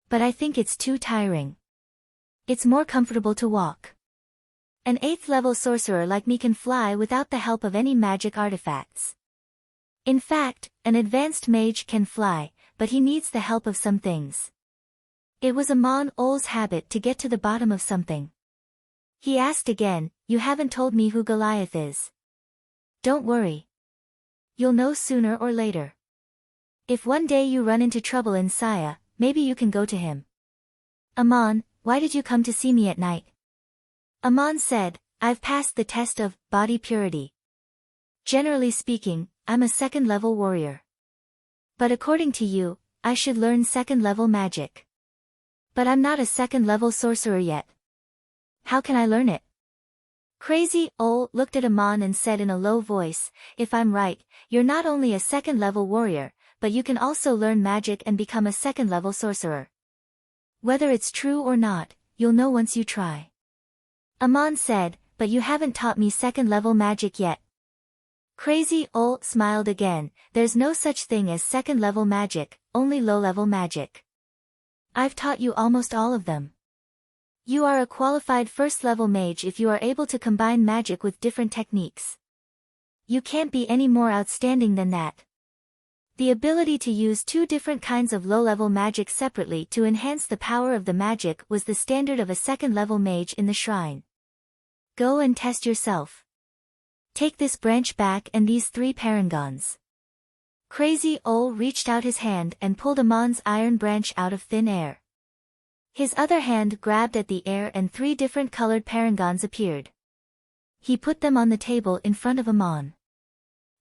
But I think it's too tiring. It's more comfortable to walk. An 8th level sorcerer like me can fly without the help of any magic artifacts. In fact, an advanced mage can fly, but he needs the help of some things." It was Amon Ole's habit to get to the bottom of something. He asked again, "You haven't told me who Goliath is." "Don't worry. You'll know sooner or later. If one day you run into trouble in Saya, maybe you can go to him." "Amon, why did you come to see me at night?" Amon said, "I've passed the test of body purity. Generally speaking, I'm a 2nd level warrior. But according to you, I should learn 2nd level magic. But I'm not a 2nd level sorcerer yet. How can I learn it?" Crazy Ole looked at Amon and said in a low voice, "If I'm right, you're not only a 2nd level warrior, but you can also learn magic and become a 2nd level sorcerer. Whether it's true or not, you'll know once you try." Amon said, "But you haven't taught me 2nd level magic yet." Crazy Ole smiled again, "There's no such thing as 2nd level magic, only low level magic. I've taught you almost all of them. You are a qualified 1st level mage if you are able to combine magic with different techniques. You can't be any more outstanding than that." The ability to use 2 different kinds of low-level magic separately to enhance the power of the magic was the standard of a 2nd level mage in the shrine. "Go and test yourself. Take this branch back and these 3 parangons." Crazy Ole reached out his hand and pulled Amon's iron branch out of thin air. His other hand grabbed at the air and 3 different colored parangons appeared. He put them on the table in front of Amon.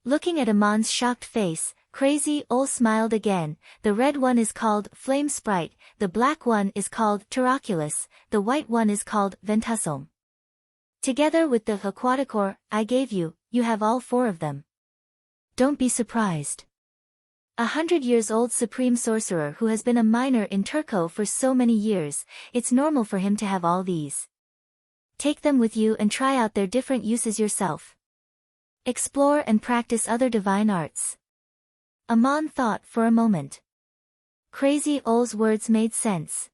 Looking at Amon's shocked face, Crazy Ole smiled again. "The red one is called Flame Sprite, the black one is called Taraculus, the white one is called Ventusum. Together with the Aquaticor I gave you, you have all 4 of them. Don't be surprised. 100 years old supreme sorcerer who has been a miner in Turco for so many years, it's normal for him to have all these. Take them with you and try out their different uses yourself. Explore and practice other divine arts." Amon thought for a moment. Crazy Ole's words made sense.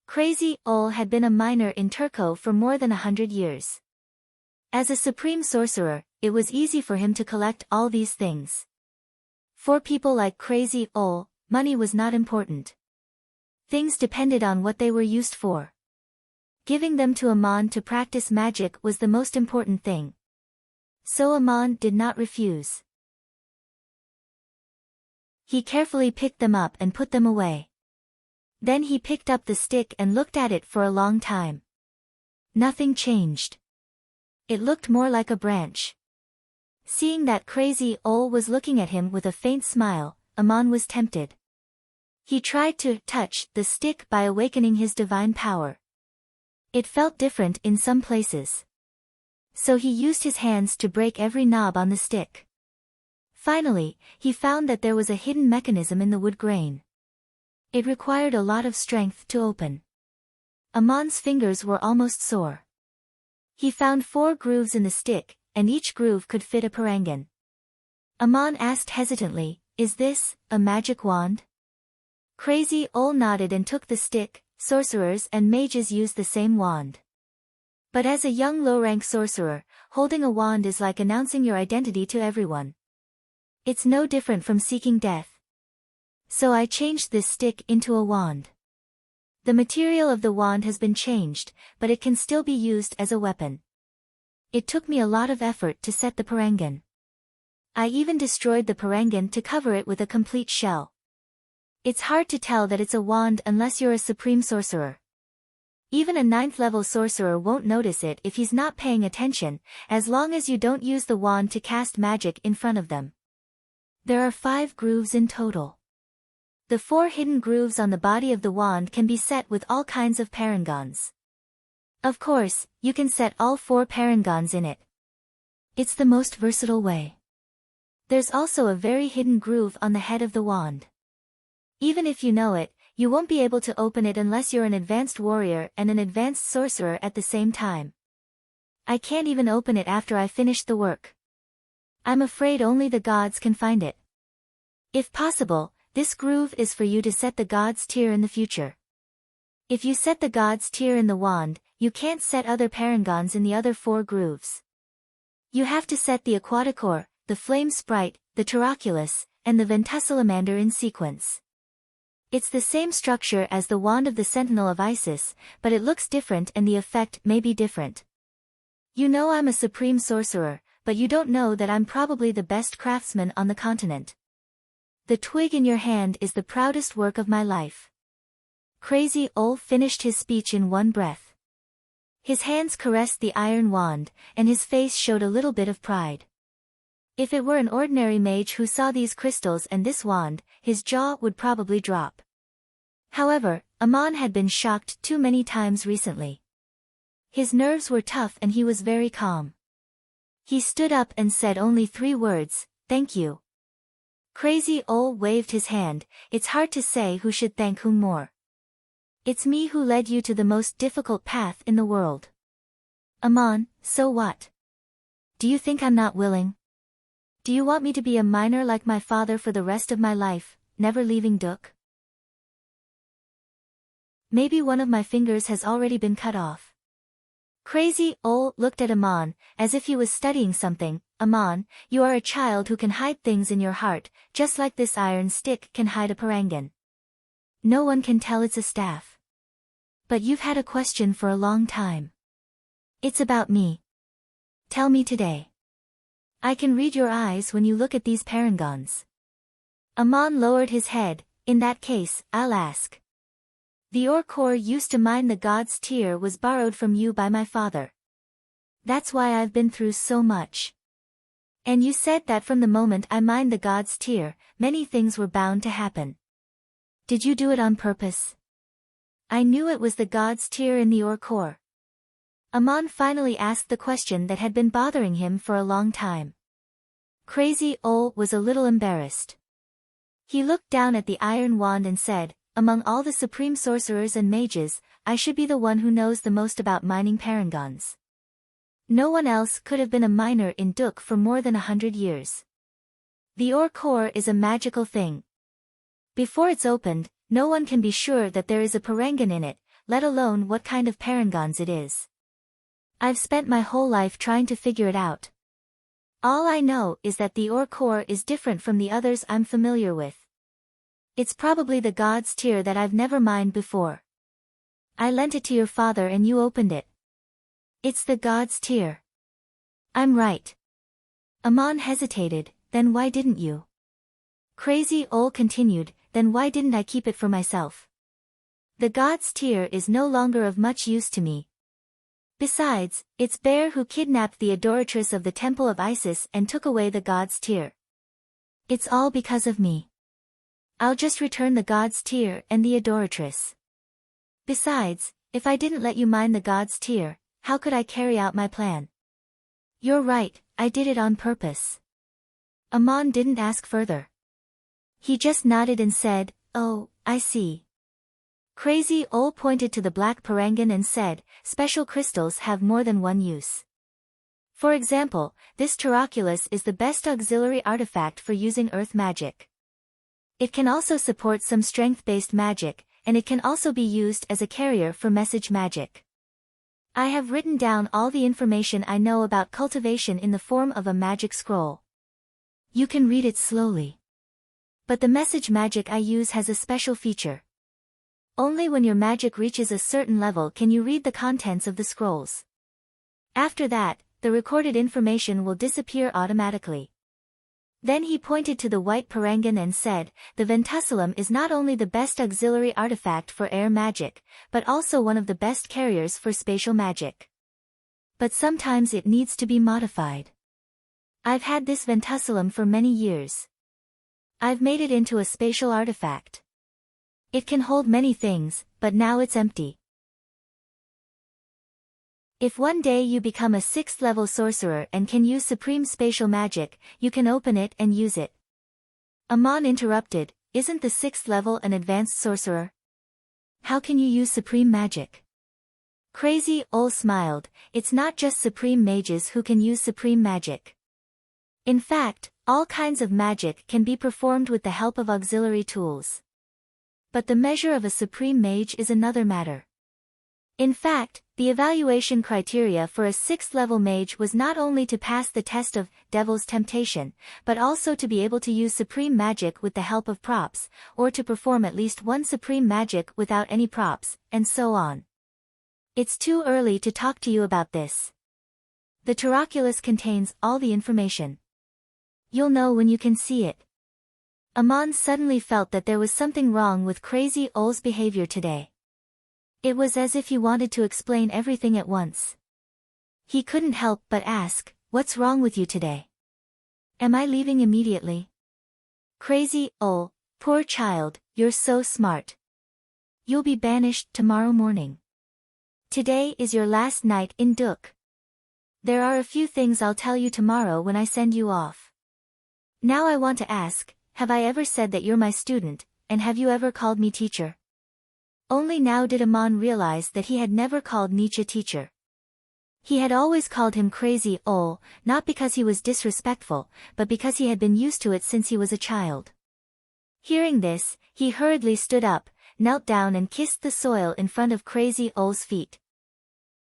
Crazy Ole had been a miner in Turco for more than 100 years. As a supreme sorcerer, it was easy for him to collect all these things. For people like Crazy Ole, money was not important. Things depended on what they were used for. Giving them to Amon to practice magic was the most important thing. So Amon did not refuse. He carefully picked them up and put them away. Then he picked up the stick and looked at it for a long time. Nothing changed. It looked more like a branch. Seeing that Crazy Ole was looking at him with a faint smile, Amon was tempted. He tried to touch the stick by awakening his divine power. It felt different in some places. So he used his hands to break every knob on the stick. Finally, he found that there was a hidden mechanism in the wood grain. It required a lot of strength to open. Amon's fingers were almost sore. He found 4 grooves in the stick, and each groove could fit a parangan. Amon asked hesitantly, "Is this a magic wand?" Crazy Ole nodded and took the stick. Sorcerers and mages use the same wand. But as a young low-rank sorcerer, holding a wand is like announcing your identity to everyone. It's no different from seeking death. So I changed this stick into a wand. The material of the wand has been changed, but it can still be used as a weapon. It took me a lot of effort to set the parangan. I even destroyed the parangan to cover it with a complete shell. It's hard to tell that it's a wand unless you're a supreme sorcerer. Even a 9th level sorcerer won't notice it if he's not paying attention, as long as you don't use the wand to cast magic in front of them. There are 5 grooves in total. The 4 hidden grooves on the body of the wand can be set with all kinds of parangons. Of course, you can set all 4 parangons in it. It's the most versatile way. There's also a very hidden groove on the head of the wand. Even if you know it, you won't be able to open it unless you're an advanced warrior and an advanced sorcerer at the same time. I can't even open it after I finish the work. I'm afraid only the gods can find it. If possible, this groove is for you to set the god's tear in the future. If you set the god's tear in the wand, you can't set other parangons in the other 4 grooves. You have to set the Aquaticore, the Flame Sprite, the Taroculus, and the Ventasalamander in sequence. It's the same structure as the Wand of the Sentinel of Isis, but it looks different and the effect may be different. You know I'm a supreme sorcerer, but you don't know that I'm probably the best craftsman on the continent. The twig in your hand is the proudest work of my life. Crazy Ol finished his speech in one breath. His hands caressed the iron wand, and his face showed a little bit of pride. If it were an ordinary mage who saw these crystals and this wand, his jaw would probably drop. However, Amon had been shocked too many times recently. His nerves were tough and he was very calm. He stood up and said only 3 words, "Thank you." Crazy Ol waved his hand. It's hard to say who should thank whom more. It's me who led you to the most difficult path in the world. Amon, so what? Do you think I'm not willing? Do you want me to be a miner like my father for the rest of my life, never leaving Duk? Maybe one of my fingers has already been cut off. Crazy Ol looked at Amon, as if he was studying something. Amon, you are a child who can hide things in your heart, just like this iron stick can hide a parangon. No one can tell it's a staff. But you've had a question for a long time. It's about me. Tell me today. I can read your eyes when you look at these parangons. Amon lowered his head. In that case, I'll ask. The ore core used to mine the god's tear was borrowed from you by my father. That's why I've been through so much. And you said that from the moment I mined the god's tear, many things were bound to happen. Did you do it on purpose? I knew it was the god's tear in the ore core. Amon finally asked the question that had been bothering him for a long time. Crazy Ol was a little embarrassed. He looked down at the iron wand and said, among all the supreme sorcerers and mages, I should be the one who knows the most about mining parangons. No one else could have been a miner in Duk for more than 100 years. The ore core is a magical thing. Before it's opened, no one can be sure that there is a parangon in it, let alone what kind of parangons it is. I've spent my whole life trying to figure it out. All I know is that the ore core is different from the others I'm familiar with. It's probably the god's tear that I've never mined before. I lent it to your father and you opened it. It's the god's tear. I'm right. Amon hesitated, then why didn't you? Crazy Ol continued, then why didn't I keep it for myself? The god's tear is no longer of much use to me. Besides, it's Bear who kidnapped the adoratress of the temple of Isis and took away the god's tear. It's all because of me. I'll just return the god's tear and the adoratress. Besides, if I didn't let you mine the god's tear, how could I carry out my plan? You're right, I did it on purpose. Amon didn't ask further. He just nodded and said, oh, I see. Crazy Ol pointed to the black parangon and said, special crystals have more than one use. For example, this Taroculus is the best auxiliary artifact for using earth magic. It can also support some strength-based magic, and it can also be used as a carrier for message magic. I have written down all the information I know about cultivation in the form of a magic scroll. You can read it slowly. But the message magic I use has a special feature. Only when your magic reaches a certain level can you read the contents of the scrolls. After that, the recorded information will disappear automatically. Then he pointed to the white parangan and said, "The Ventusulum is not only the best auxiliary artifact for air magic, but also one of the best carriers for spatial magic. But sometimes it needs to be modified. I've had this Ventusulum for many years. I've made it into a spatial artifact. It can hold many things, but now it's empty. If one day you become a 6th level sorcerer and can use supreme spatial magic, you can open it and use it." Amon interrupted, "Isn't the 6th level an advanced sorcerer? How can you use supreme magic?" Crazy Ol smiled, "It's not just supreme mages who can use supreme magic. In fact, all kinds of magic can be performed with the help of auxiliary tools. But the measure of a supreme mage is another matter. In fact, the evaluation criteria for a 6th level mage was not only to pass the test of Devil's Temptation, but also to be able to use supreme magic with the help of props, or to perform at least one supreme magic without any props, and so on. It's too early to talk to you about this. The Taroculus contains all the information. You'll know when you can see it." Amon suddenly felt that there was something wrong with Crazy Ol's behavior today. It was as if he wanted to explain everything at once. He couldn't help but ask, "What's wrong with you today? Am I leaving immediately?" "Crazy Ol, poor child, you're so smart. You'll be banished tomorrow morning. Today is your last night in Duk. There are a few things I'll tell you tomorrow when I send you off. Now I want to ask, have I ever said that you're my student, and have you ever called me teacher?" Only now did Amon realize that he had never called Nietzsche teacher. He had always called him Crazy Ol, not because he was disrespectful, but because he had been used to it since he was a child. Hearing this, he hurriedly stood up, knelt down and kissed the soil in front of Crazy Ol's feet.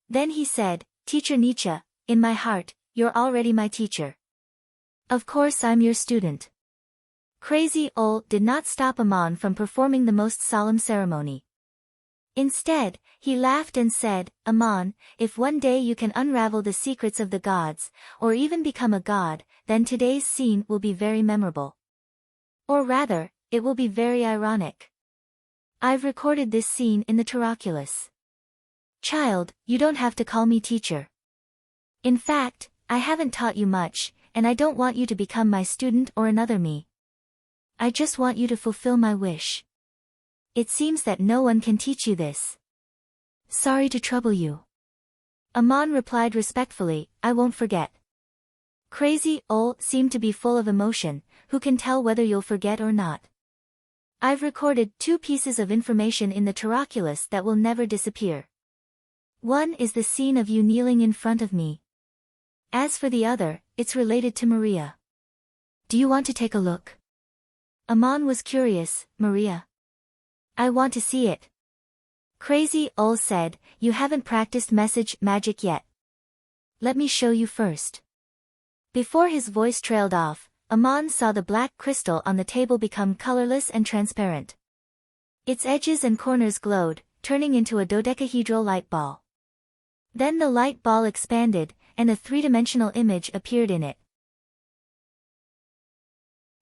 Then he said, "Teacher Nietzsche, in my heart, you're already my teacher. Of course I'm your student." Crazy Ol did not stop Amon from performing the most solemn ceremony. Instead, he laughed and said, "Amon, if one day you can unravel the secrets of the gods, or even become a god, then today's scene will be very memorable. Or rather, it will be very ironic. I've recorded this scene in the Taroculus. Child, you don't have to call me teacher. In fact, I haven't taught you much, and I don't want you to become my student or another me. I just want you to fulfill my wish. It seems that no one can teach you this. Sorry to trouble you." Amon replied respectfully, "I won't forget." Crazy Ol seemed to be full of emotion, "Who can tell whether you'll forget or not? I've recorded 2 pieces of information in the Taroculus that will never disappear. One is the scene of you kneeling in front of me. As for the other, it's related to Maria. Do you want to take a look?" Amon was curious. "Maria? I want to see it." Crazy Ol said, "You haven't practiced message magic yet. Let me show you first." Before his voice trailed off, Amon saw the black crystal on the table become colorless and transparent. Its edges and corners glowed, turning into a dodecahedral light ball. Then the light ball expanded, and a 3-dimensional image appeared in it.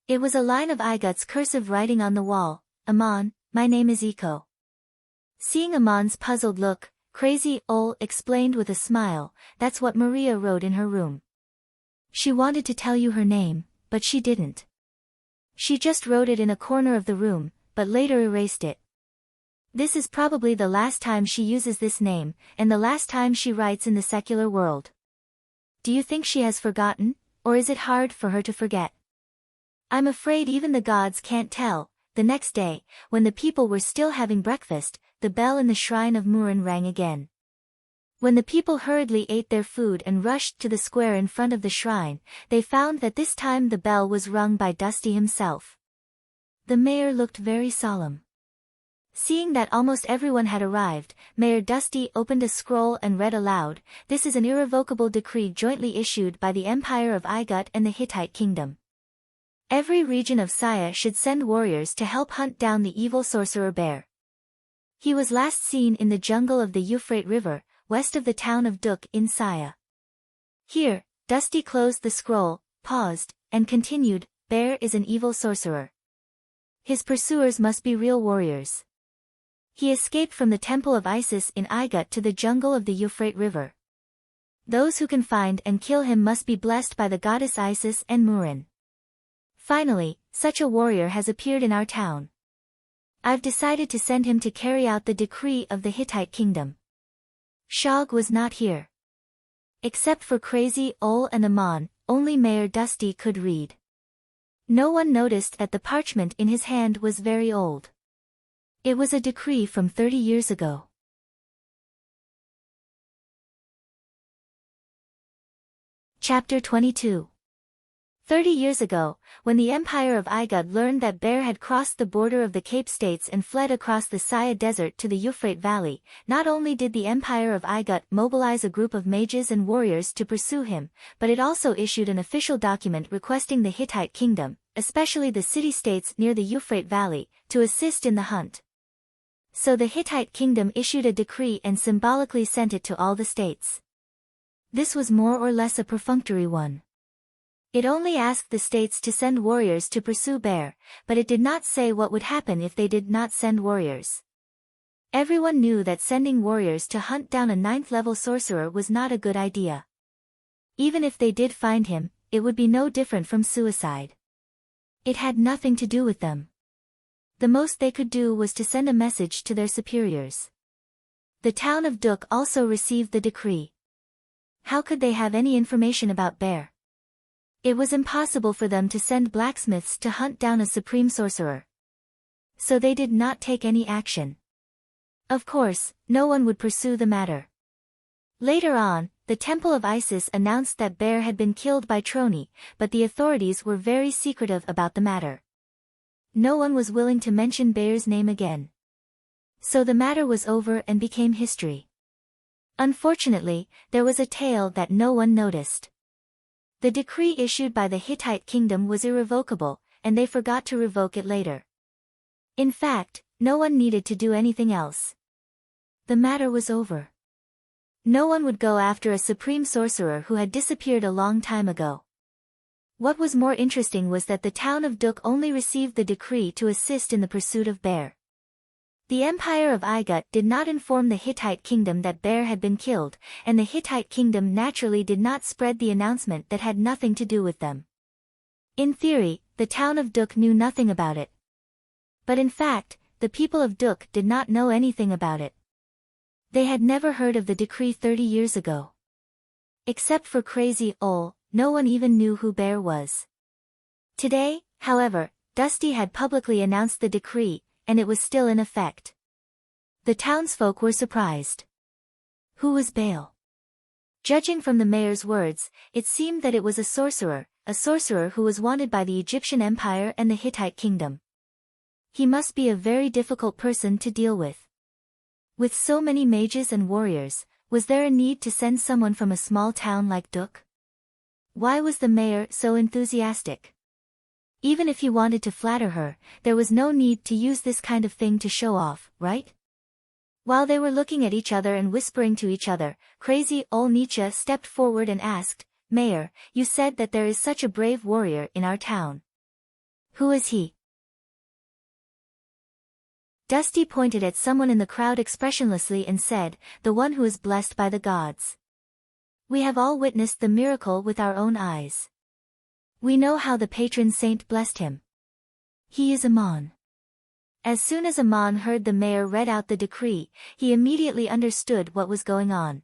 It was a line of Igut's cursive writing on the wall, "Amon, my name is Eco." Seeing Amon's puzzled look, Crazy Ol explained with a smile, "That's what Maria wrote in her room. She wanted to tell you her name, but she didn't. She just wrote it in a corner of the room, but later erased it. This is probably the last time she uses this name, and the last time she writes in the secular world. Do you think she has forgotten, or is it hard for her to forget? I'm afraid even the gods can't tell." The next day, when the people were still having breakfast, the bell in the shrine of Murin rang again. When the people hurriedly ate their food and rushed to the square in front of the shrine, they found that this time the bell was rung by Dusty himself. The mayor looked very solemn. Seeing that almost everyone had arrived, Mayor Dusty opened a scroll and read aloud, "This is an irrevocable decree jointly issued by the Empire of Igut and the Hittite Kingdom. Every region of Saya should send warriors to help hunt down the evil sorcerer bear. He was last seen in the jungle of the Euphrates River, west of the town of Duk in Saya." Here, Dusty closed the scroll, paused, and continued, Bear is an evil sorcerer. His pursuers must be real warriors. He escaped from the temple of Isis in Igut to the jungle of the Euphrates River. Those who can find and kill him must be blessed by the goddess Isis and Murin. Finally, such a warrior has appeared in our town. I've decided to send him to carry out the decree of the Hittite kingdom. Shog was not here. Except for Crazy Ol and Amon, only Mayor Dusty could read. No one noticed that the parchment in his hand was very old. It was a decree from 30 years ago. Chapter 22. 30 years ago, when the Empire of Igud learned that Bear had crossed the border of the Cape States and fled across the Saya Desert to the Euphrates Valley, not only did the Empire of Igud mobilize a group of mages and warriors to pursue him, but it also issued an official document requesting the Hittite kingdom, especially the city-states near the Euphrates Valley, to assist in the hunt. So the Hittite kingdom issued a decree and symbolically sent it to all the states. This was more or less a perfunctory one. It only asked the states to send warriors to pursue Bear, but it did not say what would happen if they did not send warriors. Everyone knew that sending warriors to hunt down a 9th-level sorcerer was not a good idea. Even if they did find him, it would be no different from suicide. It had nothing to do with them. The most they could do was to send a message to their superiors. The town of Duk also received the decree. How could they have any information about Bear? It was impossible for them to send blacksmiths to hunt down a supreme sorcerer. So they did not take any action. Of course, no one would pursue the matter. Later on, the temple of Isis announced that Bear had been killed by Troni, but the authorities were very secretive about the matter. No one was willing to mention Bear's name again. So the matter was over and became history. Unfortunately, there was a tale that no one noticed. The decree issued by the Hittite kingdom was irrevocable, and they forgot to revoke it later. In fact, no one needed to do anything else. The matter was over. No one would go after a supreme sorcerer who had disappeared a long time ago. What was more interesting was that the town of Duk only received the decree to assist in the pursuit of Bear. The Empire of Igut did not inform the Hittite kingdom that Bear had been killed, and the Hittite kingdom naturally did not spread the announcement that had nothing to do with them. In theory, the town of Duk knew nothing about it. But in fact, the people of Duk did not know anything about it. They had never heard of the decree 30 years ago. Except for Crazy Ol, no one even knew who Bear was. Today, however, Dusty had publicly announced the decree, and it was still in effect. The townsfolk were surprised. Who was Baal? Judging from the mayor's words, it seemed that it was a sorcerer who was wanted by the Egyptian Empire and the Hittite kingdom. He must be a very difficult person to deal with. With so many mages and warriors, was there a need to send someone from a small town like Duk? Why was the mayor so enthusiastic? Even if he wanted to flatter her, there was no need to use this kind of thing to show off, right? While they were looking at each other and whispering to each other, Crazy Ol Nietzsche stepped forward and asked, "Mayor, you said that there is such a brave warrior in our town. Who is he?" Dusty pointed at someone in the crowd expressionlessly and said, "The one who is blessed by the gods. We have all witnessed the miracle with our own eyes. We know how the patron saint blessed him. He is Amon." As soon as Amon heard the mayor read out the decree, he immediately understood what was going on.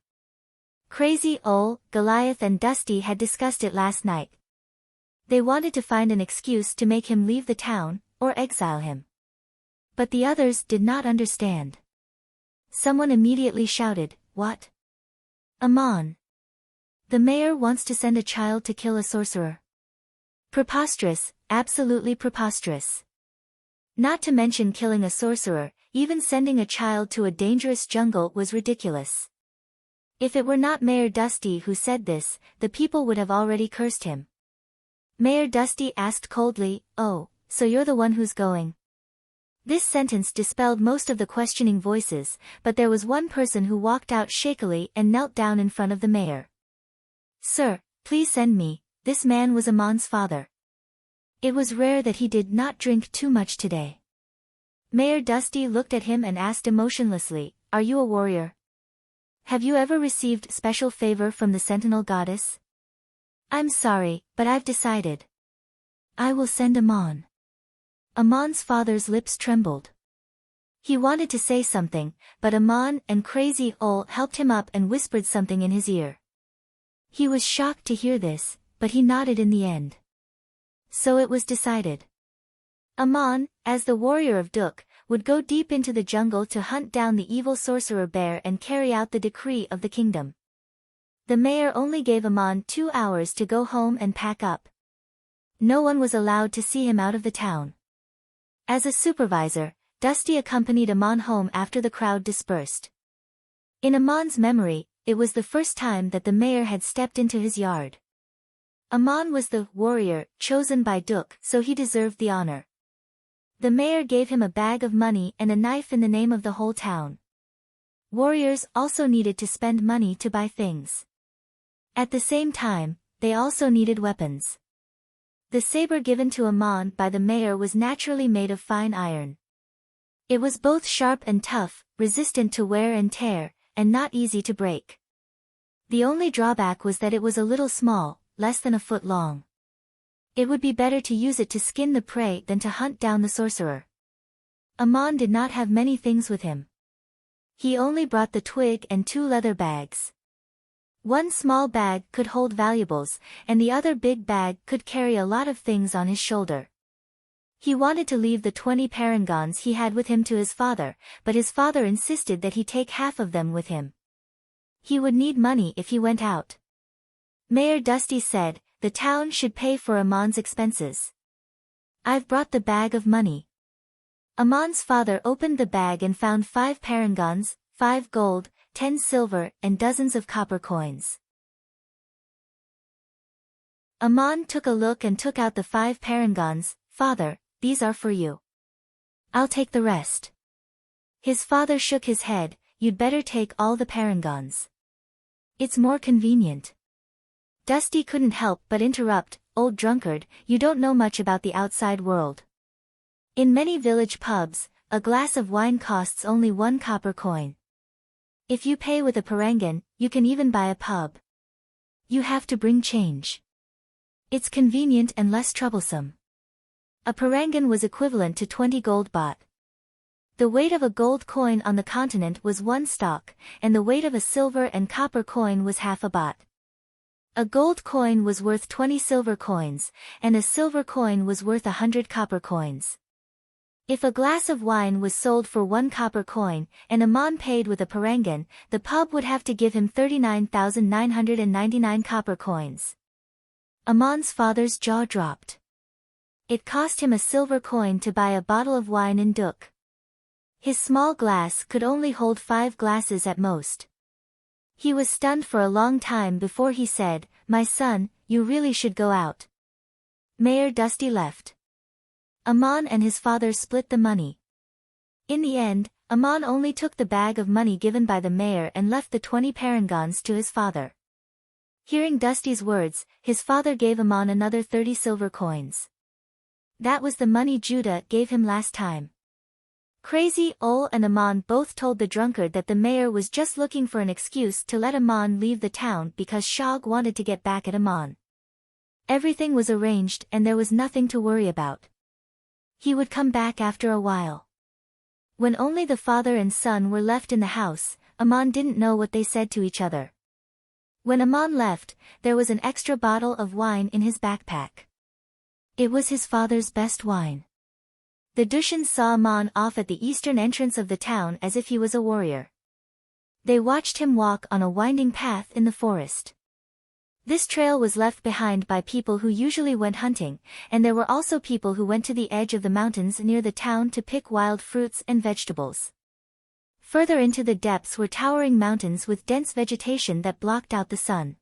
Crazy Ol, Goliath and Dusty had discussed it last night. They wanted to find an excuse to make him leave the town, or exile him. But the others did not understand. Someone immediately shouted, "What? Amon! The mayor wants to send a child to kill a sorcerer. Preposterous, absolutely preposterous. Not to mention killing a sorcerer, even sending a child to a dangerous jungle was ridiculous." If it were not Mayor Dusty who said this, the people would have already cursed him. Mayor Dusty asked coldly, "Oh, so you're the one who's going?" This sentence dispelled most of the questioning voices, but there was one person who walked out shakily and knelt down in front of the mayor. "Sir, please send me." This man was Amon's father. It was rare that he did not drink too much today. Mayor Dusty looked at him and asked emotionlessly, "Are you a warrior? Have you ever received special favor from the Sentinel Goddess?" "I'm sorry, but I've decided. I will send Amon." Amon's father's lips trembled. He wanted to say something, but Amon and Crazy Ol helped him up and whispered something in his ear. He was shocked to hear this, but he nodded in the end. So it was decided. Amon, as the warrior of Duk, would go deep into the jungle to hunt down the evil sorcerer bear and carry out the decree of the kingdom. The mayor only gave Amon 2 hours to go home and pack up. No one was allowed to see him out of the town. As a supervisor, Dusty accompanied Amon home after the crowd dispersed. In Amon's memory, it was the first time that the mayor had stepped into his yard. Amon was the warrior chosen by Duk, so he deserved the honor. The mayor gave him a bag of money and a knife in the name of the whole town. Warriors also needed to spend money to buy things. At the same time, they also needed weapons. The saber given to Amon by the mayor was naturally made of fine iron. It was both sharp and tough, resistant to wear and tear, and not easy to break. The only drawback was that it was a little small, less than a foot long. It would be better to use it to skin the prey than to hunt down the sorcerer. Amon did not have many things with him. He only brought the twig and 2 leather bags. One small bag could hold valuables, and the other big bag could carry a lot of things on his shoulder. He wanted to leave the 20 parangons he had with him to his father, but his father insisted that he take half of them with him. He would need money if he went out. Mayor Dusty said, the town should pay for Amon's expenses. "I've brought the bag of money." Amon's father opened the bag and found 5 parangons, 5 gold, 10 silver, and dozens of copper coins. Amon took a look and took out the 5 parangons. "Father, these are for you. I'll take the rest." His father shook his head, "You'd better take all the parangons. It's more convenient." Dusty couldn't help but interrupt, "Old drunkard, you don't know much about the outside world. In many village pubs, a glass of wine costs only 1 copper coin. If you pay with a parangan, you can even buy a pub. You have to bring change. It's convenient and less troublesome." A parangan was equivalent to 20 gold baht. The weight of a gold coin on the continent was 1 stok, and the weight of a silver and copper coin was half a baht. A gold coin was worth 20 silver coins, and a silver coin was worth 100 copper coins. If a glass of wine was sold for 1 copper coin, and Amon paid with a parangan, the pub would have to give him 39,999 copper coins. Amon's father's jaw dropped. It cost him a silver coin to buy a bottle of wine in Duk. His small glass could only hold 5 glasses at most. He was stunned for a long time before he said, "My son, you really should go out." Mayor Dusty left. Amon and his father split the money. In the end, Amon only took the bag of money given by the mayor and left the 20 parangons to his father. Hearing Dusty's words, his father gave Amon another 30 silver coins. That was the money Judah gave him last time. Crazy Ol and Amon both told the drunkard that the mayor was just looking for an excuse to let Amon leave the town because Shog wanted to get back at Amon. Everything was arranged and there was nothing to worry about. He would come back after a while. When only the father and son were left in the house, Amon didn't know what they said to each other. When Amon left, there was an extra bottle of wine in his backpack. It was his father's best wine. The Dushans saw Amon off at the eastern entrance of the town as if he was a warrior. They watched him walk on a winding path in the forest. This trail was left behind by people who usually went hunting, and there were also people who went to the edge of the mountains near the town to pick wild fruits and vegetables. Further into the depths were towering mountains with dense vegetation that blocked out the sun.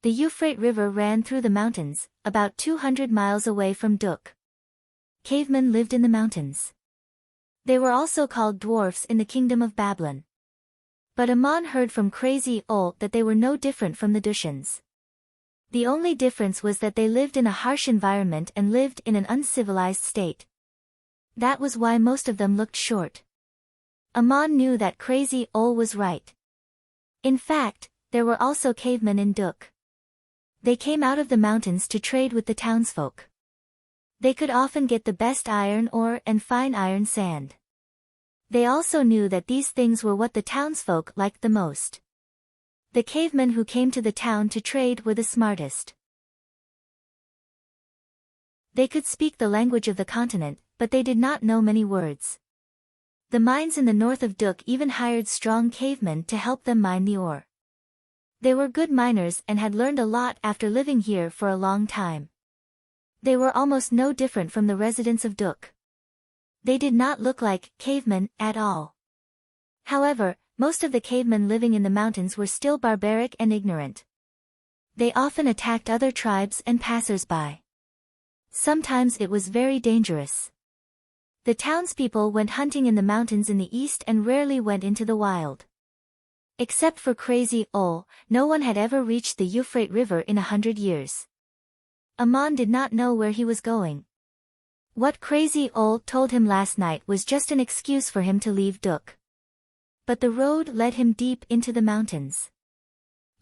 The Euphrates River ran through the mountains, about 200 miles away from Duk. Cavemen lived in the mountains. They were also called dwarfs in the kingdom of Babylon. But Amon heard from Crazy Ol that they were no different from the Dushans. The only difference was that they lived in a harsh environment and lived in an uncivilized state. That was why most of them looked short. Amon knew that Crazy Ol was right. In fact, there were also cavemen in Duk. They came out of the mountains to trade with the townsfolk. They could often get the best iron ore and fine iron sand. They also knew that these things were what the townsfolk liked the most. The cavemen who came to the town to trade were the smartest. They could speak the language of the continent, but they did not know many words. The mines in the north of Duk even hired strong cavemen to help them mine the ore. They were good miners and had learned a lot after living here for a long time. They were almost no different from the residents of Duk. They did not look like cavemen at all. However, most of the cavemen living in the mountains were still barbaric and ignorant. They often attacked other tribes and passers-by. Sometimes it was very dangerous. The townspeople went hunting in the mountains in the east and rarely went into the wild. Except for Crazy Ol, no one had ever reached the Euphrates River in 100 years. Amon did not know where he was going. What Crazy Ol told him last night was just an excuse for him to leave Duk. But the road led him deep into the mountains.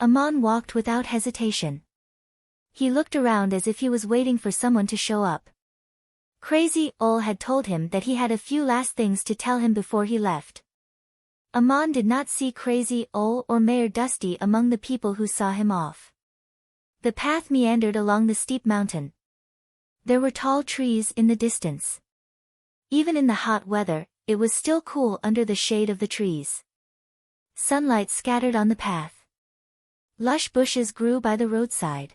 Amon walked without hesitation. He looked around as if he was waiting for someone to show up. Crazy Ol had told him that he had a few last things to tell him before he left. Amon did not see Crazy Ol or Mayor Dusty among the people who saw him off. The path meandered along the steep mountain. There were tall trees in the distance. Even in the hot weather, it was still cool under the shade of the trees. Sunlight scattered on the path. Lush bushes grew by the roadside.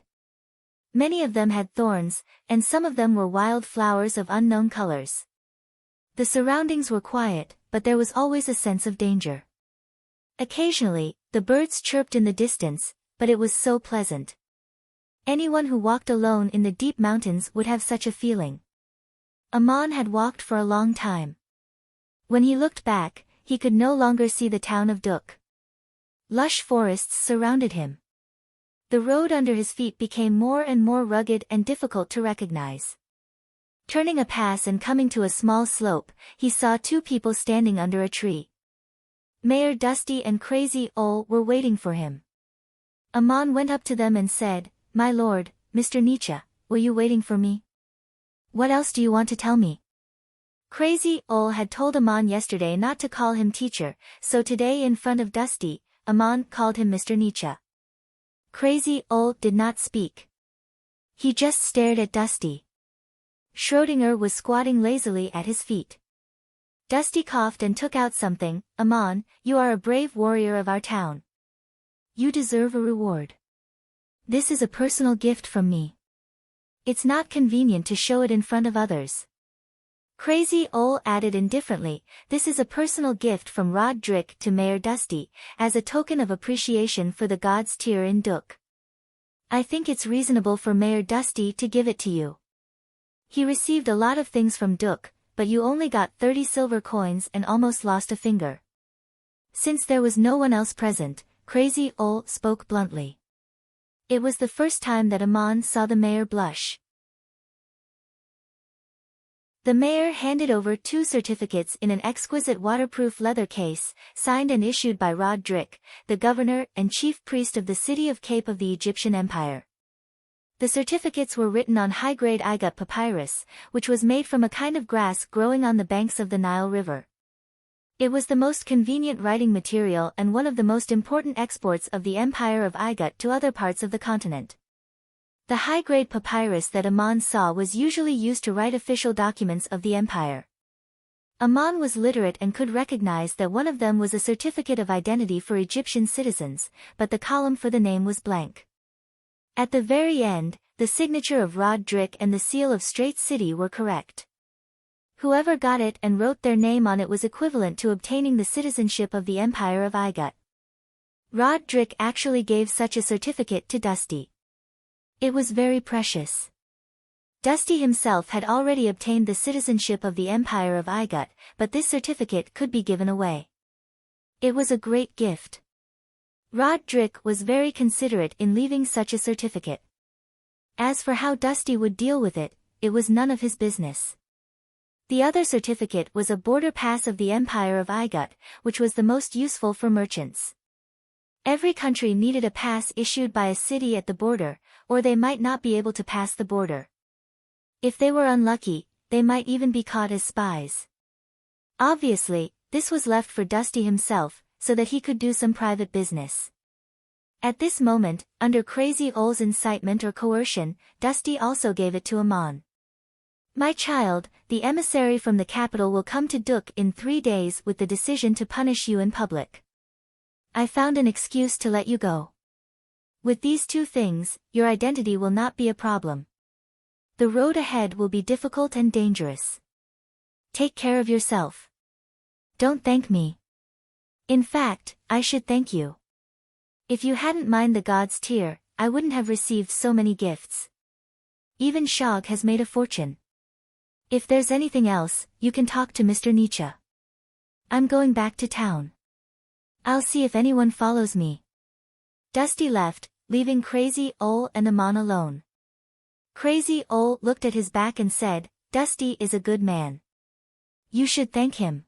Many of them had thorns, and some of them were wild flowers of unknown colors. The surroundings were quiet, but there was always a sense of danger. Occasionally, the birds chirped in the distance, but it was so pleasant. Anyone who walked alone in the deep mountains would have such a feeling. Amon had walked for a long time. When he looked back, he could no longer see the town of Duk. Lush forests surrounded him. The road under his feet became more and more rugged and difficult to recognize. Turning a pass and coming to a small slope, he saw two people standing under a tree. Mayor Dusty and Crazy Ol were waiting for him. Amon went up to them and said, "My lord, Mr. Nietzsche, were you waiting for me? What else do you want to tell me?" Crazy Ol had told Amon yesterday not to call him teacher, so today in front of Dusty, Amon called him Mr. Nietzsche. Crazy Ol did not speak. He just stared at Dusty. Schrödinger was squatting lazily at his feet. Dusty coughed and took out something. "Amon, you are a brave warrior of our town. You deserve a reward. This is a personal gift from me. It's not convenient to show it in front of others." Crazy Ol added indifferently, "This is a personal gift from Rod Drick to Mayor Dusty, as a token of appreciation for the God's tier in Duk. I think it's reasonable for Mayor Dusty to give it to you. He received a lot of things from Duk, but you only got 30 silver coins and almost lost a finger." Since there was no one else present, Crazy Ol spoke bluntly. It was the first time that Amon saw the mayor blush. The mayor handed over 2 certificates in an exquisite waterproof leather case, signed and issued by Rod Drick, the governor and chief priest of the city of Cape of the Egyptian Empire. The certificates were written on high-grade Igut papyrus, which was made from a kind of grass growing on the banks of the Nile River. It was the most convenient writing material and one of the most important exports of the Empire of Igut to other parts of the continent. The high-grade papyrus that Amon saw was usually used to write official documents of the empire. Amon was literate and could recognize that one of them was a certificate of identity for Egyptian citizens, but the column for the name was blank. At the very end, the signature of Rod Drick and the seal of Straits City were correct. Whoever got it and wrote their name on it was equivalent to obtaining the citizenship of the Empire of Igut. Rod Drick actually gave such a certificate to Dusty. It was very precious. Dusty himself had already obtained the citizenship of the Empire of Igut, but this certificate could be given away. It was a great gift. Rod Drick was very considerate in leaving such a certificate. As for how Dusty would deal with it, it was none of his business. The other certificate was a border pass of the Empire of Igut, which was the most useful for merchants. Every country needed a pass issued by a city at the border, or they might not be able to pass the border. If they were unlucky, they might even be caught as spies. Obviously, this was left for Dusty himself, so that he could do some private business. At this moment, under Crazy Ole's incitement or coercion, Dusty also gave it to Amon. My child, the emissary from the capital will come to Duk in 3 days with the decision to punish you in public. I found an excuse to let you go. With these 2 things, your identity will not be a problem. The road ahead will be difficult and dangerous. Take care of yourself. Don't thank me. In fact, I should thank you. If you hadn't mined the god's tear, I wouldn't have received so many gifts. Even Shog has made a fortune. If there's anything else, you can talk to Mr. Nietzsche. I'm going back to town. I'll see if anyone follows me. Dusty left, leaving Crazy Ole and Amon alone. Crazy Ole looked at his back and said, Dusty is a good man. You should thank him.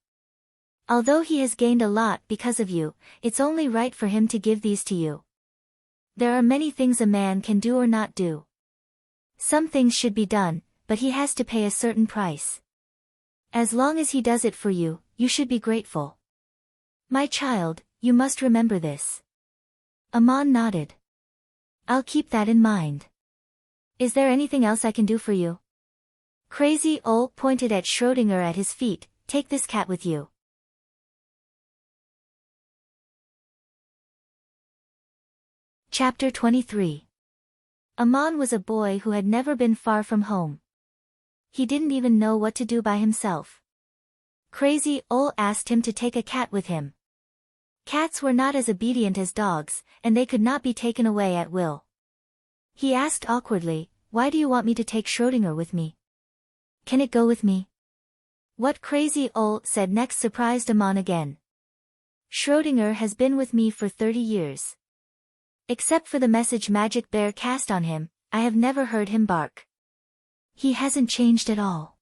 Although he has gained a lot because of you, it's only right for him to give these to you. There are many things a man can do or not do. Some things should be done, but he has to pay a certain price. As long as he does it for you, you should be grateful. My child, you must remember this. Amon nodded. I'll keep that in mind. Is there anything else I can do for you? Crazy Ole pointed at Schrödinger at his feet. Take this cat with you. Chapter 23. Amon was a boy who had never been far from home. He didn't even know what to do by himself. Crazy Ole asked him to take a cat with him. Cats were not as obedient as dogs, and they could not be taken away at will. He asked awkwardly, why do you want me to take Schrödinger with me? Can it go with me? What Crazy Ole said next surprised Amon again. Schrödinger has been with me for 30 years. Except for the message Magic Bear cast on him, I have never heard him bark. He hasn't changed at all.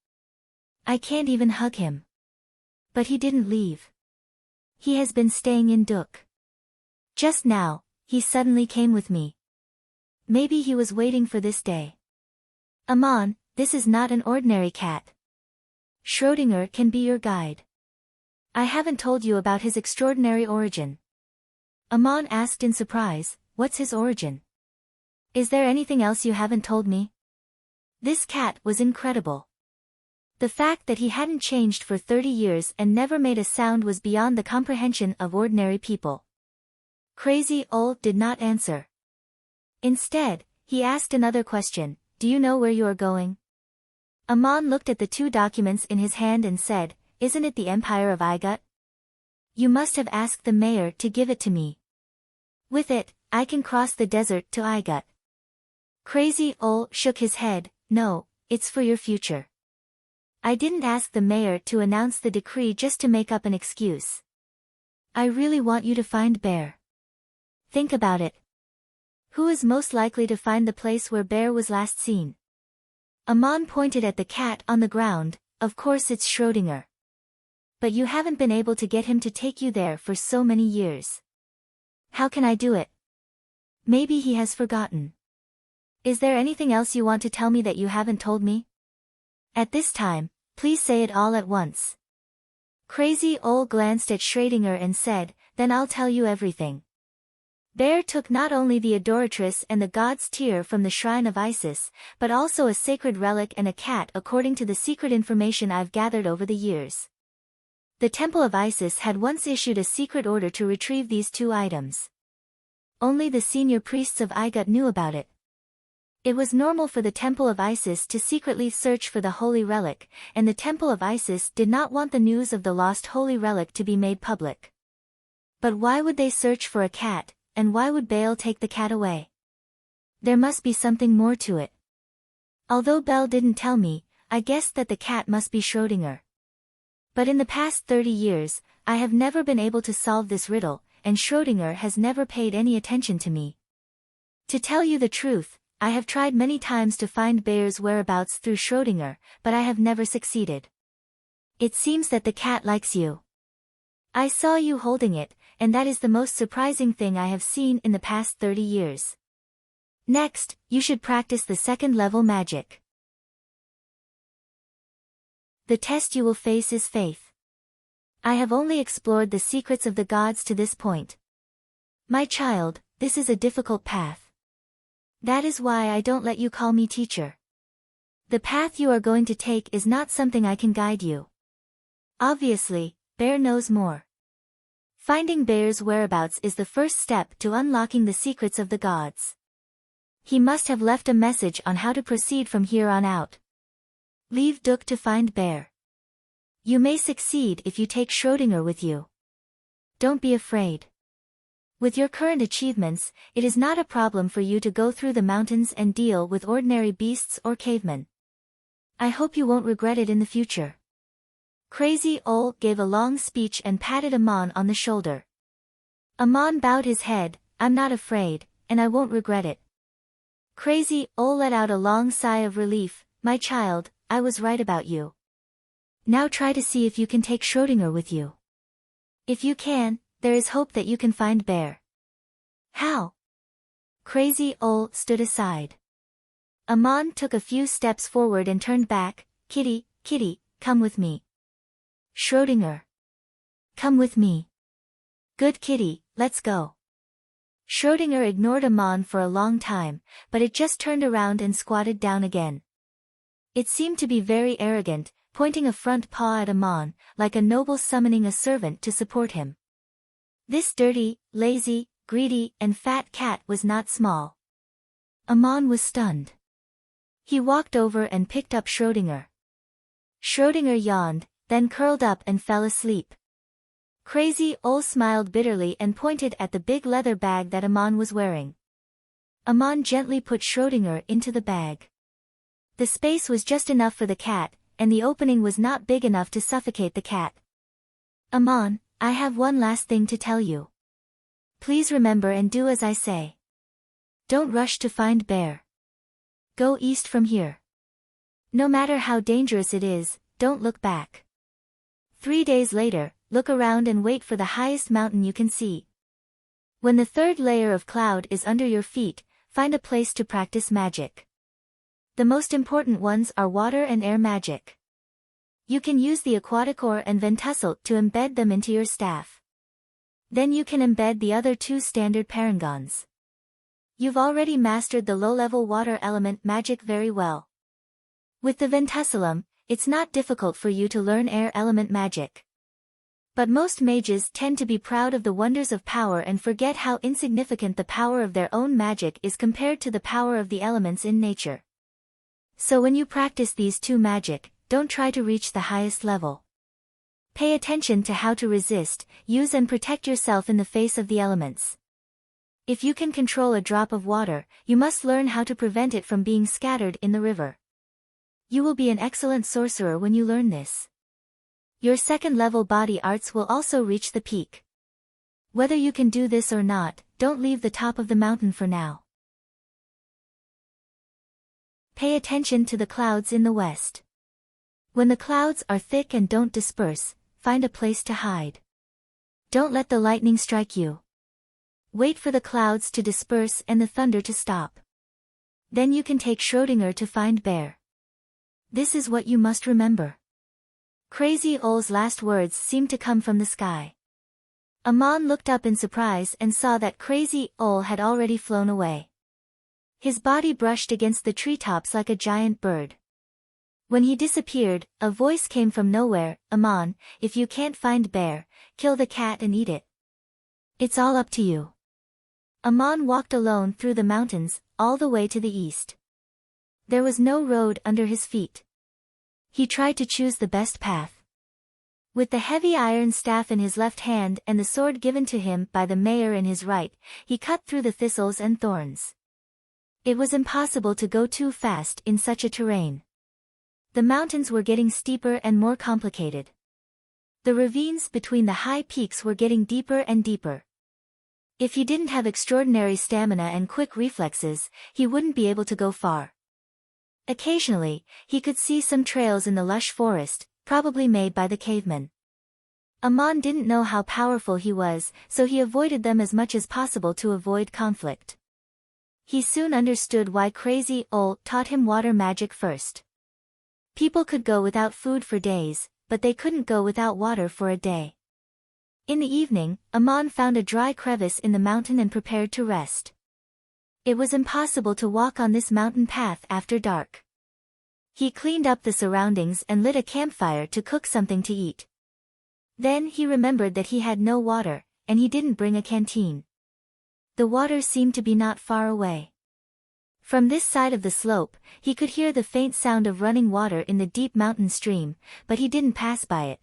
I can't even hug him. But he didn't leave. He has been staying in Duk. Just now, he suddenly came with me. Maybe he was waiting for this day. Amon, this is not an ordinary cat. Schrödinger can be your guide. I haven't told you about his extraordinary origin. Amon asked in surprise, what's his origin? Is there anything else you haven't told me? This cat was incredible. The fact that he hadn't changed for 30 years and never made a sound was beyond the comprehension of ordinary people. Crazy Ole did not answer. Instead, he asked another question, do you know where you are going? Amon looked at the 2 documents in his hand and said, isn't it the Empire of Igut? You must have asked the mayor to give it to me. With it, I can cross the desert to Igut. Crazy Ole shook his head, no, it's for your future. I didn't ask the mayor to announce the decree just to make up an excuse. I really want you to find Bear. Think about it. Who is most likely to find the place where Bear was last seen? Amon pointed at the cat on the ground, of course it's Schrödinger. But you haven't been able to get him to take you there for so many years. How can I do it? Maybe he has forgotten. Is there anything else you want to tell me that you haven't told me? At this time, please say it all at once. Crazy Ole glanced at Schrödinger and said, then I'll tell you everything. Bear took not only the adoratress and the god's tear from the shrine of Isis, but also a sacred relic and a cat according to the secret information I've gathered over the years. The temple of Isis had once issued a secret order to retrieve these 2 items. Only the senior priests of Igut knew about it. It was normal for the temple of Isis to secretly search for the holy relic, and the temple of Isis did not want the news of the lost holy relic to be made public. But why would they search for a cat, and why would Baal take the cat away? There must be something more to it. Although Bell didn't tell me, I guessed that the cat must be Schrödinger. But in the past 30 years, I have never been able to solve this riddle, and Schrödinger has never paid any attention to me. To tell you the truth, I have tried many times to find Bear's whereabouts through Schrödinger, but I have never succeeded. It seems that the cat likes you. I saw you holding it, and that is the most surprising thing I have seen in the past 30 years. Next, you should practice the second-level magic. The test you will face is faith. I have only explored the secrets of the gods to this point. My child, this is a difficult path. That is why I don't let you call me teacher. The path you are going to take is not something I can guide you. Obviously, Bear knows more. Finding Bear's whereabouts is the first step to unlocking the secrets of the gods. He must have left a message on how to proceed from here on out. Leave Duck to find Bear. You may succeed if you take Schrödinger with you. Don't be afraid. With your current achievements, it is not a problem for you to go through the mountains and deal with ordinary beasts or cavemen. I hope you won't regret it in the future. Crazy Ol gave a long speech and patted Amon on the shoulder. Amon bowed his head, I'm not afraid, and I won't regret it. Crazy Ol let out a long sigh of relief, my child, I was right about you. Now try to see if you can take Schrödinger with you. If you can, there is hope that you can find Bear. How? Crazy Ol stood aside. Amon took a few steps forward and turned back, Kitty, come with me. Schrödinger. Come with me. Good kitty, let's go. Schrödinger ignored Amon for a long time, but it just turned around and squatted down again. It seemed to be very arrogant, pointing a front paw at Amon, like a noble summoning a servant to support him. This dirty, lazy, greedy, and fat cat was not small. Amon was stunned. He walked over and picked up Schrödinger. Schrödinger yawned, then curled up and fell asleep. Crazy Ol smiled bitterly and pointed at the big leather bag that Amon was wearing. Amon gently put Schrödinger into the bag. The space was just enough for the cat, and the opening was not big enough to suffocate the cat. Amon, I have one last thing to tell you. Please remember and do as I say. Don't rush to find Bear. Go east from here. No matter how dangerous it is, don't look back. 3 days later, look around and wait for the highest mountain you can see. When the third layer of cloud is under your feet, find a place to practice magic. The most important ones are water and air magic. You can use the aquatic ore and ventuscle to embed them into your staff. Then you can embed the other 2 standard parangons. You've already mastered the low-level water element magic very well. With the ventusculum, it's not difficult for you to learn air element magic. But most mages tend to be proud of the wonders of power and forget how insignificant the power of their own magic is compared to the power of the elements in nature. So when you practice these 2 magic, don't try to reach the highest level. Pay attention to how to resist, use and protect yourself in the face of the elements. If you can control a drop of water, you must learn how to prevent it from being scattered in the river. You will be an excellent sorcerer when you learn this. Your second-level body arts will also reach the peak. Whether you can do this or not, don't leave the top of the mountain for now. Pay attention to the clouds in the west. When the clouds are thick and don't disperse, find a place to hide. Don't let the lightning strike you. Wait for the clouds to disperse and the thunder to stop. Then you can take Schrödinger to find Bear. This is what you must remember. Crazy Ol's last words seemed to come from the sky. Amon looked up in surprise and saw that Crazy Ol had already flown away. His body brushed against the treetops like a giant bird. When he disappeared, a voice came from nowhere, Amon, if you can't find Bear, kill the cat and eat it. It's all up to you. Amon walked alone through the mountains, all the way to the east. There was no road under his feet. He tried to choose the best path. With the heavy iron staff in his left hand and the sword given to him by the mayor in his right, he cut through the thistles and thorns. It was impossible to go too fast in such a terrain. The mountains were getting steeper and more complicated. The ravines between the high peaks were getting deeper and deeper. If he didn't have extraordinary stamina and quick reflexes, he wouldn't be able to go far. Occasionally, he could see some trails in the lush forest, probably made by the cavemen. Amon didn't know how powerful he was, so he avoided them as much as possible to avoid conflict. He soon understood why Crazy Ol taught him water magic first. People could go without food for days, but they couldn't go without water for a day. In the evening, Amon found a dry crevice in the mountain and prepared to rest. It was impossible to walk on this mountain path after dark. He cleaned up the surroundings and lit a campfire to cook something to eat. Then he remembered that he had no water, and he didn't bring a canteen. The water seemed to be not far away. From this side of the slope, he could hear the faint sound of running water in the deep mountain stream, but he didn't pass by it.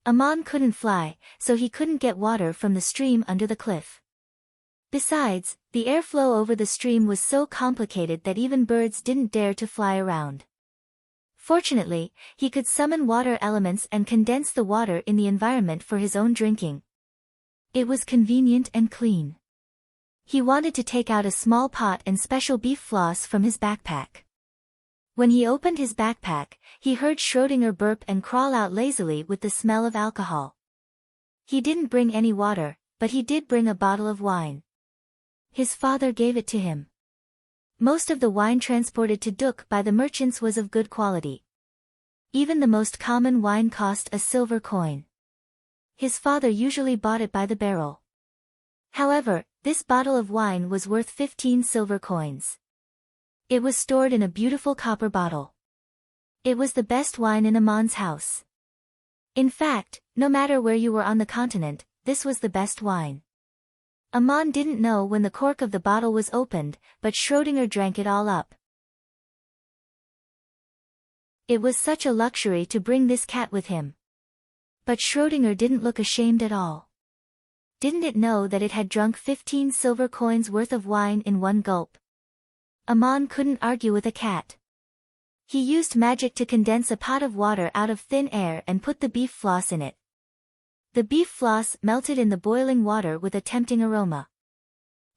Amon couldn't fly, so he couldn't get water from the stream under the cliff. Besides, the airflow over the stream was so complicated that even birds didn't dare to fly around. Fortunately, he could summon water elements and condense the water in the environment for his own drinking. It was convenient and clean. He wanted to take out a small pot and special beef floss from his backpack. When he opened his backpack, he heard Schrödinger burp and crawl out lazily with the smell of alcohol. He didn't bring any water, but he did bring a bottle of wine. His father gave it to him. Most of the wine transported to Duk by the merchants was of good quality. Even the most common wine cost a silver coin. His father usually bought it by the barrel. However, this bottle of wine was worth 15 silver coins. It was stored in a beautiful copper bottle. It was the best wine in Amon's house. In fact, no matter where you were on the continent, this was the best wine. Amon didn't know when the cork of the bottle was opened, but Schrödinger drank it all up. It was such a luxury to bring this cat with him. But Schrödinger didn't look ashamed at all. Didn't it know that it had drunk 15 silver coins worth of wine in one gulp? Amon couldn't argue with a cat. He used magic to condense a pot of water out of thin air and put the beef floss in it. The beef floss melted in the boiling water with a tempting aroma.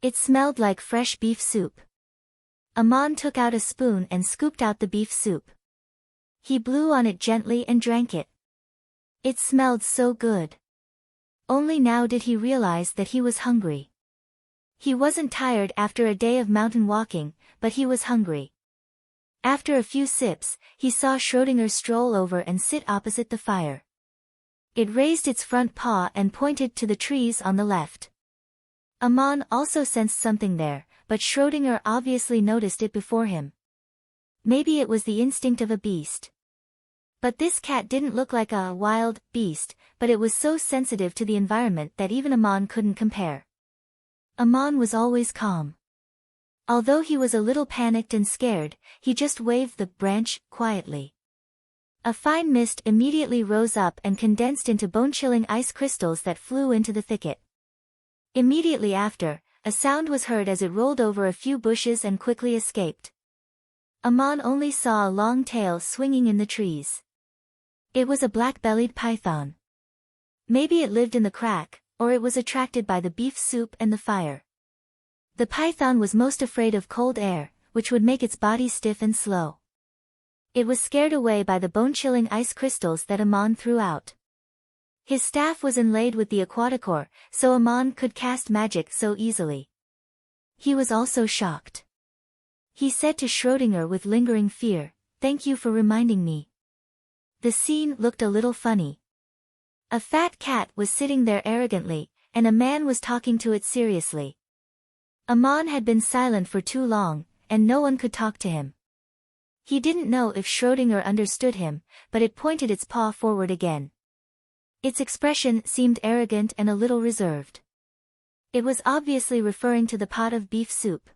It smelled like fresh beef soup. Amon took out a spoon and scooped out the beef soup. He blew on it gently and drank it. It smelled so good. Only now did he realize that he was hungry. He wasn't tired after a day of mountain walking, but he was hungry. After a few sips, he saw Schrödinger stroll over and sit opposite the fire. It raised its front paw and pointed to the trees on the left. Amon also sensed something there, but Schrödinger obviously noticed it before him. Maybe it was the instinct of a beast. But this cat didn't look like a wild beast, but it was so sensitive to the environment that even Amon couldn't compare. Amon was always calm. Although he was a little panicked and scared, he just waved the branch quietly. A fine mist immediately rose up and condensed into bone-chilling ice crystals that flew into the thicket. Immediately after, a sound was heard as it rolled over a few bushes and quickly escaped. Amon only saw a long tail swinging in the trees. It was a black-bellied python. Maybe it lived in the crack, or it was attracted by the beef soup and the fire. The python was most afraid of cold air, which would make its body stiff and slow. It was scared away by the bone-chilling ice crystals that Amon threw out. His staff was inlaid with the aquaticore, so Amon could cast magic so easily. He was also shocked. He said to Schrödinger with lingering fear, "Thank you for reminding me." The scene looked a little funny. A fat cat was sitting there arrogantly, and a man was talking to it seriously. Amon had been silent for too long, and no one could talk to him. He didn't know if Schrödinger understood him, but it pointed its paw forward again. Its expression seemed arrogant and a little reserved. It was obviously referring to the pot of beef soup.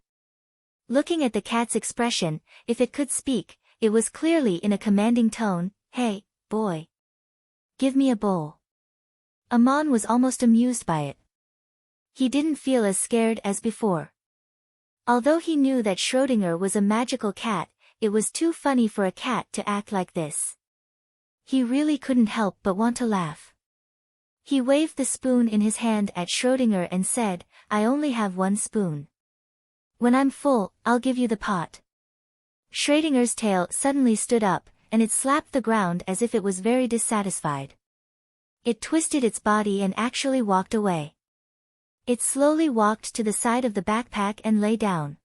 Looking at the cat's expression, if it could speak, it was clearly in a commanding tone, "Hey, boy. Give me a bowl." Amon was almost amused by it. He didn't feel as scared as before. Although he knew that Schrödinger was a magical cat, it was too funny for a cat to act like this. He really couldn't help but want to laugh. He waved the spoon in his hand at Schrödinger and said, "I only have one spoon. When I'm full, I'll give you the pot." Schrödinger's tail suddenly stood up, and it slapped the ground as if it was very dissatisfied. It twisted its body and actually walked away. It slowly walked to the side of the backpack and lay down.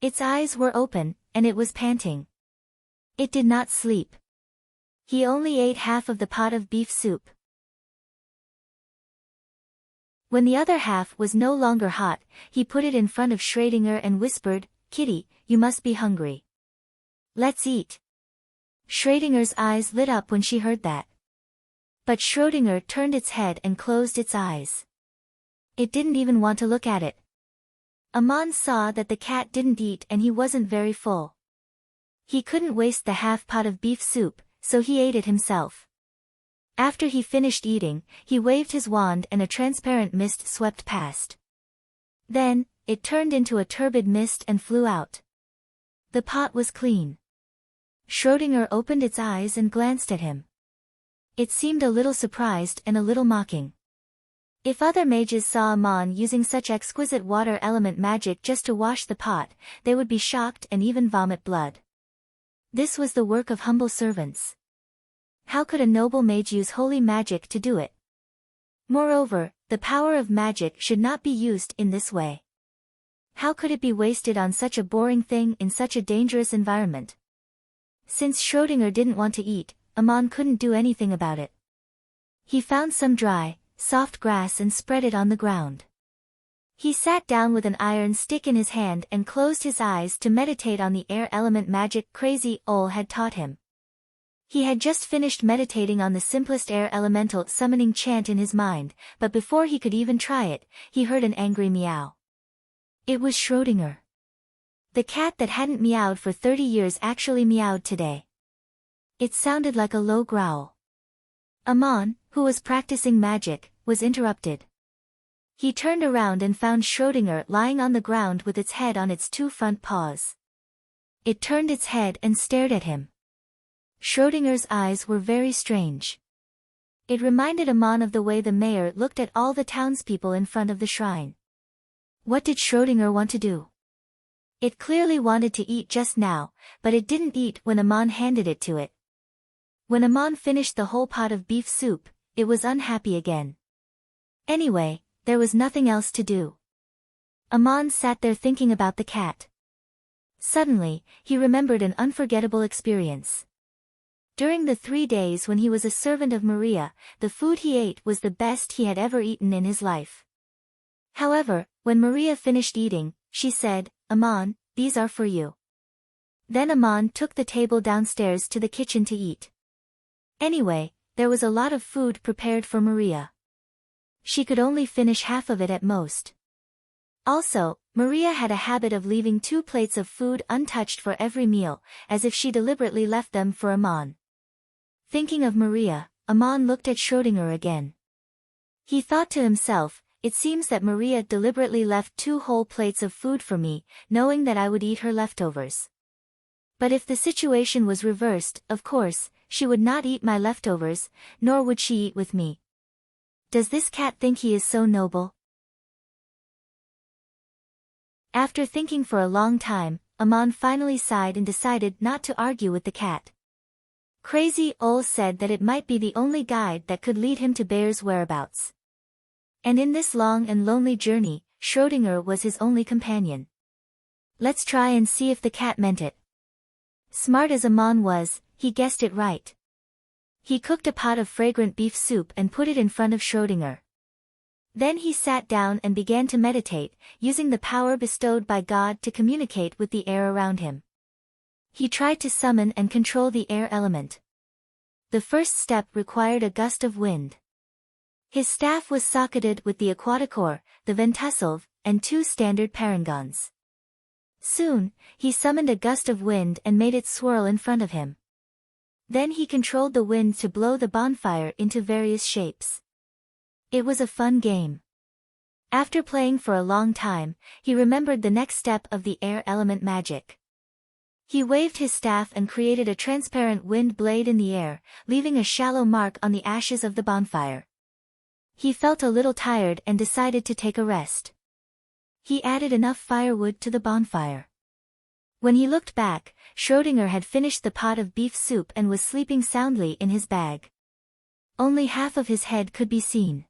Its eyes were open, and it was panting. It did not sleep. He only ate half of the pot of beef soup. When the other half was no longer hot, he put it in front of Schrödinger and whispered, "Kitty, you must be hungry. Let's eat." Schrödinger's eyes lit up when she heard that. But Schrödinger turned its head and closed its eyes. It didn't even want to look at it. Aman saw that the cat didn't eat and he wasn't very full. He couldn't waste the half pot of beef soup, so he ate it himself. After he finished eating, he waved his wand and a transparent mist swept past. Then, it turned into a turbid mist and flew out. The pot was clean. Schrödinger opened its eyes and glanced at him. It seemed a little surprised and a little mocking. If other mages saw Aman using such exquisite water element magic just to wash the pot, they would be shocked and even vomit blood. This was the work of humble servants. How could a noble mage use holy magic to do it? Moreover, the power of magic should not be used in this way. How could it be wasted on such a boring thing in such a dangerous environment? Since Schrödinger didn't want to eat, Aman couldn't do anything about it. He found some dry, soft grass and spread it on the ground. He sat down with an iron stick in his hand and closed his eyes to meditate on the air element magic Crazy Ol had taught him. He had just finished meditating on the simplest air elemental summoning chant in his mind, but before he could even try it, he heard an angry meow. It was Schrödinger. The cat that hadn't meowed for 30 years actually meowed today. It sounded like a low growl. Aman, who was practicing magic, was interrupted. He turned around and found Schrödinger lying on the ground with its head on its two front paws. It turned its head and stared at him. Schrödinger's eyes were very strange. It reminded Aman of the way the mayor looked at all the townspeople in front of the shrine. What did Schrödinger want to do? It clearly wanted to eat just now, but it didn't eat when Aman handed it to it. When Aman finished the whole pot of beef soup, it was unhappy again. Anyway, there was nothing else to do. Aman sat there thinking about the cat. Suddenly, he remembered an unforgettable experience. During the 3 days when he was a servant of Maria, the food he ate was the best he had ever eaten in his life. However, when Maria finished eating, she said, "Aman, these are for you." Then Aman took the table downstairs to the kitchen to eat. Anyway, there was a lot of food prepared for Maria. She could only finish half of it at most. Also, Maria had a habit of leaving 2 plates of food untouched for every meal, as if she deliberately left them for Aman. Thinking of Maria, Aman looked at Schrödinger again. He thought to himself, it seems that Maria deliberately left 2 whole plates of food for me, knowing that I would eat her leftovers. But if the situation was reversed, of course, she would not eat my leftovers, nor would she eat with me. Does this cat think he is so noble? After thinking for a long time, Aman finally sighed and decided not to argue with the cat. Crazy Ol said that it might be the only guide that could lead him to Bear's whereabouts. And in this long and lonely journey, Schrödinger was his only companion. Let's try and see if the cat meant it. Smart as Aman was, he guessed it right. He cooked a pot of fragrant beef soup and put it in front of Schrödinger. Then he sat down and began to meditate, using the power bestowed by God to communicate with the air around him. He tried to summon and control the air element. The first step required a gust of wind. His staff was socketed with the aquaticor, the ventasilv, and 2 standard parangons. Soon, he summoned a gust of wind and made it swirl in front of him. Then he controlled the wind to blow the bonfire into various shapes. It was a fun game. After playing for a long time, he remembered the next step of the air element magic. He waved his staff and created a transparent wind blade in the air, leaving a shallow mark on the ashes of the bonfire. He felt a little tired and decided to take a rest. He added enough firewood to the bonfire. When he looked back, Schrödinger had finished the pot of beef soup and was sleeping soundly in his bag. Only half of his head could be seen.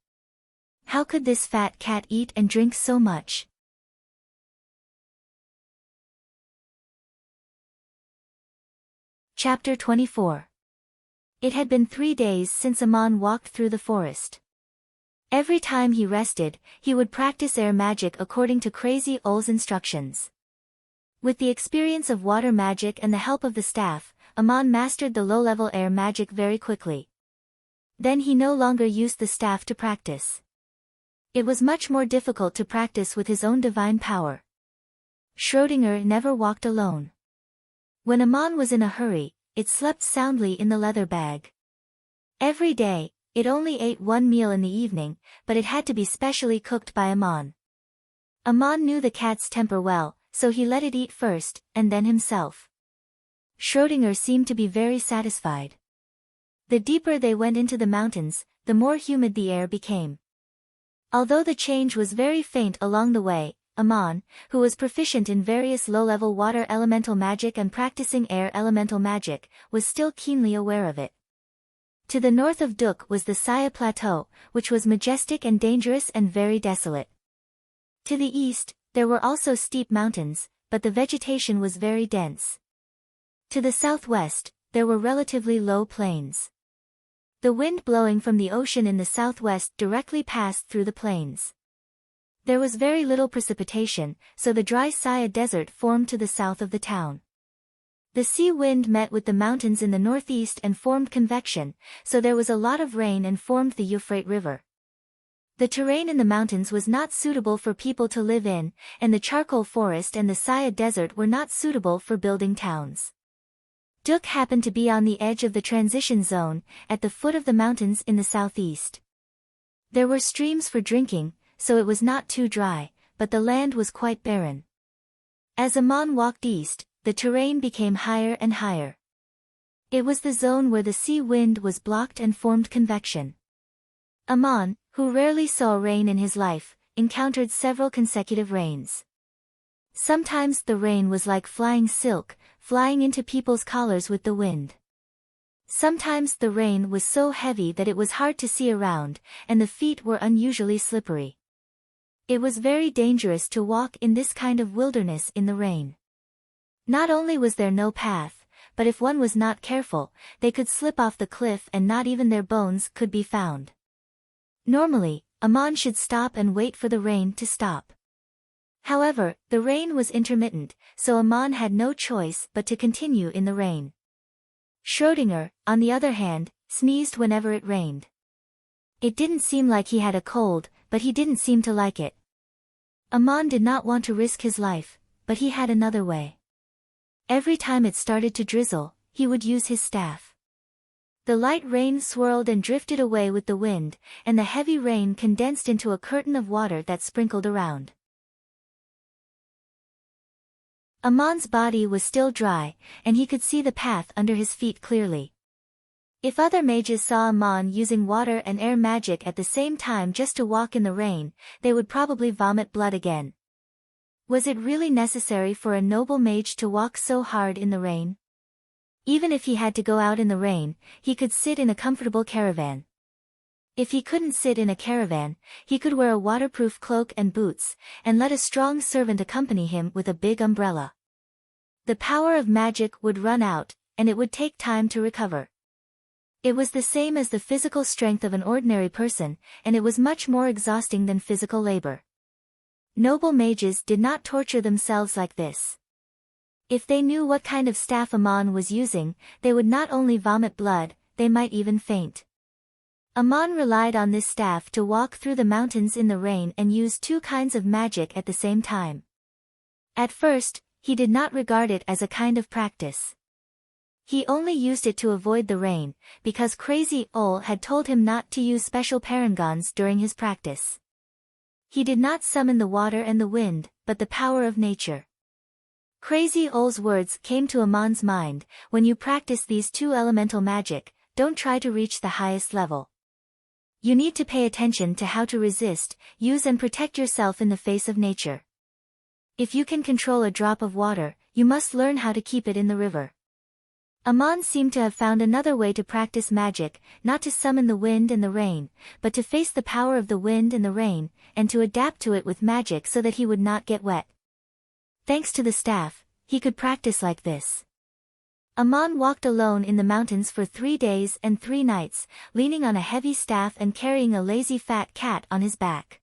How could this fat cat eat and drink so much? Chapter 24. It had been 3 days since Amon walked through the forest. Every time he rested, he would practice air magic according to Crazy Ole's instructions. With the experience of water magic and the help of the staff, Amon mastered the low-level air magic very quickly. Then he no longer used the staff to practice. It was much more difficult to practice with his own divine power. Schrödinger never walked alone. When Amon was in a hurry, it slept soundly in the leather bag. Every day, it only ate one meal in the evening, but it had to be specially cooked by Amon. Amon knew the cat's temper well, so he let it eat first, and then himself. Schrödinger seemed to be very satisfied. The deeper they went into the mountains, the more humid the air became. Although the change was very faint along the way, Amon, who was proficient in various low-level water elemental magic and practicing air elemental magic, was still keenly aware of it. To the north of Duk was the Saya Plateau, which was majestic and dangerous and very desolate. To the east, there were also steep mountains, but the vegetation was very dense. To the southwest, there were relatively low plains. The wind blowing from the ocean in the southwest directly passed through the plains. There was very little precipitation, so the dry Saya Desert formed to the south of the town. The sea wind met with the mountains in the northeast and formed convection, so there was a lot of rain and formed the Euphrates River. The terrain in the mountains was not suitable for people to live in, and the charcoal forest and the Saya Desert were not suitable for building towns. Duk happened to be on the edge of the transition zone, at the foot of the mountains in the southeast. There were streams for drinking, so it was not too dry, but the land was quite barren. As Amon walked east, the terrain became higher and higher. It was the zone where the sea wind was blocked and formed convection. Amon, who rarely saw rain in his life, encountered several consecutive rains. Sometimes the rain was like flying silk, flying into people's collars with the wind. Sometimes the rain was so heavy that it was hard to see around, and the feet were unusually slippery. It was very dangerous to walk in this kind of wilderness in the rain. Not only was there no path, but if one was not careful, they could slip off the cliff and not even their bones could be found. Normally, Amon should stop and wait for the rain to stop. However, the rain was intermittent, so Amon had no choice but to continue in the rain. Schrödinger, on the other hand, sneezed whenever it rained. It didn't seem like he had a cold, but he didn't seem to like it. Amon did not want to risk his life, but he had another way. Every time it started to drizzle, he would use his staff. The light rain swirled and drifted away with the wind, and the heavy rain condensed into a curtain of water that sprinkled around. Amon's body was still dry, and he could see the path under his feet clearly. If other mages saw Amon using water and air magic at the same time just to walk in the rain, they would probably vomit blood again. Was it really necessary for a noble mage to walk so hard in the rain? Even if he had to go out in the rain, he could sit in a comfortable caravan. If he couldn't sit in a caravan, he could wear a waterproof cloak and boots, and let a strong servant accompany him with a big umbrella. The power of magic would run out, and it would take time to recover. It was the same as the physical strength of an ordinary person, and it was much more exhausting than physical labor. Noble mages did not torture themselves like this. If they knew what kind of staff Amon was using, they would not only vomit blood, they might even faint. Amon relied on this staff to walk through the mountains in the rain and use two kinds of magic at the same time. At first, he did not regard it as a kind of practice. He only used it to avoid the rain, because Crazy Ole had told him not to use special parangons during his practice. He did not summon the water and the wind, but the power of nature. Crazy Ole's words came to Amon's mind: when you practice these two elemental magic, don't try to reach the highest level. You need to pay attention to how to resist, use and protect yourself in the face of nature. If you can control a drop of water, you must learn how to keep it in the river. Amon seemed to have found another way to practice magic, not to summon the wind and the rain, but to face the power of the wind and the rain, and to adapt to it with magic so that he would not get wet. Thanks to the staff, he could practice like this. Amon walked alone in the mountains for 3 days and 3 nights, leaning on a heavy staff and carrying a lazy fat cat on his back.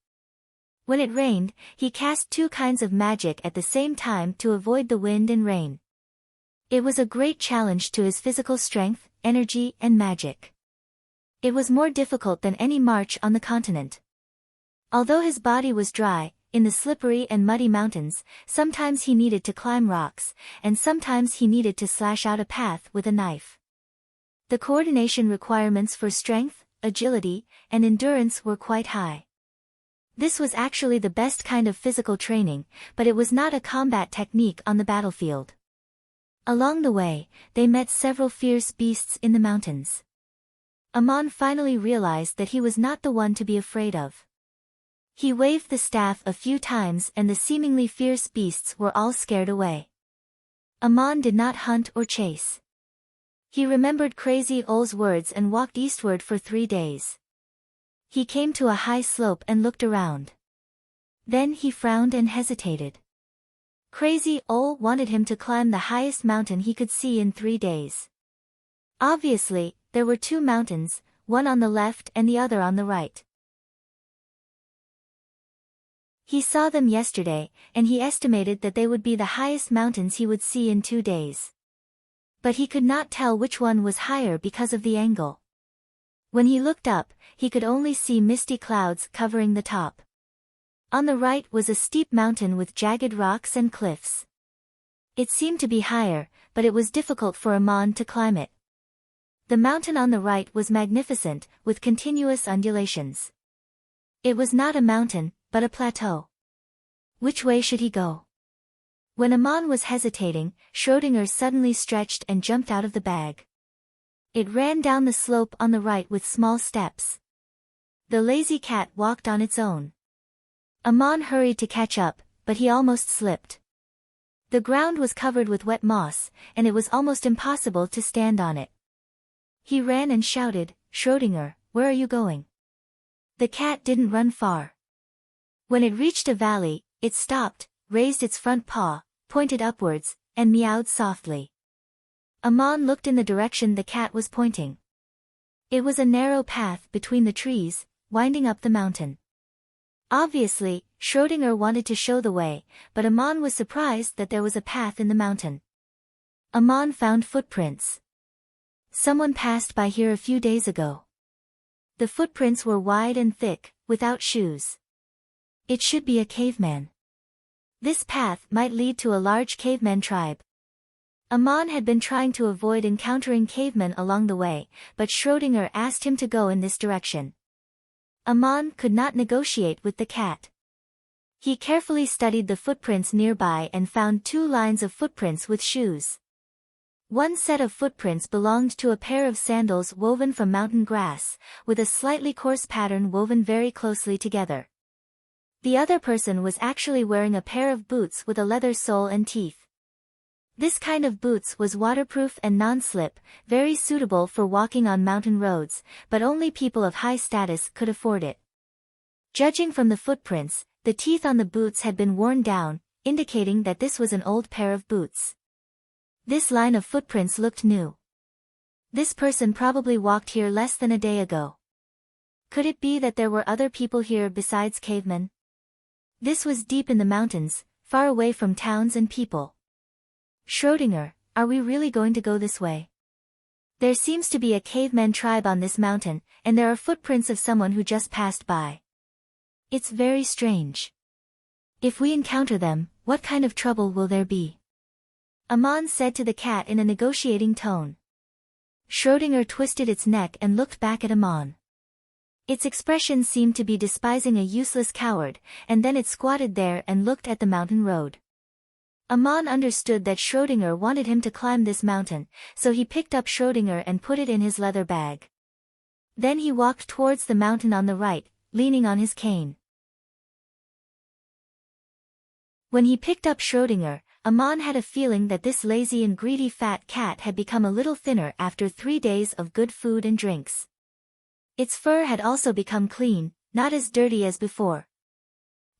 When it rained, he cast 2 kinds of magic at the same time to avoid the wind and rain. It was a great challenge to his physical strength, energy, and magic. It was more difficult than any march on the continent. Although his body was dry, in the slippery and muddy mountains, sometimes he needed to climb rocks, and sometimes he needed to slash out a path with a knife. The coordination requirements for strength, agility, and endurance were quite high. This was actually the best kind of physical training, but it was not a combat technique on the battlefield. Along the way, they met several fierce beasts in the mountains. Amon finally realized that he was not the one to be afraid of. He waved the staff a few times and the seemingly fierce beasts were all scared away. Amon did not hunt or chase. He remembered Crazy Ole's words and walked eastward for 3 days. He came to a high slope and looked around. Then he frowned and hesitated. Crazy Ole wanted him to climb the highest mountain he could see in 3 days. Obviously, there were 2 mountains, one on the left and the other on the right. He saw them yesterday, and he estimated that they would be the highest mountains he would see in 2 days. But he could not tell which one was higher because of the angle. When he looked up, he could only see misty clouds covering the top. On the right was a steep mountain with jagged rocks and cliffs. It seemed to be higher, but it was difficult for Amon to climb it. The mountain on the right was magnificent, with continuous undulations. It was not a mountain, but a plateau. Which way should he go? When Amon was hesitating, Schrödinger suddenly stretched and jumped out of the bag. It ran down the slope on the right with small steps. The lazy cat walked on its own. Amon hurried to catch up, but he almost slipped. The ground was covered with wet moss, and it was almost impossible to stand on it. He ran and shouted, "Schrödinger, where are you going?" The cat didn't run far. When it reached a valley, it stopped, raised its front paw, pointed upwards, and meowed softly. Amon looked in the direction the cat was pointing. It was a narrow path between the trees, winding up the mountain. Obviously, Schrödinger wanted to show the way, but Amon was surprised that there was a path in the mountain. Amon found footprints. Someone passed by here a few days ago. The footprints were wide and thick, without shoes. It should be a caveman. This path might lead to a large caveman tribe. Amon had been trying to avoid encountering cavemen along the way, but Schrödinger asked him to go in this direction. Amon could not negotiate with the cat. He carefully studied the footprints nearby and found 2 lines of footprints with shoes. One set of footprints belonged to a pair of sandals woven from mountain grass, with a slightly coarse pattern woven very closely together. The other person was actually wearing a pair of boots with a leather sole and teeth. This kind of boots was waterproof and non-slip, very suitable for walking on mountain roads, but only people of high status could afford it. Judging from the footprints, the teeth on the boots had been worn down, indicating that this was an old pair of boots. This line of footprints looked new. This person probably walked here less than a day ago. Could it be that there were other people here besides cavemen? This was deep in the mountains, far away from towns and people. Schrödinger, are we really going to go this way? There seems to be a caveman tribe on this mountain, and there are footprints of someone who just passed by. It's very strange. If we encounter them, what kind of trouble will there be? Amon said to the cat in a negotiating tone. Schrödinger twisted its neck and looked back at Amon. Its expression seemed to be despising a useless coward, and then it squatted there and looked at the mountain road. Amon understood that Schrödinger wanted him to climb this mountain, so he picked up Schrödinger and put it in his leather bag. Then he walked towards the mountain on the right, leaning on his cane. When he picked up Schrödinger, Aman had a feeling that this lazy and greedy fat cat had become a little thinner after 3 days of good food and drinks. Its fur had also become clean, not as dirty as before.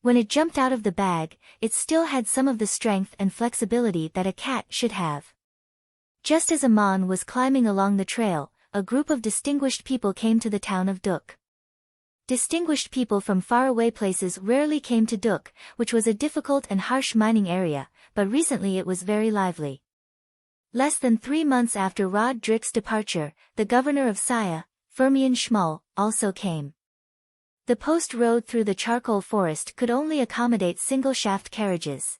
When it jumped out of the bag, it still had some of the strength and flexibility that a cat should have. Just as Aman was climbing along the trail, a group of distinguished people came to the town of Duk. Distinguished people from faraway places rarely came to Duk, which was a difficult and harsh mining area, but recently it was very lively. Less than 3 months after Roderick's departure, the governor of Saya, Firmian Schmull, also came. The post road through the charcoal forest could only accommodate single-shaft carriages.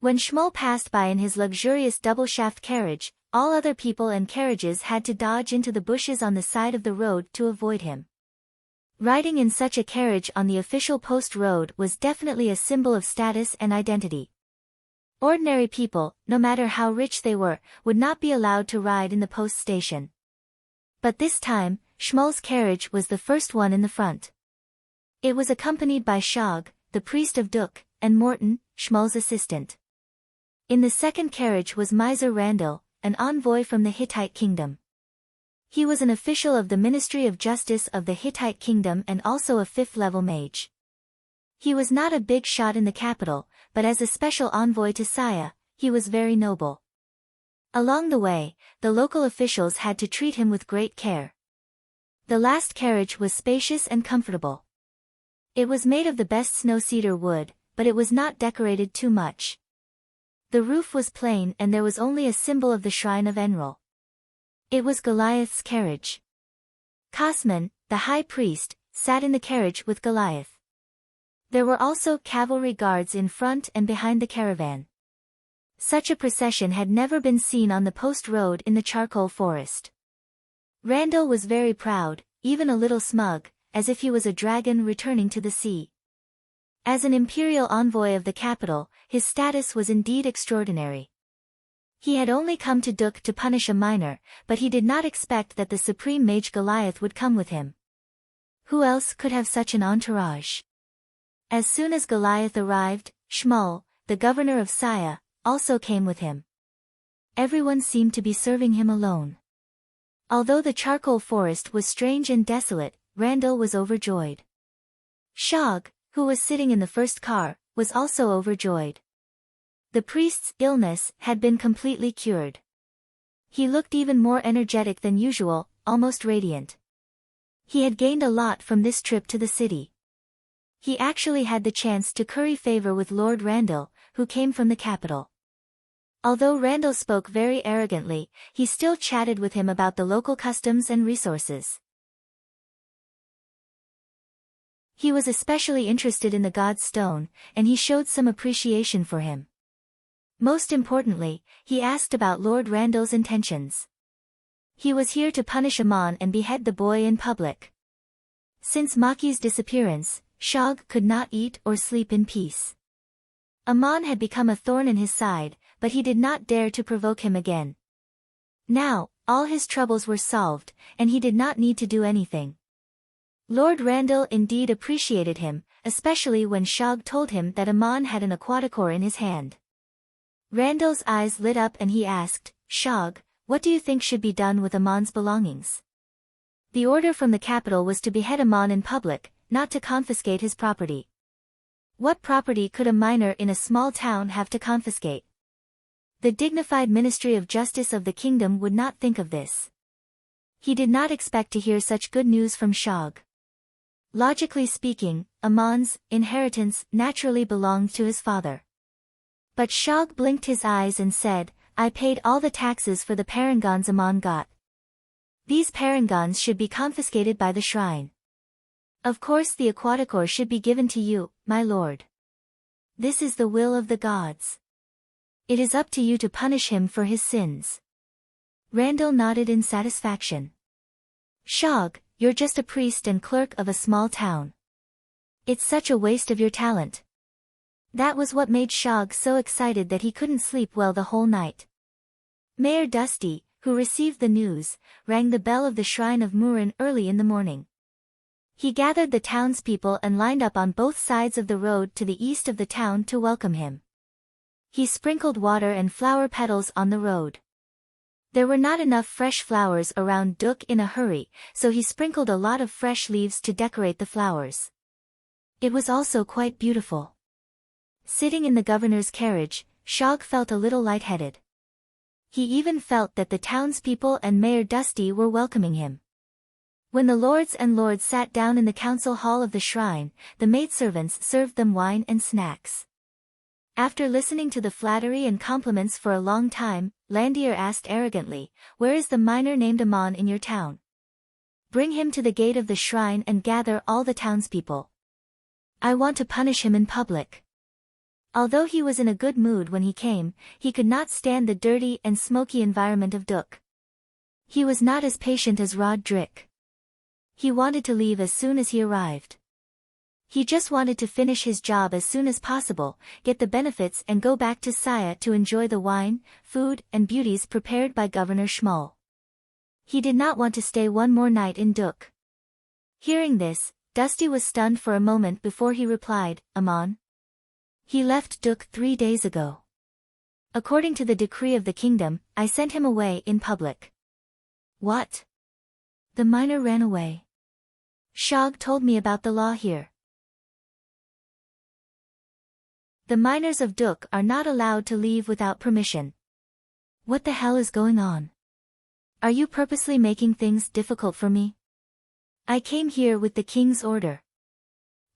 When Schmull passed by in his luxurious double-shaft carriage, all other people and carriages had to dodge into the bushes on the side of the road to avoid him. Riding in such a carriage on the official post road was definitely a symbol of status and identity. Ordinary people, no matter how rich they were, would not be allowed to ride in the post station. But this time, Schmull's carriage was the first one in the front. It was accompanied by Shog, the priest of Duk, and Morton, Schmull's assistant. In the second carriage was Miser Randall, an envoy from the Hittite kingdom. He was an official of the Ministry of Justice of the Hittite kingdom and also a 5th-level mage. He was not a big shot in the capital, but as a special envoy to Saya, he was very noble. Along the way, the local officials had to treat him with great care. The last carriage was spacious and comfortable. It was made of the best snow cedar wood, but it was not decorated too much. The roof was plain and there was only a symbol of the shrine of Enril. It was Goliath's carriage. Cosman, the high priest, sat in the carriage with Goliath. There were also cavalry guards in front and behind the caravan. Such a procession had never been seen on the post road in the charcoal forest. Randall was very proud, even a little smug, as if he was a dragon returning to the sea. As an imperial envoy of the capital, his status was indeed extraordinary. He had only come to Duk to punish a miner, but he did not expect that the supreme mage Goliath would come with him. Who else could have such an entourage? As soon as Goliath arrived, Schmull, the governor of Saya, also came with him. Everyone seemed to be serving him alone. Although the charcoal forest was strange and desolate, Randall was overjoyed. Shog, who was sitting in the first car, was also overjoyed. The priest's illness had been completely cured. He looked even more energetic than usual, almost radiant. He had gained a lot from this trip to the city. He actually had the chance to curry favor with Lord Randall, who came from the capital. Although Randall spoke very arrogantly, he still chatted with him about the local customs and resources. He was especially interested in the god's stone, and he showed some appreciation for him. Most importantly, he asked about Lord Randall's intentions. He was here to punish Aman and behead the boy in public. Since Maki's disappearance, Shog could not eat or sleep in peace. Aman had become a thorn in his side, but he did not dare to provoke him again. Now, all his troubles were solved, and he did not need to do anything. Lord Randall indeed appreciated him, especially when Shog told him that Aman had an aquaticore in his hand. Randall's eyes lit up and he asked, Shog, what do you think should be done with Aman's belongings? The order from the capital was to behead Aman in public, not to confiscate his property. What property could a miner in a small town have to confiscate? The dignified Ministry of Justice of the kingdom would not think of this. He did not expect to hear such good news from Shog. Logically speaking, Aman's inheritance naturally belonged to his father. But Shog blinked his eyes and said, I paid all the taxes for the parangons Aman got. These parangons should be confiscated by the shrine. Of course the aquaticore should be given to you, my lord. This is the will of the gods. It is up to you to punish him for his sins. Randall nodded in satisfaction. Shog, you're just a priest and clerk of a small town. It's such a waste of your talent. That was what made Shog so excited that he couldn't sleep well the whole night. Mayor Dusty, who received the news, rang the bell of the shrine of Murin early in the morning. He gathered the townspeople and lined up on both sides of the road to the east of the town to welcome him. He sprinkled water and flower petals on the road. There were not enough fresh flowers around Duk in a hurry, so he sprinkled a lot of fresh leaves to decorate the flowers. It was also quite beautiful. Sitting in the governor's carriage, Shog felt a little lightheaded. He even felt that the townspeople and Mayor Dusty were welcoming him. When the lords and lords sat down in the council hall of the shrine, the maidservants served them wine and snacks. After listening to the flattery and compliments for a long time, Landier asked arrogantly, "Where is the miner named Amon in your town? Bring him to the gate of the shrine and gather all the townspeople. I want to punish him in public." Although he was in a good mood when he came, he could not stand the dirty and smoky environment of Duk. He was not as patient as Roderick. He wanted to leave as soon as he arrived. He just wanted to finish his job as soon as possible, get the benefits and go back to Saya to enjoy the wine, food and beauties prepared by Governor Schmull. He did not want to stay one more night in Duk. Hearing this, Dusty was stunned for a moment before he replied, "Amon? He left Duk 3 days ago. According to the decree of the kingdom, I sent him away in public." "What? The miner ran away? Shog told me about the law here. The miners of Duk are not allowed to leave without permission. What the hell is going on? Are you purposely making things difficult for me? I came here with the king's order."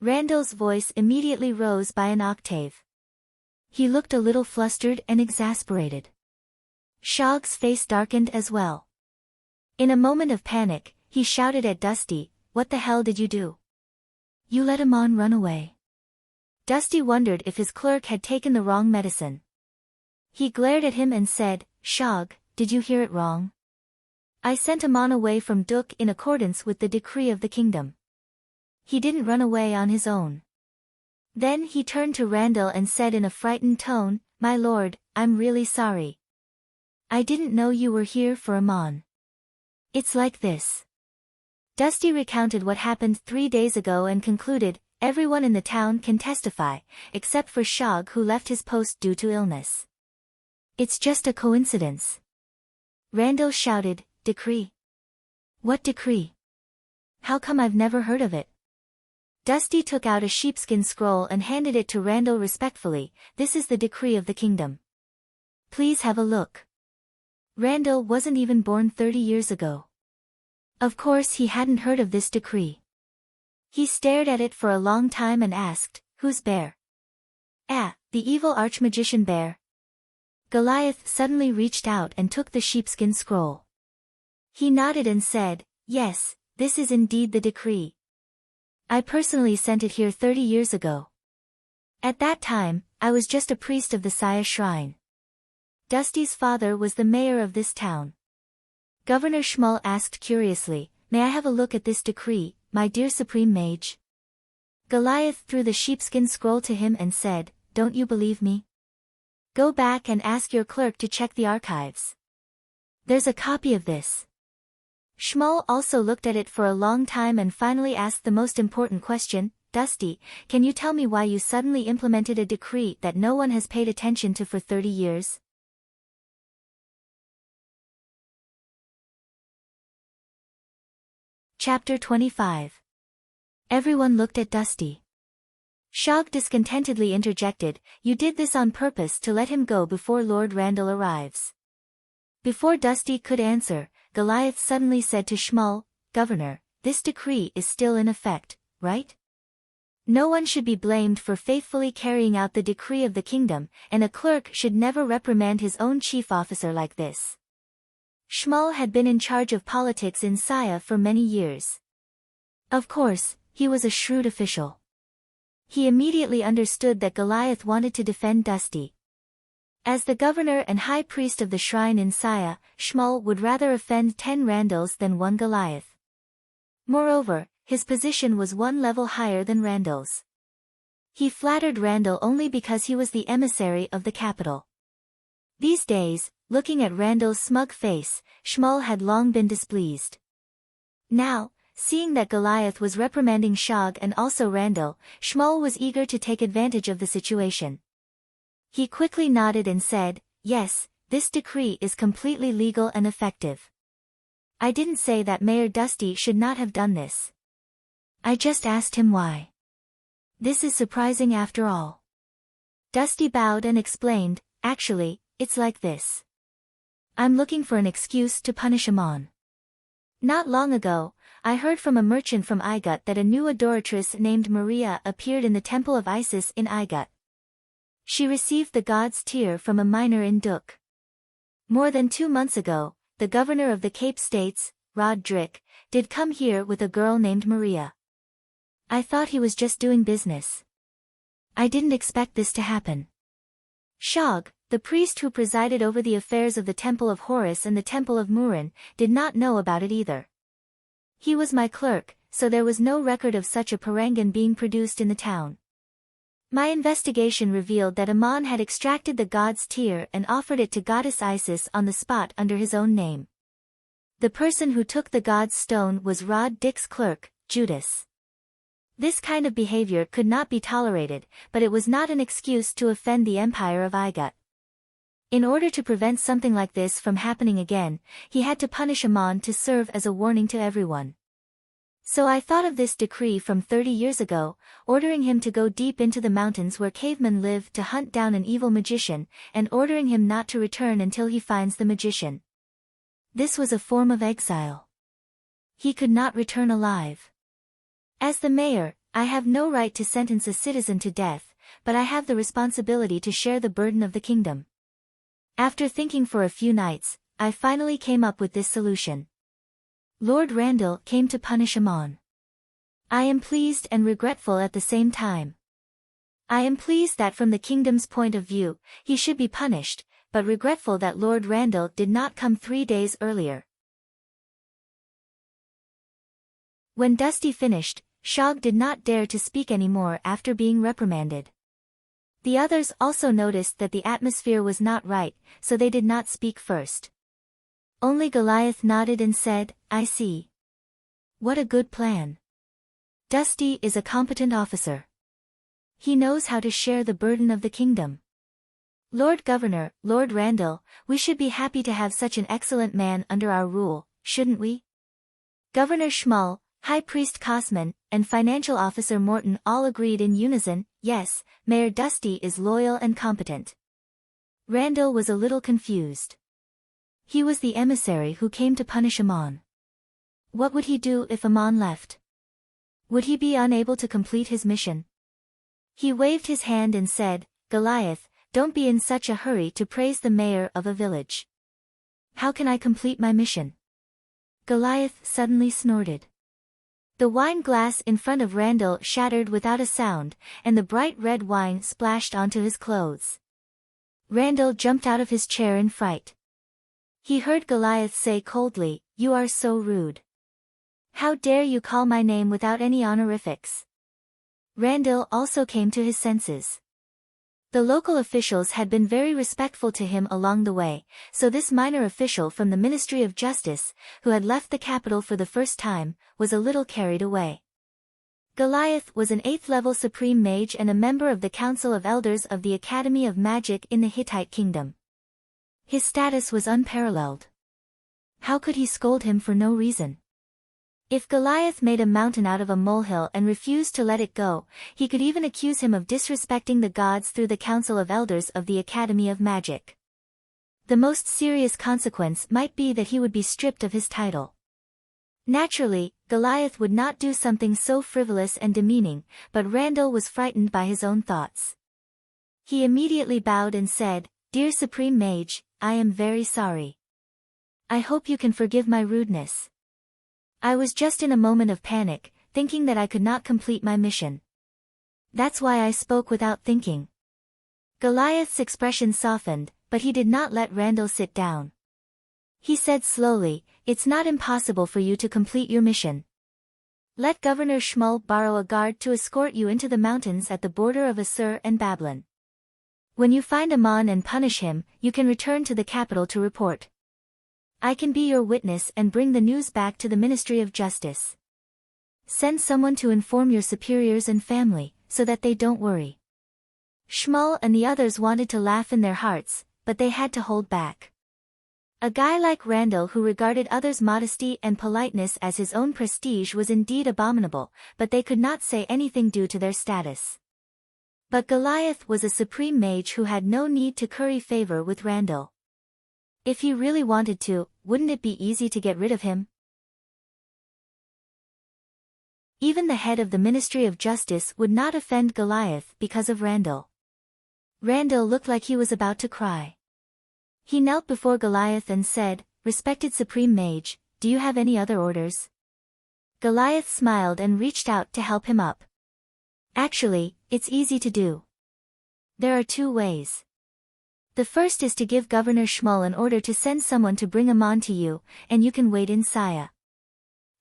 Randall's voice immediately rose by an octave. He looked a little flustered and exasperated. Shog's face darkened as well. In a moment of panic, he shouted at Dusty, "What the hell did you do? You let Amon run away." Dusty wondered if his clerk had taken the wrong medicine. He glared at him and said, "Shog, did you hear it wrong? I sent Amon away from Duk in accordance with the decree of the kingdom. He didn't run away on his own." Then he turned to Randall and said in a frightened tone, "My lord, I'm really sorry. I didn't know you were here for Amon. It's like this." Dusty recounted what happened 3 days ago and concluded, "Everyone in the town can testify, except for Shog who left his post due to illness. It's just a coincidence." Randall shouted, "Decree? What decree? How come I've never heard of it?" Dusty took out a sheepskin scroll and handed it to Randall respectfully. "This is the decree of the kingdom. Please have a look." Randall wasn't even born 30 years ago. Of course he hadn't heard of this decree. He stared at it for a long time and asked, "Who's Bear?" "Ah, the evil archmagician Bear." Goliath suddenly reached out and took the sheepskin scroll. He nodded and said, "Yes, this is indeed the decree. I personally sent it here 30 years ago. At that time, I was just a priest of the Saya Shrine. Dusty's father was the mayor of this town." Governor Schmull asked curiously, "May I have a look at this decree, my dear supreme mage?" Goliath threw the sheepskin scroll to him and said, "Don't you believe me? Go back and ask your clerk to check the archives. There's a copy of this." Schmull also looked at it for a long time and finally asked the most important question, "Dusty, can you tell me why you suddenly implemented a decree that no one has paid attention to for 30 years? Chapter 25. Everyone looked at Dusty. Shog discontentedly interjected, "You did this on purpose to let him go before Lord Randall arrives." Before Dusty could answer, Goliath suddenly said to Schmull, "Governor, this decree is still in effect, right? No one should be blamed for faithfully carrying out the decree of the kingdom, and a clerk should never reprimand his own chief officer like this." Schmull had been in charge of politics in Saya for many years. Of course, he was a shrewd official. He immediately understood that Goliath wanted to defend Dusty. As the governor and high priest of the shrine in Saya, Schmull would rather offend 10 Randalls than 1 Goliath. Moreover, his position was 1 level higher than Randall's. He flattered Randall only because he was the emissary of the capital. These days, Looking at Randall's smug face, Shmuel had long been displeased. Now, seeing that Goliath was reprimanding Shog and also Randall, Shmuel was eager to take advantage of the situation. He quickly nodded and said, "Yes, this decree is completely legal and effective. I didn't say that Mayor Dusty should not have done this. I just asked him why. This is surprising after all." Dusty bowed and explained, "Actually, it's like this. I'm looking for an excuse to punish Ammon. Not long ago, I heard from a merchant from Igut that a new adoratress named Maria appeared in the temple of Isis in Igut. She received the god's tear from a miner in Duk. More than 2 months ago, the governor of the Cape States, Rod Drick, did come here with a girl named Maria. I thought he was just doing business. I didn't expect this to happen." Shog, the priest who presided over the affairs of the Temple of Horus and the Temple of Murin, did not know about it either. He was my clerk, so there was no record of such a parangan being produced in the town. My investigation revealed that Ammon had extracted the god's tear and offered it to goddess Isis on the spot under his own name. The person who took the god's stone was Rod Dick's clerk, Judas. This kind of behavior could not be tolerated, but it was not an excuse to offend the Empire of Igut. In order to prevent something like this from happening again, he had to punish Ammon to serve as a warning to everyone. So I thought of this decree from 30 years ago, ordering him to go deep into the mountains where cavemen live to hunt down an evil magician, and ordering him not to return until he finds the magician. This was a form of exile. He could not return alive. As the mayor, I have no right to sentence a citizen to death, but I have the responsibility to share the burden of the kingdom. After thinking for a few nights, I finally came up with this solution. Lord Randall came to punish Ammon. I am pleased and regretful at the same time. I am pleased that from the kingdom's point of view, he should be punished, but regretful that Lord Randall did not come 3 days earlier." When Dusty finished, Shog did not dare to speak anymore after being reprimanded. The others also noticed that the atmosphere was not right, so they did not speak first. Only Goliath nodded and said, "I see. What a good plan. Dusty is a competent officer. He knows how to share the burden of the kingdom. Lord Governor, Lord Randall, we should be happy to have such an excellent man under our rule, shouldn't we?" Governor Shmuel, High Priest Kosman, and Financial Officer Morton all agreed in unison, "Yes, Mayor Dusty is loyal and competent." Randall was a little confused. He was the emissary who came to punish Ammon. What would he do if Ammon left? Would he be unable to complete his mission? He waved his hand and said, "Goliath, don't be in such a hurry to praise the mayor of a village. How can I complete my mission?" Goliath suddenly snorted. The wine glass in front of Randall shattered without a sound, and the bright red wine splashed onto his clothes. Randall jumped out of his chair in fright. He heard Goliath say coldly, "You are so rude. How dare you call my name without any honorifics?" Randall also came to his senses. The local officials had been very respectful to him along the way, so this minor official from the Ministry of Justice, who had left the capital for the first time, was a little carried away. Goliath was an 8th-level supreme mage and a member of the Council of Elders of the Academy of Magic in the Hittite Kingdom. His status was unparalleled. How could he scold him for no reason? If Goliath made a mountain out of a molehill and refused to let it go, he could even accuse him of disrespecting the gods through the Council of Elders of the Academy of Magic. The most serious consequence might be that he would be stripped of his title. Naturally, Goliath would not do something so frivolous and demeaning, but Randall was frightened by his own thoughts. He immediately bowed and said, "Dear Supreme Mage, I am very sorry. I hope you can forgive my rudeness. I was just in a moment of panic, thinking that I could not complete my mission. That's why I spoke without thinking." Goliath's expression softened, but he did not let Randall sit down. He said slowly, "It's not impossible for you to complete your mission. Let Governor Shmuel borrow a guard to escort you into the mountains at the border of Assur and Babylon. When you find Aman and punish him, you can return to the capital to report. I can be your witness and bring the news back to the Ministry of Justice. Send someone to inform your superiors and family, so that they don't worry. Shmuel and the others wanted to laugh in their hearts, but they had to hold back. A guy like Randall who regarded others' modesty and politeness as his own prestige was indeed abominable, but they could not say anything due to their status. But Goliath was a supreme mage who had no need to curry favor with Randall. If he really wanted to, wouldn't it be easy to get rid of him? Even the head of the Ministry of Justice would not offend Goliath because of Randall. Randall looked like he was about to cry. He knelt before Goliath and said, "Respected Supreme Mage, do you have any other orders?" Goliath smiled and reached out to help him up. Actually, it's easy to do. There are two ways. The first is to give Governor Shmuel an order to send someone to bring Aman to you, and you can wait in Saya.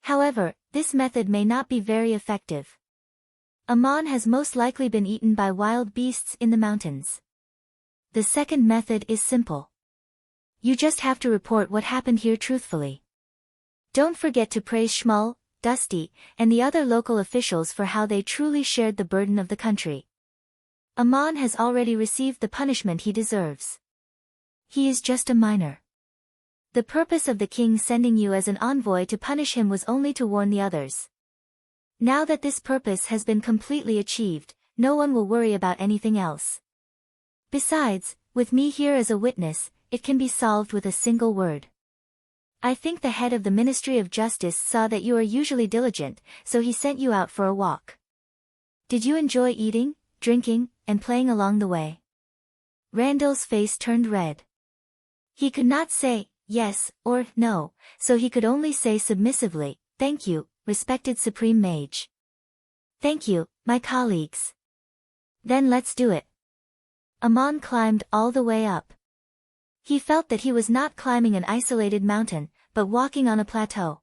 However, this method may not be very effective. Aman has most likely been eaten by wild beasts in the mountains. The second method is simple. You just have to report what happened here truthfully. Don't forget to praise Shmuel, Dusty, and the other local officials for how they truly shared the burden of the country. Aman has already received the punishment he deserves. He is just a minor. The purpose of the king sending you as an envoy to punish him was only to warn the others. Now that this purpose has been completely achieved, no one will worry about anything else. Besides, with me here as a witness, it can be solved with a single word. I think the head of the Ministry of Justice saw that you are usually diligent, so he sent you out for a walk. Did you enjoy eating, drinking, and playing along the way? Randall's face turned red. He could not say yes or no, so he could only say submissively, "Thank you, respected Supreme Mage." "Thank you, my colleagues." "Then let's do it." Aman climbed all the way up. He felt that he was not climbing an isolated mountain, but walking on a plateau.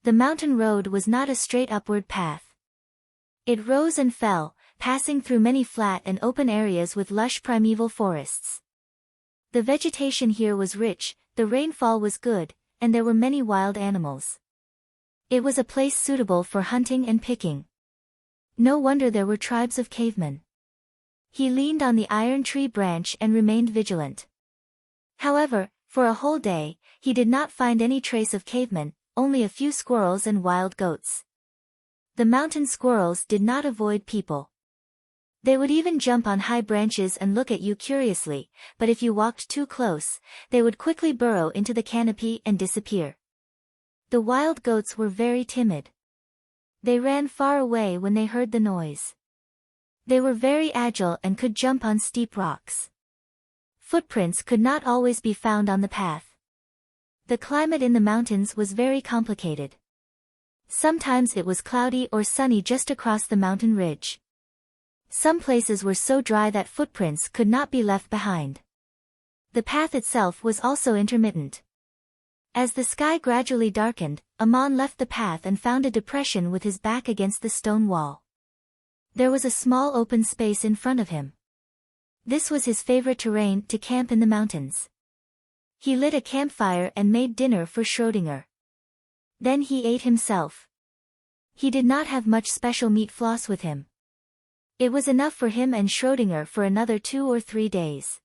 The mountain road was not a straight upward path. It rose and fell, passing through many flat and open areas with lush primeval forests. The vegetation here was rich, the rainfall was good, and there were many wild animals. It was a place suitable for hunting and picking. No wonder there were tribes of cavemen. He leaned on the iron tree branch and remained vigilant. However, for a whole day, he did not find any trace of cavemen, only a few squirrels and wild goats. The mountain squirrels did not avoid people. They would even jump on high branches and look at you curiously, but if you walked too close, they would quickly burrow into the canopy and disappear. The wild goats were very timid. They ran far away when they heard the noise. They were very agile and could jump on steep rocks. Footprints could not always be found on the path. The climate in the mountains was very complicated. Sometimes it was cloudy or sunny just across the mountain ridge. Some places were so dry that footprints could not be left behind. The path itself was also intermittent. As the sky gradually darkened, Aman left the path and found a depression with his back against the stone wall. There was a small open space in front of him. This was his favorite terrain to camp in the mountains. He lit a campfire and made dinner for Schrödinger. Then he ate himself. He did not have much special meat floss with him. It was enough for him and Schrödinger for another 2 or 3 days.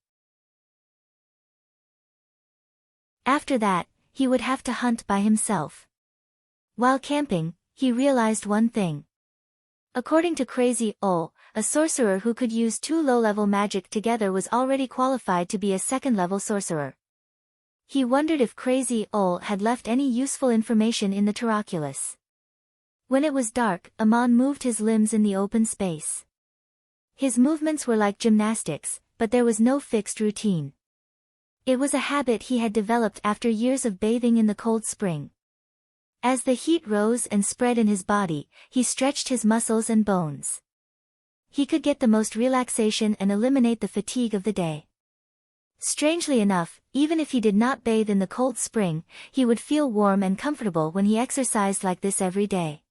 After that, he would have to hunt by himself. While camping, he realized one thing. According to Crazy Ol, a sorcerer who could use 2 low-level magic together was already qualified to be a second-level sorcerer. He wondered if Crazy Ol had left any useful information in the Taraculus. When it was dark, Aman moved his limbs in the open space. His movements were like gymnastics, but there was no fixed routine. It was a habit he had developed after years of bathing in the cold spring. As the heat rose and spread in his body, he stretched his muscles and bones. He could get the most relaxation and eliminate the fatigue of the day. Strangely enough, even if he did not bathe in the cold spring, he would feel warm and comfortable when he exercised like this every day.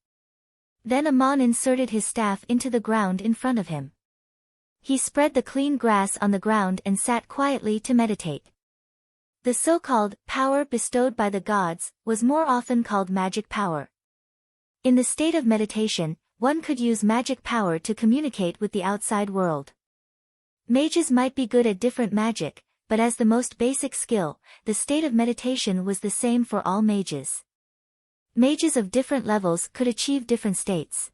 Then Aman inserted his staff into the ground in front of him. He spread the clean grass on the ground and sat quietly to meditate. The so-called power bestowed by the gods was more often called magic power. In the state of meditation, one could use magic power to communicate with the outside world. Mages might be good at different magic, but as the most basic skill, the state of meditation was the same for all mages. Mages of different levels could achieve different states.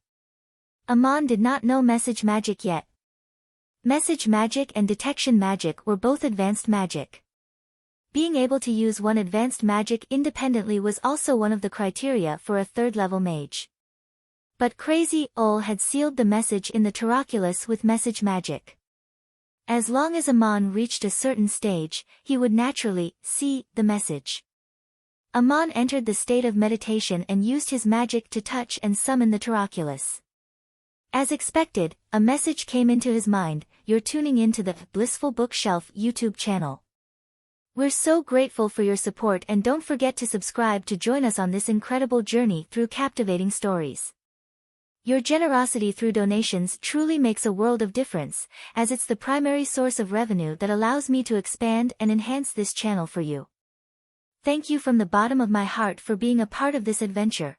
Amon did not know message magic yet. Message magic and detection magic were both advanced magic. Being able to use one advanced magic independently was also one of the criteria for a third-level mage. But Crazy Ol had sealed the message in the Taraculus with message magic. As long as Amon reached a certain stage, he would naturally see the message. Amon entered the state of meditation and used his magic to touch and summon the Taraculus. As expected, a message came into his mind: "You're tuning into the Blissful Bookshelf YouTube channel. We're so grateful for your support, and don't forget to subscribe to join us on this incredible journey through captivating stories. Your generosity through donations truly makes a world of difference, as it's the primary source of revenue that allows me to expand and enhance this channel for you. Thank you from the bottom of my heart for being a part of this adventure."